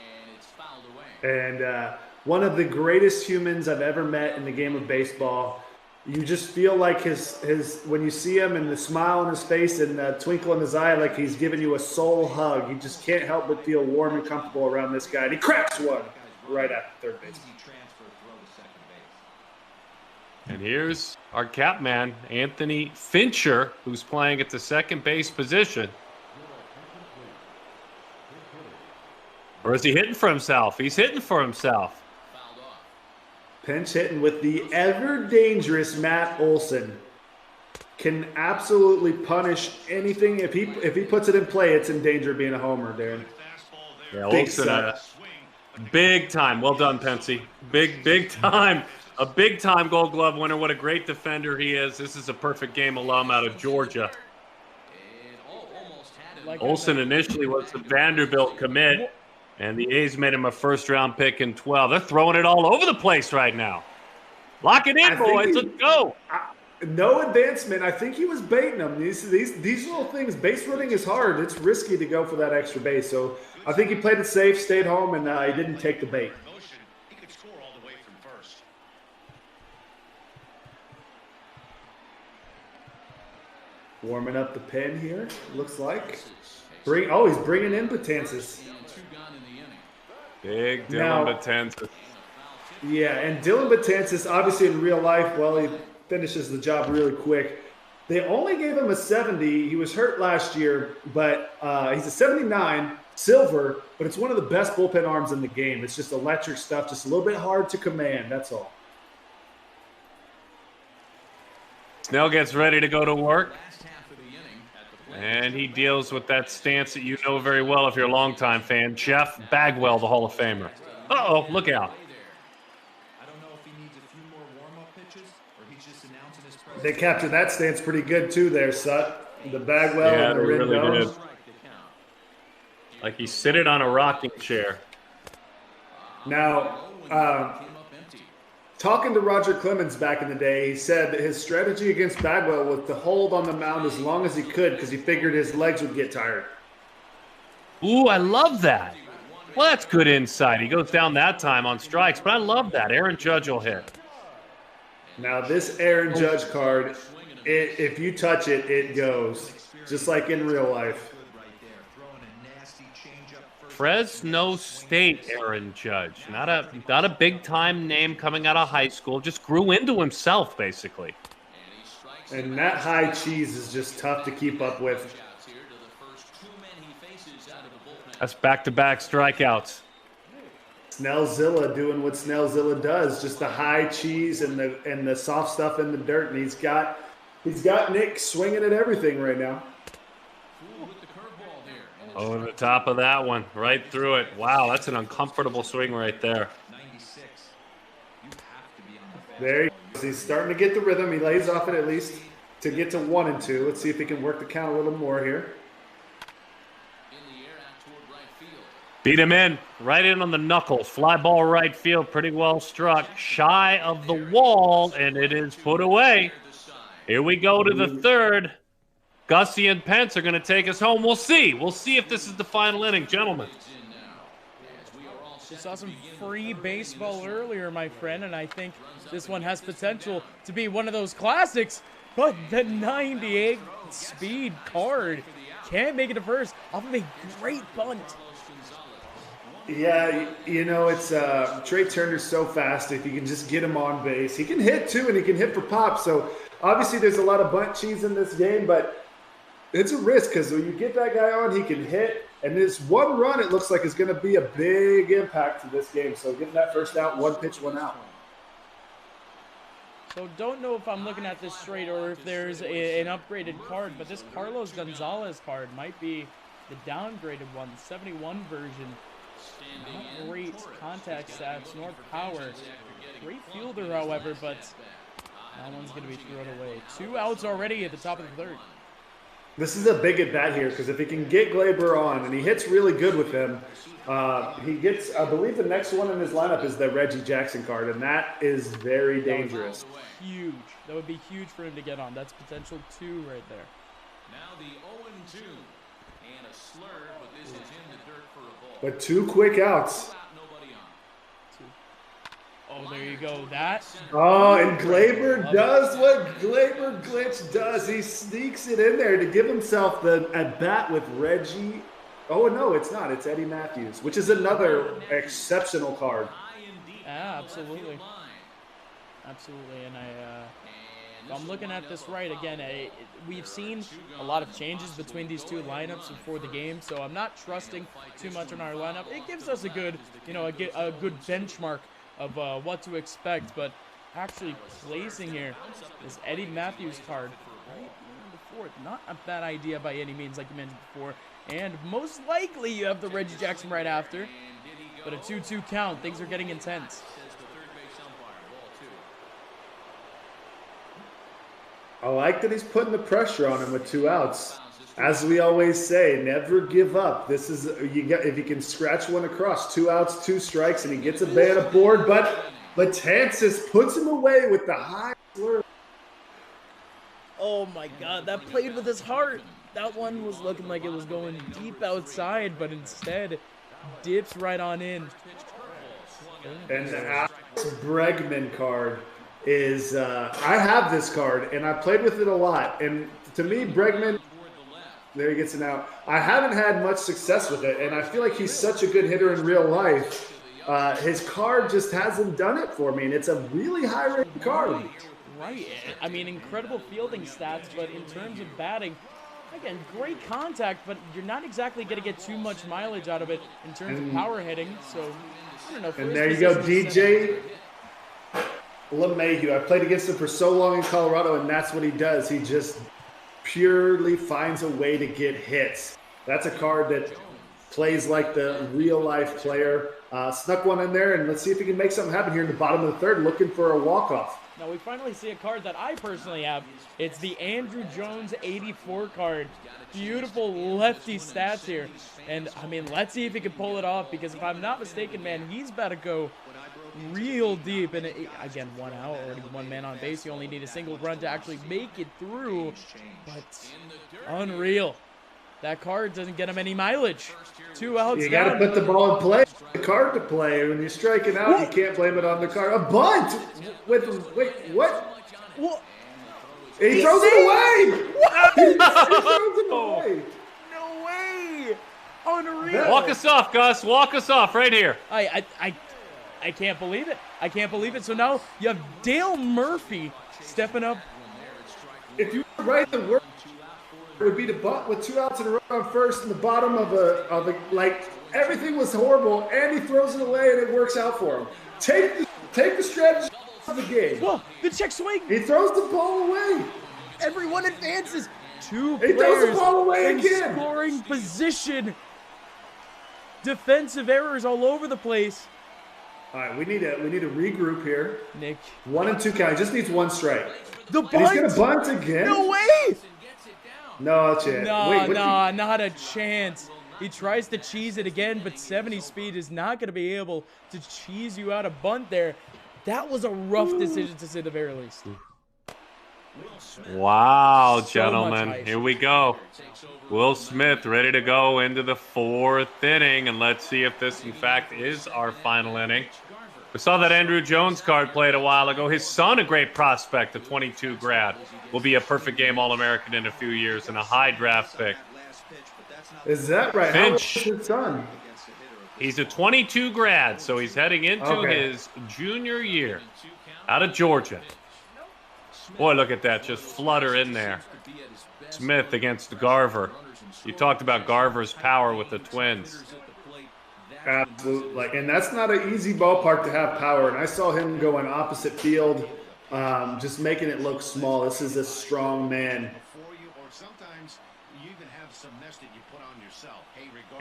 And one of the greatest humans I've ever met in the game of baseball. You just feel like his when you see him and the smile on his face and the twinkle in his eye, like he's giving you a soul hug. You just can't help but feel warm and comfortable around this guy. And he cracks one right at third base. And here's our cap man, Anthony Fincher, who's playing at the second base position. Or is he hitting for himself? He's hitting for himself. Pinch hitting with the ever-dangerous Matt Olson. Can absolutely punish anything. If he puts it in play, it's in danger of being a homer, Darren. Yeah, Olson, big time. Well done, Pensy. Big time. A big-time Gold Glove winner. What a great defender he is. This is a Perfect Game alum out of Georgia. Olson initially was the Vanderbilt commit, and the A's made him a first-round pick in 12. They're throwing it all over the place right now. Lock it in, boys. Let's go. No advancement. I think he was baiting them. These little things, base running is hard. It's risky to go for that extra base. So I think he played it safe, stayed home, and he didn't take the bait. Warming up the pen here, looks like. He's bringing in Betances. Big Dylan Betances. Yeah, and Dylan Betances, obviously in real life, well, he finishes the job really quick. They only gave him a 70. He was hurt last year, but he's a 79, silver, but it's one of the best bullpen arms in the game. It's just electric stuff, just a little bit hard to command, that's all. Snell gets ready to go to work. And he deals with that stance that you know very well if you're a longtime fan. Jeff Bagwell, the Hall of Famer. Uh-oh, look out. They captured that stance pretty good, too, there, Sut. The Bagwell and the really Rendon. did. Like he's sitting on a rocking chair. Now, talking to Roger Clemens back in the day, he said that his strategy against Bagwell was to hold on the mound as long as he could because he figured his legs would get tired. Ooh, I love that. Well, that's good insight. He goes down that time on strikes, but I love that. Aaron Judge will hit. Now, this Aaron Judge card, if you touch it, it goes, just like in real life. Fresno State Aaron Judge. Not a big-time name coming out of high school. Just grew into himself, basically. And that high cheese is just tough to keep up with. That's back-to-back strikeouts. Snellzilla doing what Snellzilla does, just the high cheese and the soft stuff in the dirt, and he's got Nick swinging at everything right now. Over the top of that one, right through it. Wow, that's an uncomfortable swing right there. There he goes. He's starting to get the rhythm. He lays off it at least to get to 1 and 2. Let's see if he can work the count a little more here. Beat him in, right in on the knuckles. Fly ball right field, pretty well struck. Shy of the wall, and it is put away. Here we go to the third. Gussie and Pence are going to take us home. We'll see. We'll see if this is the final inning, gentlemen. We saw some free baseball earlier, my friend, and I think this one has potential to be one of those classics. But the 98 speed card can't make it to first off of a great bunt. Yeah, you know, it's Trey Turner's so fast. If you can just get him on base, he can hit too, and he can hit for pop. So obviously there's a lot of bunt cheese in this game, but it's a risk because when you get that guy on, he can hit. And this one run, it looks like, is going to be a big impact to this game. So getting that first out, 1 pitch, 1 out. So don't know if I'm looking at this straight or if there's an upgraded card, but this Carlos Gonzalez card might be the downgraded one, the 71 version. Not great contact stats nor power. Great fielder, however, but that one's going to be thrown away. 2 outs already at the top of the third. This is a big at bat here because if he can get Glaber on, and he hits really good with him, he gets, I believe the next one in his lineup is the Reggie Jackson card, and that is very dangerous. Huge. That would be huge for him to get on. That's potential 2 right there. Now the 0-2 and a slur, but this is in the dirt for a ball. But 2 quick outs. Oh, there you go. That. Oh, and Glaber does what Glaber Glitch does. He sneaks it in there to give himself the at bat with Reggie. Oh, no, it's not. It's Eddie Matthews, which is another exceptional card. Yeah, absolutely. Absolutely. And I'm looking at this right again. We've seen a lot of changes between these 2 lineups before the game, so I'm not trusting too much on our lineup. It gives us a good, a good benchmark of what to expect, but actually placing here this Eddie Matthews card right in the 4th. Not a bad idea by any means, like you mentioned before. And most likely you have the Reggie Jackson right after. But a 2-2 count. Things are getting intense. I like that he's putting the pressure on him with 2 outs. As we always say, never give up. This is if you can scratch one across, 2 outs, 2 strikes, and he gets a man aboard. But Betances puts him away with the high slur. Oh my God, that played with his heart. That one was looking like it was going deep outside, but instead dips right on in. And the Alex Bregman card is I have this card, and I played with it a lot. And to me, Bregman. There he gets it out. I haven't had much success with it, and I feel like he's such a good hitter in real life. His card just hasn't done it for me, and it's a really high-rated card. Right. I mean, incredible fielding stats, but in terms of batting, again, great contact, but you're not exactly going to get too much mileage out of it in terms of power hitting. So, I don't know. And there you go, DJ LeMahieu. I played against him for so long in Colorado, and that's what he does. He just purely finds a way to get hits. That's a card that plays like the real-life player. Snuck one in there, and let's see if he can make something happen here in the bottom of the third, looking for a walk-off. Now we finally see a card that I personally have. It's the Andrew Jones 84 card. Beautiful lefty stats here. And, I mean, let's see if he can pull it off, because if I'm not mistaken, man, he's about to go real deep. And, again, 1 out, already 1 man on base. You only need a single run to actually make it through. But unreal. That card doesn't get him any mileage. 2 outs You down. got to put the ball in play, the card to play. When you're striking out, you can't blame it on the card. A bunt! Wait, what? What? He throws it away! He throws it away! No way! Unreal. Walk us off, Gus. Walk us off right here. I can't believe it. I can't believe it. So now you have Dale Murphy stepping up. If you were right, the word would be to bunt with 2 outs in a row on first in the bottom of a like everything was horrible, and he throws it away and it works out for him. Take the strategy of the game. Whoa, the check swing. He throws the ball away. Everyone advances. 2 He throws players the ball away in again. scoring position. Defensive errors all over the place. All right, we need to regroup here. Nick. 1 and 2 count. He just needs 1 strike. The And he's bunt. gonna bunt again. No way. No chance. No, not a chance. He tries to cheese it again, but 70 speed is not going to be able to cheese you out a bunt there. That was a rough decision to say the very least. Wow, So gentlemen. much ice. Here we go. Will Smith ready to go into the 4th inning, and let's see if this, in fact, is our final inning. We saw that Andrew Jones card played a while ago. His son, a great prospect, a 22 grad, will be a perfect game All-American in a few years and a high draft pick. Is that right? Finch. How old is his son? He's a 22 grad, so he's heading into his junior year out of Georgia. Boy, look at that, just flutter in there. Smith against Garver. You talked about Garver's power with the Twins. Absolutely. And that's not an easy ballpark to have power. And I saw him go in opposite field, just making it look small. This is a strong man.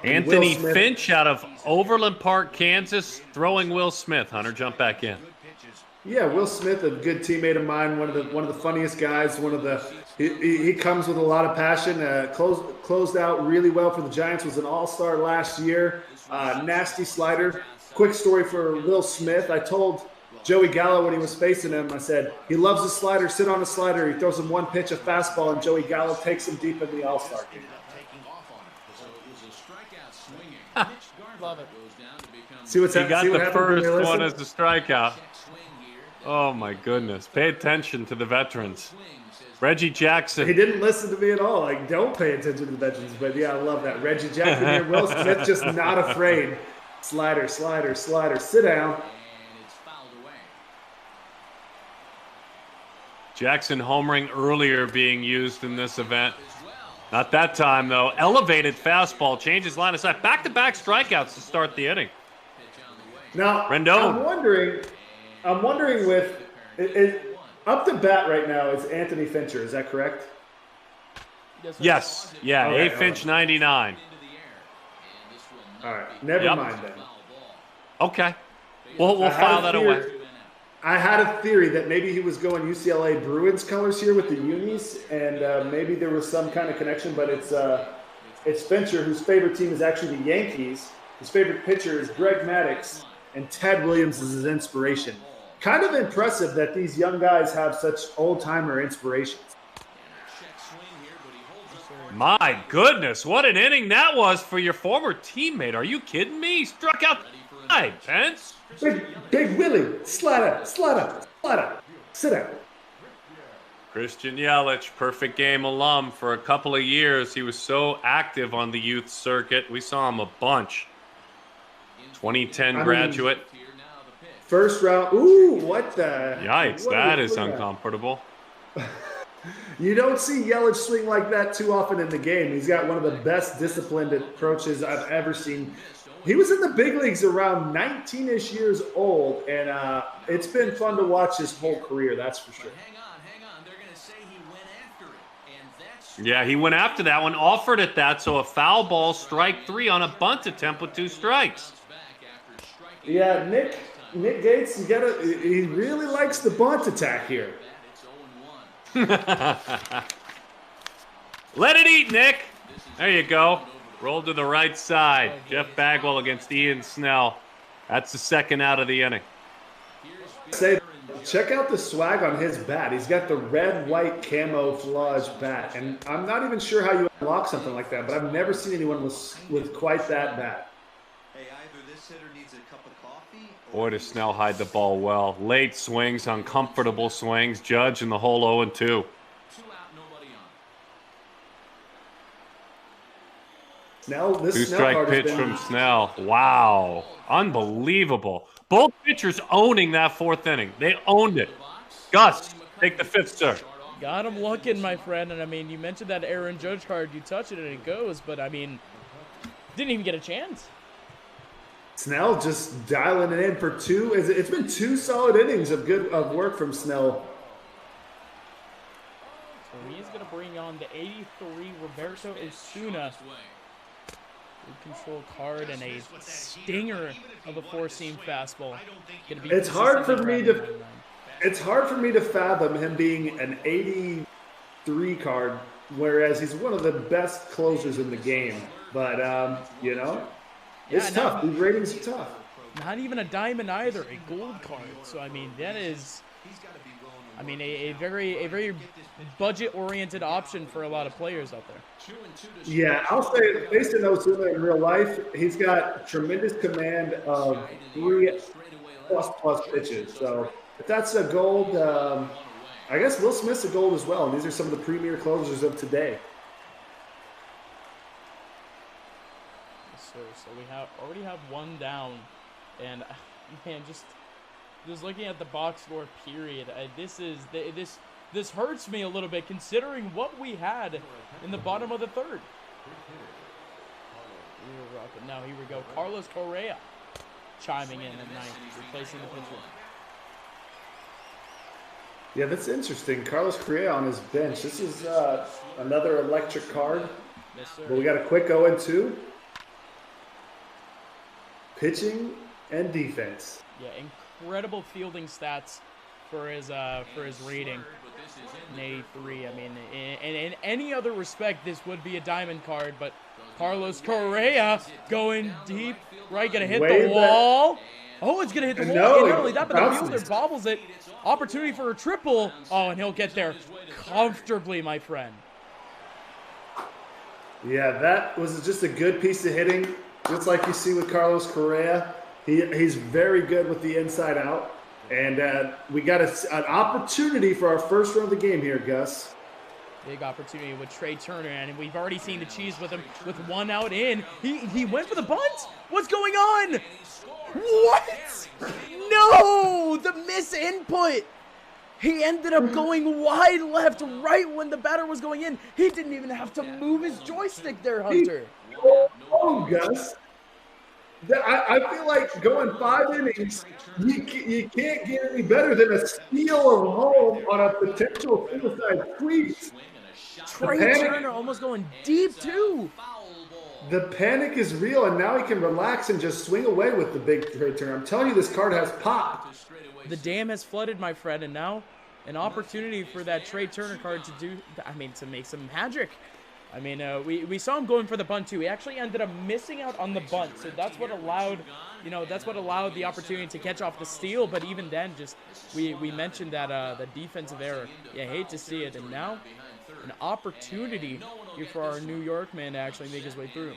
Anthony Finch out of Overland Park, Kansas, throwing Will Smith. Hunter, jump back in. Yeah, Will Smith, a good teammate of mine, one of the funniest guys. He comes with a lot of passion. Closed out really well for the Giants. Was an all-star last year. Nasty slider. Quick story for Will Smith. I told Joey Gallo when he was facing him, I said, he loves the slider. Sit on the slider. He throws him 1 pitch, a fastball, and Joey Gallo takes him deep in the all-star game. Love it. See what's He got the first when one as a strikeout. Oh, my goodness. Pay attention to the veterans. Reggie Jackson. He didn't listen to me at all. Like, don't pay attention to the veterans. But, yeah, I love that. Reggie Jackson here. Will Smith just not afraid. Slider, slider, slider. Sit down. Jackson homering earlier being used in this event. Not that time, though. Elevated fastball, changes line of sight. Back-to-back strikeouts to start the inning. Now, Rendon. I'm wondering with up to bat right now is Anthony Fincher. Is that correct? Yes. Yeah, Okay, A. Finch 99. All right. Never mind then. Okay. We'll file that away. I had a theory that maybe he was going UCLA Bruins colors here with the unis, and maybe there was some kind of connection, but it's Fincher, whose favorite team is actually the Yankees. His favorite pitcher is Greg Maddux, and Ted Williams is his inspiration. Kind of impressive that these young guys have such old-timer inspirations. My goodness, what an inning that was for your former teammate. Are you kidding me? He struck out the Pence. Big Willie, slider. Sit down. Christian Yelich, perfect game alum. For a couple of years, he was so active on the youth circuit. We saw him a bunch. 2010 graduate. First round. Ooh, what the? Yikes, that is uncomfortable. You don't see Yelich swing like that too often in the game. He's got one of the best disciplined approaches I've ever seen. He was in the big leagues around 19-ish years old, and it's been fun to watch his whole career, that's for sure. Yeah, he went after that one, offered it that, so a foul ball, strike 3 on a bunt attempt with 2 strikes. Yeah, Nick Gates, he really likes the bunt attack here. Let it eat, Nick. There you go. Roll to the right side. Jeff Bagwell against Ian Snell. That's the second out of the inning. Say check out the swag on his bat. He's got the red, white camouflage bat. And I'm not even sure how you unlock something like that, but I've never seen anyone with quite that bat. Hey, either this hitter needs a cup of coffee. Boy, does Snell hide the ball well. Late swings, uncomfortable swings. Judge in the hole 0-2. 2 out, nobody on. Snell, this Snell Two-strike card has pitch been- from Snell. Wow. Unbelievable. Both pitchers owning that 4th inning. They owned it. Gus, take the 5th, sir. Got him looking, my friend. And I mean, you mentioned that Aaron Judge card. You touch it and it goes. But I mean, didn't even get a chance. Snell just dialing it in for 2. It's been 2 solid innings of work from Snell. So he's going to bring on the 83 Roberto Osuna. Good control card and a stinger of a 4-seam fastball. It's hard for me to fathom him being an 83 card, whereas he's one of the best closers in the game. But you know, it's tough. These ratings are tough. Not even a diamond either, a gold card. So I mean, that is, I mean, a very budget-oriented option for a lot of players out there. Yeah, I'll say, based on Osuna in real life, he's got tremendous command of 3+ pitches. So if that's a gold, I guess Will Smith's a gold as well. And these are some of the premier closers of today. So we already have one down, and man, just looking at the box score period, this hurts me a little bit considering what we had in the bottom of the 3rd. Now here we go. Carlos Correa chiming in at 9th, replacing the pitcher. Yeah, that's interesting. Carlos Correa on his bench. This is another electric card. Yes, sir. But we got a quick 0-2. Pitching and defense. Yeah, incredible fielding stats for his rating. An 83. I mean, in any other respect, this would be a diamond card, but Carlos Correa going deep, right? Gonna hit the wall. Oh, it's gonna hit the wall. No, Not only that, but the fielder bobbles it. Opportunity for a triple. Oh, and he'll get there comfortably, my friend. Yeah, that was just a good piece of hitting. Just like you see with Carlos Correa, he's very good with the inside out. And we got an opportunity for our first run of the game here, Gus. Big opportunity with Trey Turner, and we've already seen the cheese with him with 1 out in. He went for the bunt? What's going on? What? No! The misinput! He ended up going wide left right when the batter was going in. He didn't even have to move his joystick there, Hunter. Oh, Gus. I feel like going 5 innings, you can't get any better than a steal of home on a potential suicide squeeze. Trey Turner almost going deep, too. The panic is real, and now he can relax and just swing away with the big Trey Turner. I'm telling you, this card has pop. The dam has flooded, my friend, and now an opportunity for that Trey Turner card to to make some magic. I mean, we saw him going for the bunt too. He actually ended up missing out on the bunt, so that's what allowed, the opportunity to catch off the steal. But even then, just we mentioned that the defensive error. Yeah, hate to see it. And now an opportunity here for our New York man to actually make his way through.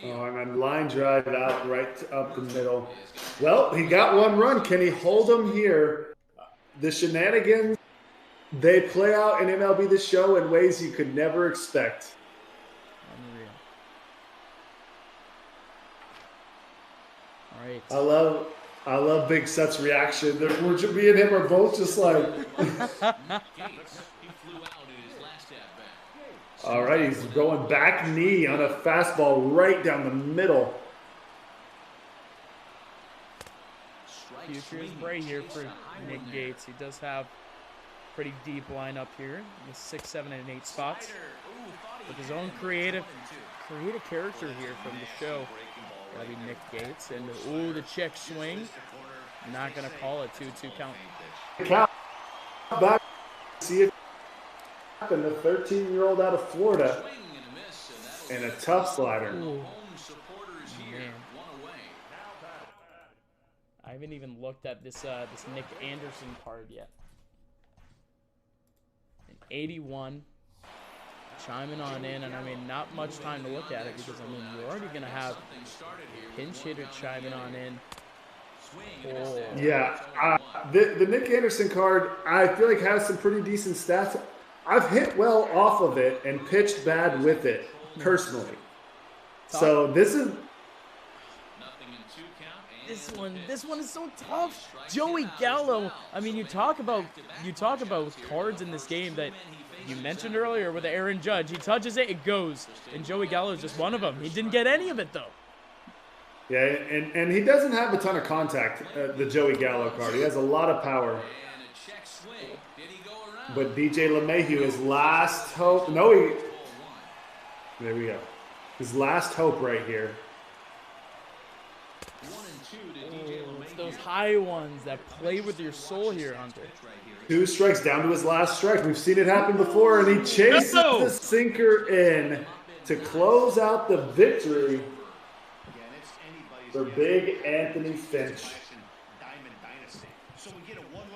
Oh, and a line drive out right up the middle. Well, he got 1 run. Can he hold him here? The shenanigans, they play out in MLB The Show in ways you could never expect. Unreal. All right. I love Big Seth's reaction. Me and him are both just like. All right, he's going back knee on a fastball right down the middle. Future is bright here for Nick Gates. He does have pretty deep lineup here in the 6, 7, and 8 spots. With his own creative character here from the show. Gotta be Nick Gates. And the check swing. Not gonna call it 2-2 count. Count back. See it happen. The 13-year-old out of Florida. And a tough slider. Ooh. Man. I haven't even looked at this this Nick Anderson card yet. An 81. Chiming on in, and I mean, not much time to look at it because, I mean, you're already going to have pinch hitter chiming on in. Oh. Yeah, the Nick Anderson card, I feel like has some pretty decent stats. I've hit well off of it and pitched bad with it, personally. So this is... This one is so tough. Joey Gallo. I mean, you talk about cards in this game that you mentioned earlier with Aaron Judge. He touches it, it goes. And Joey Gallo is just one of them. He didn't get any of it, though. Yeah, and he doesn't have a ton of contact, the Joey Gallo card. He has a lot of power. But DJ LeMahieu, his last hope. There we go. His last hope right here. It's those high ones that play with your soul here, Hunter. 2 strikes down to his last strike. We've seen it happen before, and he chases the sinker in to close out the victory for big Anthony Finch.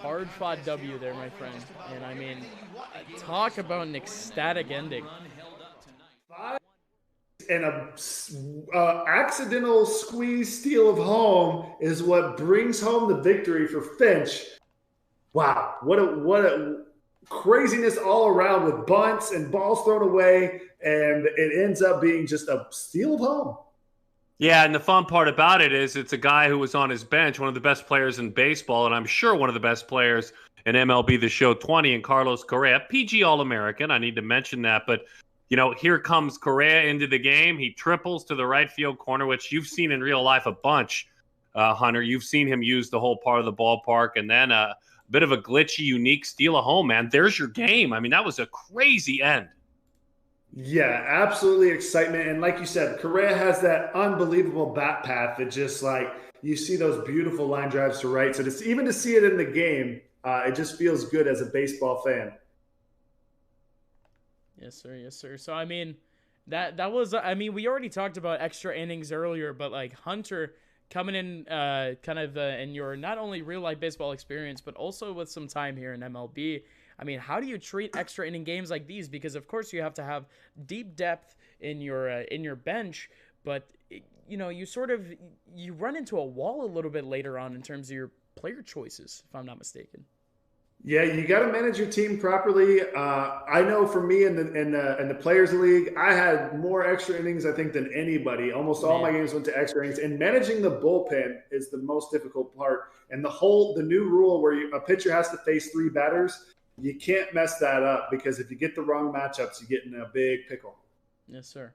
Hard-fought W there, my friend. And, I mean, talk about an ecstatic ending. And a accidental squeeze steal of home is what brings home the victory for Finch. Wow, what a craziness all around with bunts and balls thrown away, and it ends up being just a steal of home. Yeah, and the fun part about it is it's a guy who was on his bench, one of the best players in baseball, and I'm sure one of the best players in MLB The Show 20, and Carlos Correa, PG All-American. I need to mention that, but you know, here comes Correa into the game. He triples to the right field corner, which you've seen in real life a bunch, Hunter. You've seen him use the whole part of the ballpark, and then a bit of a glitchy, unique steal of home, man. There's your game. I mean, that was a crazy end. Yeah, absolutely excitement. And like you said, Correa has that unbelievable bat path that just like you see those beautiful line drives to right. So even to see it in the game, it just feels good as a baseball fan. Yes, sir. Yes, sir. So, I mean, that was, I mean, we already talked about extra innings earlier, but like Hunter coming in kind of in your not only real life baseball experience, but also with some time here in MLB. I mean, how do you treat extra inning games like these? Because of course you have to have deep depth in your bench, but you know, you run into a wall a little bit later on in terms of your player choices, if I'm not mistaken. Yeah, you got to manage your team properly. I know for me in the Players League, I had more extra innings, I think, than anybody. Almost all my games went to extra innings. And managing the bullpen is the most difficult part. And the new rule where a pitcher has to face 3 batters, you can't mess that up because if you get the wrong matchups, you get in a big pickle. Yes, sir.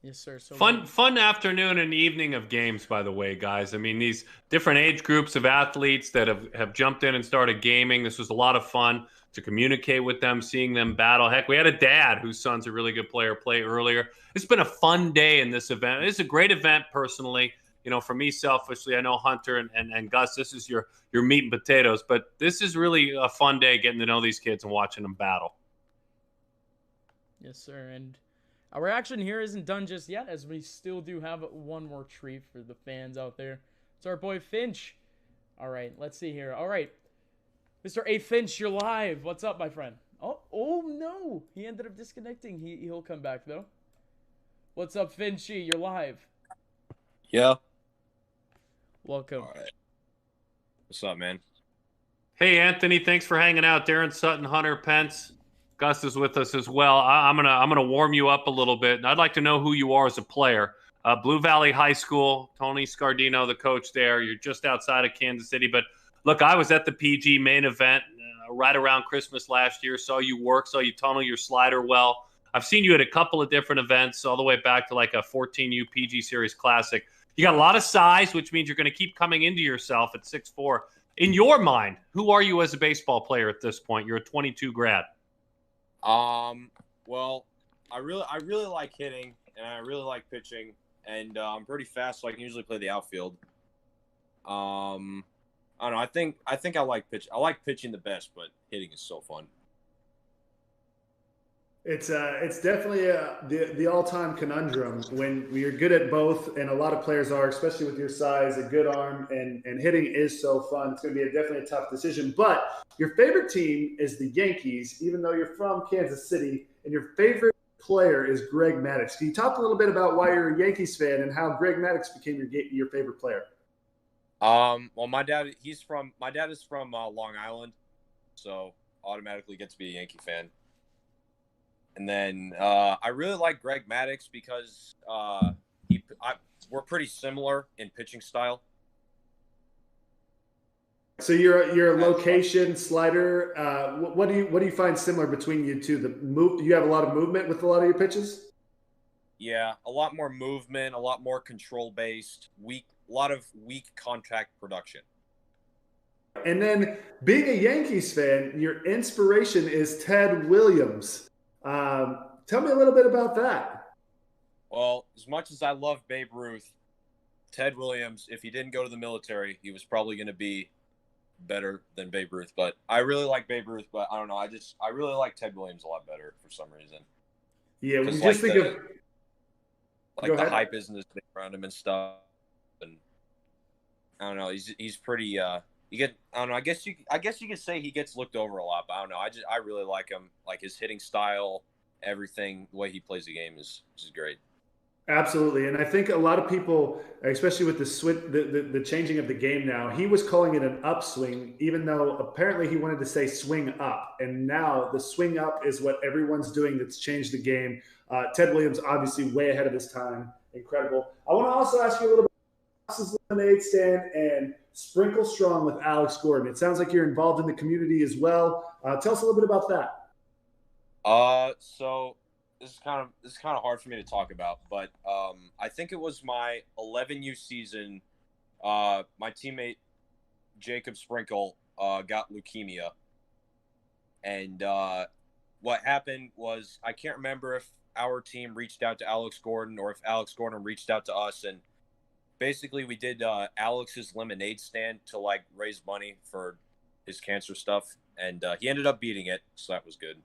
Yes, sir. So fun afternoon and evening of games, by the way, guys. I mean, these different age groups of athletes that have jumped in and started gaming. This was a lot of fun to communicate with them, seeing them battle. Heck, we had a dad whose son's a really good player play earlier. It's been a fun day in this event. It's a great event personally. You know, for me, selfishly, I know Hunter and Gus, this is your meat and potatoes, but this is really a fun day getting to know these kids and watching them battle. Yes, sir. And our reaction here isn't done just yet, as we still do have one more treat for the fans out there. It's our boy Finch. All right, let's see here. All right, Mr. A. Finch, you're live. What's up, my friend? Oh no, he ended up disconnecting. He'll come back though. What's up, Finchy? You're live. Yeah. Welcome. All right. What's up, man? Hey, Anthony, thanks for hanging out. Darren Sutton, Hunter Pence. Gus is with us as well. I'm gonna warm you up a little bit, and I'd like to know who you are as a player. Blue Valley High School, Tony Scardino, the coach there. You're just outside of Kansas City, but look, I was at the PG main event right around Christmas last year. Saw you work, saw you tunnel your slider well. I've seen you at a couple of different events, all the way back to like a 14U PG Series Classic. You got a lot of size, which means you're going to keep coming into yourself at 6'4". In your mind, who are you as a baseball player at this point? You're a 22 grad. Well, I really like hitting, and I really like pitching, and I'm pretty fast, so I can usually play the outfield. I don't know. I think I like pitch. I like pitching the best, but hitting is so fun. It's definitely the all-time conundrum when you're good at both, and a lot of players are, especially with your size, a good arm, and hitting is so fun. It's going to be definitely a tough decision. But your favorite team is the Yankees, even though you're from Kansas City, and your favorite player is Greg Maddux. Can you talk a little bit about why you're a Yankees fan and how Greg Maddux became your favorite player? Well, my dad is from Long Island, so automatically get to be a Yankee fan. And then I really like Greg Maddux because we're pretty similar in pitching style. So your location slider. What do you find similar between you two? Do you have a lot of movement with a lot of your pitches? Yeah, a lot more movement, a lot more control based, a lot of weak contact production. And then being a Yankees fan, your inspiration is Ted Williams. Tell me a little bit about that. Well, as much as I love Babe Ruth, Ted Williams, if he didn't go to the military, he was probably going to be better than Babe Ruth. But I really like Babe Ruth, but I don't know. I really like Ted Williams a lot better for some reason. Yeah, when you just think of the hype is in his thing around him and stuff, and I don't know. He's pretty. I don't know. I guess you could say he gets looked over a lot, but I don't know. I really like him. Like his hitting style, everything, the way he plays the game is great. Absolutely, and I think a lot of people, especially with the changing of the game now, he was calling it an upswing, even though apparently he wanted to say swing up, and now the swing up is what everyone's doing. That's changed the game. Ted Williams, obviously, way ahead of his time. Incredible. I want to also ask you a little bit about Ross's Lemonade Stand and Sprinkle Strong with Alex Gordon. It sounds like you're involved in the community as well. Tell us a little bit about that. So this is kind of hard for me to talk about, but I think it was my 11U season. My teammate Jacob Sprinkle got leukemia, and what happened was I can't remember if our team reached out to Alex Gordon or if Alex Gordon reached out to us, and basically we did Alex's Lemonade Stand to like raise money for his cancer stuff, and he ended up beating it, so that was good.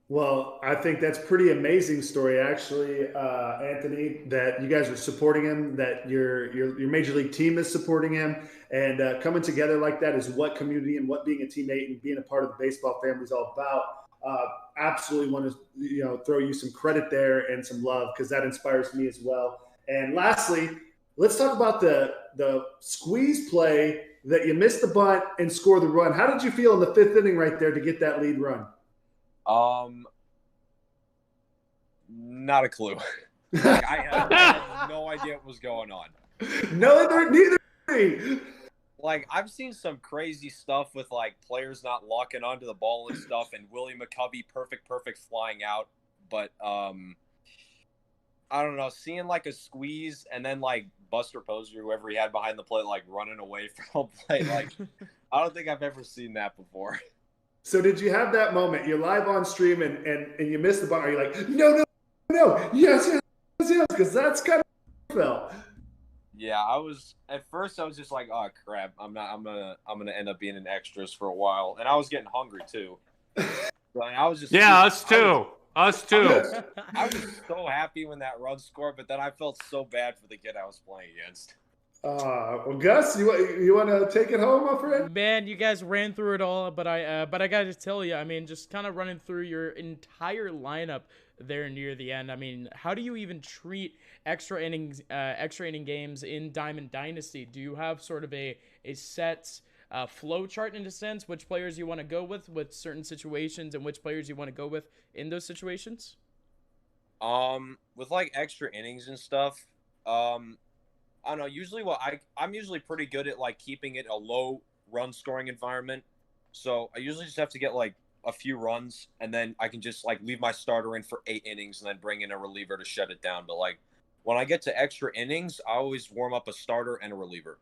Well, I think that's pretty amazing story, actually, Anthony, that you guys are supporting him, that your major league team is supporting him, and coming together like that is what community and what being a teammate and being a part of the baseball family is all about. Absolutely want to throw you some credit there and some love because that inspires me as well. And lastly, let's talk about the squeeze play that you missed the bunt and score the run. How did you feel in the fifth inning right there to get that lead run? Not a clue. Like, I had no idea what was going on. Neither. Like, I've seen some crazy stuff with like players not locking onto the ball and stuff, and Willie McCovey perfect flying out. But I don't know, seeing like a squeeze and then like Buster Posey, whoever he had behind the plate, like running away from home plate. Like, I don't think I've ever seen that before. So did you have that moment? You're live on stream and you miss the bunt. Are you like, no, yes, because that's kind of felt. Yeah, at first I was just like, oh crap, I'm gonna end up being in extras for a while, and I was getting hungry too. I was just us too. I was so happy when that run scored, but then I felt so bad for the kid I was playing against. Well, Gus, you want to take it home, my friend? Man, you guys ran through it all, but I got to tell you, I mean, just kind of running through your entire lineup there near the end. I mean, how do you even treat extra inning games in Diamond Dynasty? Do you have sort of a set flow chart in a sense, which players you want to go with certain situations and which players you want to go with in those situations? With like extra innings and stuff, I don't know. Usually, I'm usually pretty good at like keeping it a low run scoring environment. So I usually just have to get like a few runs, and then I can just like leave my starter in for 8 innings, and then bring in a reliever to shut it down. But like when I get to extra innings, I always warm up a starter and a reliever,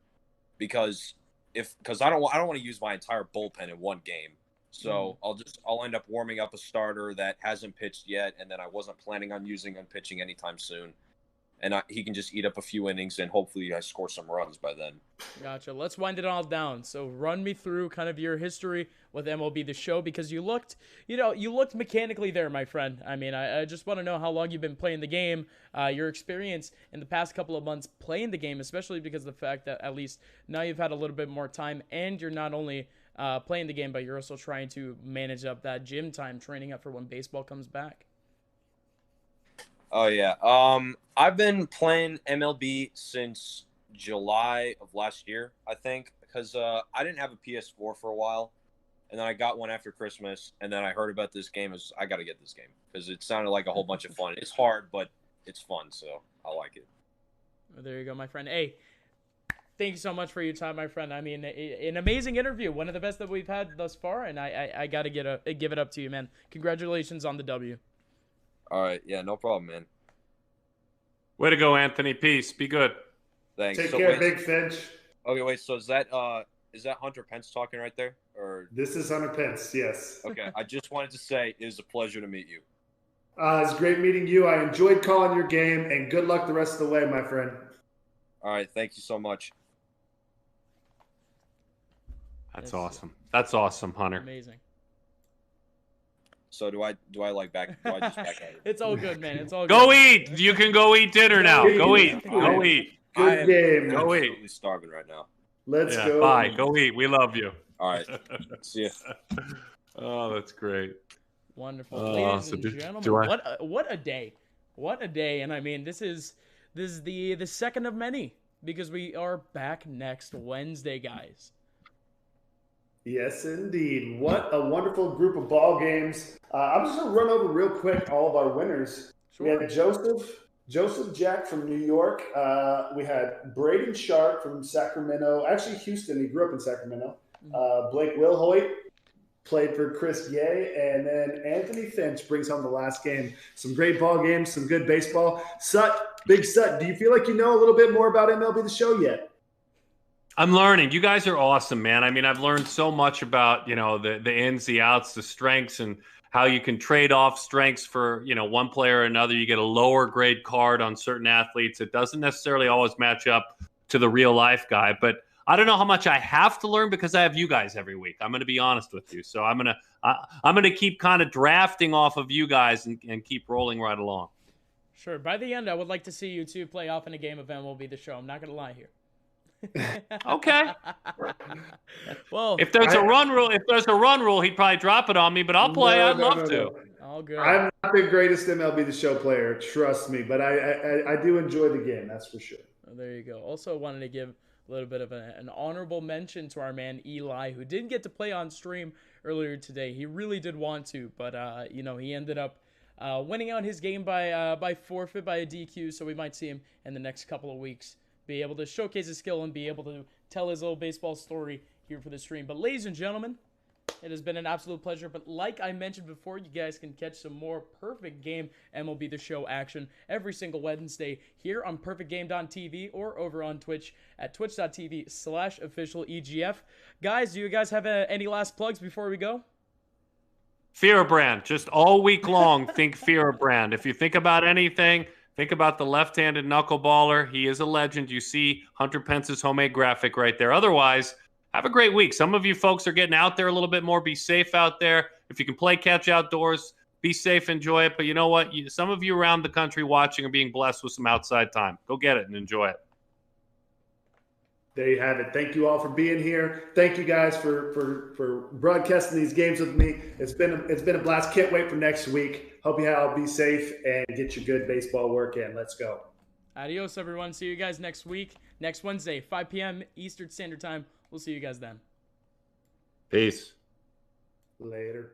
because I don't want to use my entire bullpen in one game. So I'll end up warming up a starter that hasn't pitched yet, and then I wasn't planning on using and pitching anytime soon. and he can just eat up a few innings, and hopefully I score some runs by then. Gotcha. Let's wind it all down. So run me through kind of your history with MLB The Show, because you looked mechanically there, my friend. I mean, I just want to know how long you've been playing the game, your experience in the past couple of months playing the game, especially because of the fact that at least now you've had a little bit more time, and you're not only playing the game, but you're also trying to manage up that gym time, training up for when baseball comes back. Oh, yeah. I've been playing MLB since July of last year, I think, because I didn't have a PS4 for a while, and then I got one after Christmas, and then I heard about this game. I got to get this game because it sounded like a whole bunch of fun. It's hard, but it's fun, so I like it. Well, there you go, my friend. Hey, thank you so much for your time, my friend. I mean, an amazing interview, one of the best that we've had thus far, and I got to give it up to you, man. Congratulations on the W. All right. Yeah, no problem, man. Way to go, Anthony. Peace. Be good. Thanks. Take care, Big Finch. Okay, wait. So is that Hunter Pence talking right there? Or This is Hunter Pence, yes. okay. I just wanted to say it is a pleasure to meet you. It's great meeting you. I enjoyed calling your game, and good luck the rest of the way, my friend. All right. Thank you so much. That's awesome. That's awesome, Hunter. Amazing. So do I just back out? It's all good, man. It's all good. Go eat. You can go eat dinner now. Go eat. Go eat. Good game. Go eat. Absolutely starving right now. Let's go. Bye. Go eat. We love you. All right. See ya. Oh, that's great. Wonderful. Oh, Ladies so and gentlemen, do I- what a day. What a day. And I mean, this is the second of many, because we are back next Wednesday, guys. Yes, indeed. What a wonderful group of ball games. I'm just going to run over real quick all of our winners. Sure. We had Joseph Jack from New York. We had Braden Sharp from Sacramento. Actually, Houston. He grew up in Sacramento. Blake Wilhoit played for Chris Ye. And then Anthony Finch brings home the last game. Some great ball games, some good baseball. Big Sut, do you feel like you know a little bit more about MLB The Show yet? I'm learning. You guys are awesome, man. I mean, I've learned so much about, the ins, the outs, the strengths, and how you can trade off strengths for, one player or another. You get a lower grade card on certain athletes. It doesn't necessarily always match up to the real life guy, but I don't know how much I have to learn because I have you guys every week. I'm going to be honest with you. So I'm going to keep kind of drafting off of you guys and keep rolling right along. Sure. By the end, I would like to see you two play off in a game of MLB The Show. I'm not going to lie here. Okay. Well, if there's a run rule, he'd probably drop it on me, but I'll play. I'd love to. All good. I'm not the greatest MLB The Show player, trust me, but I do enjoy the game, that's for sure. Oh, there you go. Also wanted to give a little bit of an honorable mention to our man Eli, who didn't get to play on stream earlier today. He really did want to, but he ended up winning out his game by forfeit, by a DQ, so we might see him in the next couple of weeks be able to showcase his skill and be able to tell his little baseball story here for the stream. But ladies and gentlemen, it has been an absolute pleasure. But like I mentioned before, you guys can catch some more Perfect Game MLB The Show action every single Wednesday here on perfectgame.tv or over on Twitch at twitch.tv/officialegf. Guys, do you guys have any last plugs before we go? Fear brand. Just all week long, think Fear brand. If you think about anything, think about the left-handed knuckleballer. He is a legend. You see Hunter Pence's homemade graphic right there. Otherwise, have a great week. Some of you folks are getting out there a little bit more. Be safe out there. If you can play catch outdoors, be safe, enjoy it. But you know what? Some of you around the country watching are being blessed with some outside time. Go get it and enjoy it. There you have it. Thank you all for being here. Thank you guys for broadcasting these games with me. It's been a blast. Can't wait for next week. Hope you all be safe and get your good baseball work in. Let's go. Adios, everyone. See you guys next week. Next Wednesday, 5 p.m. Eastern Standard Time. We'll see you guys then. Peace. Later.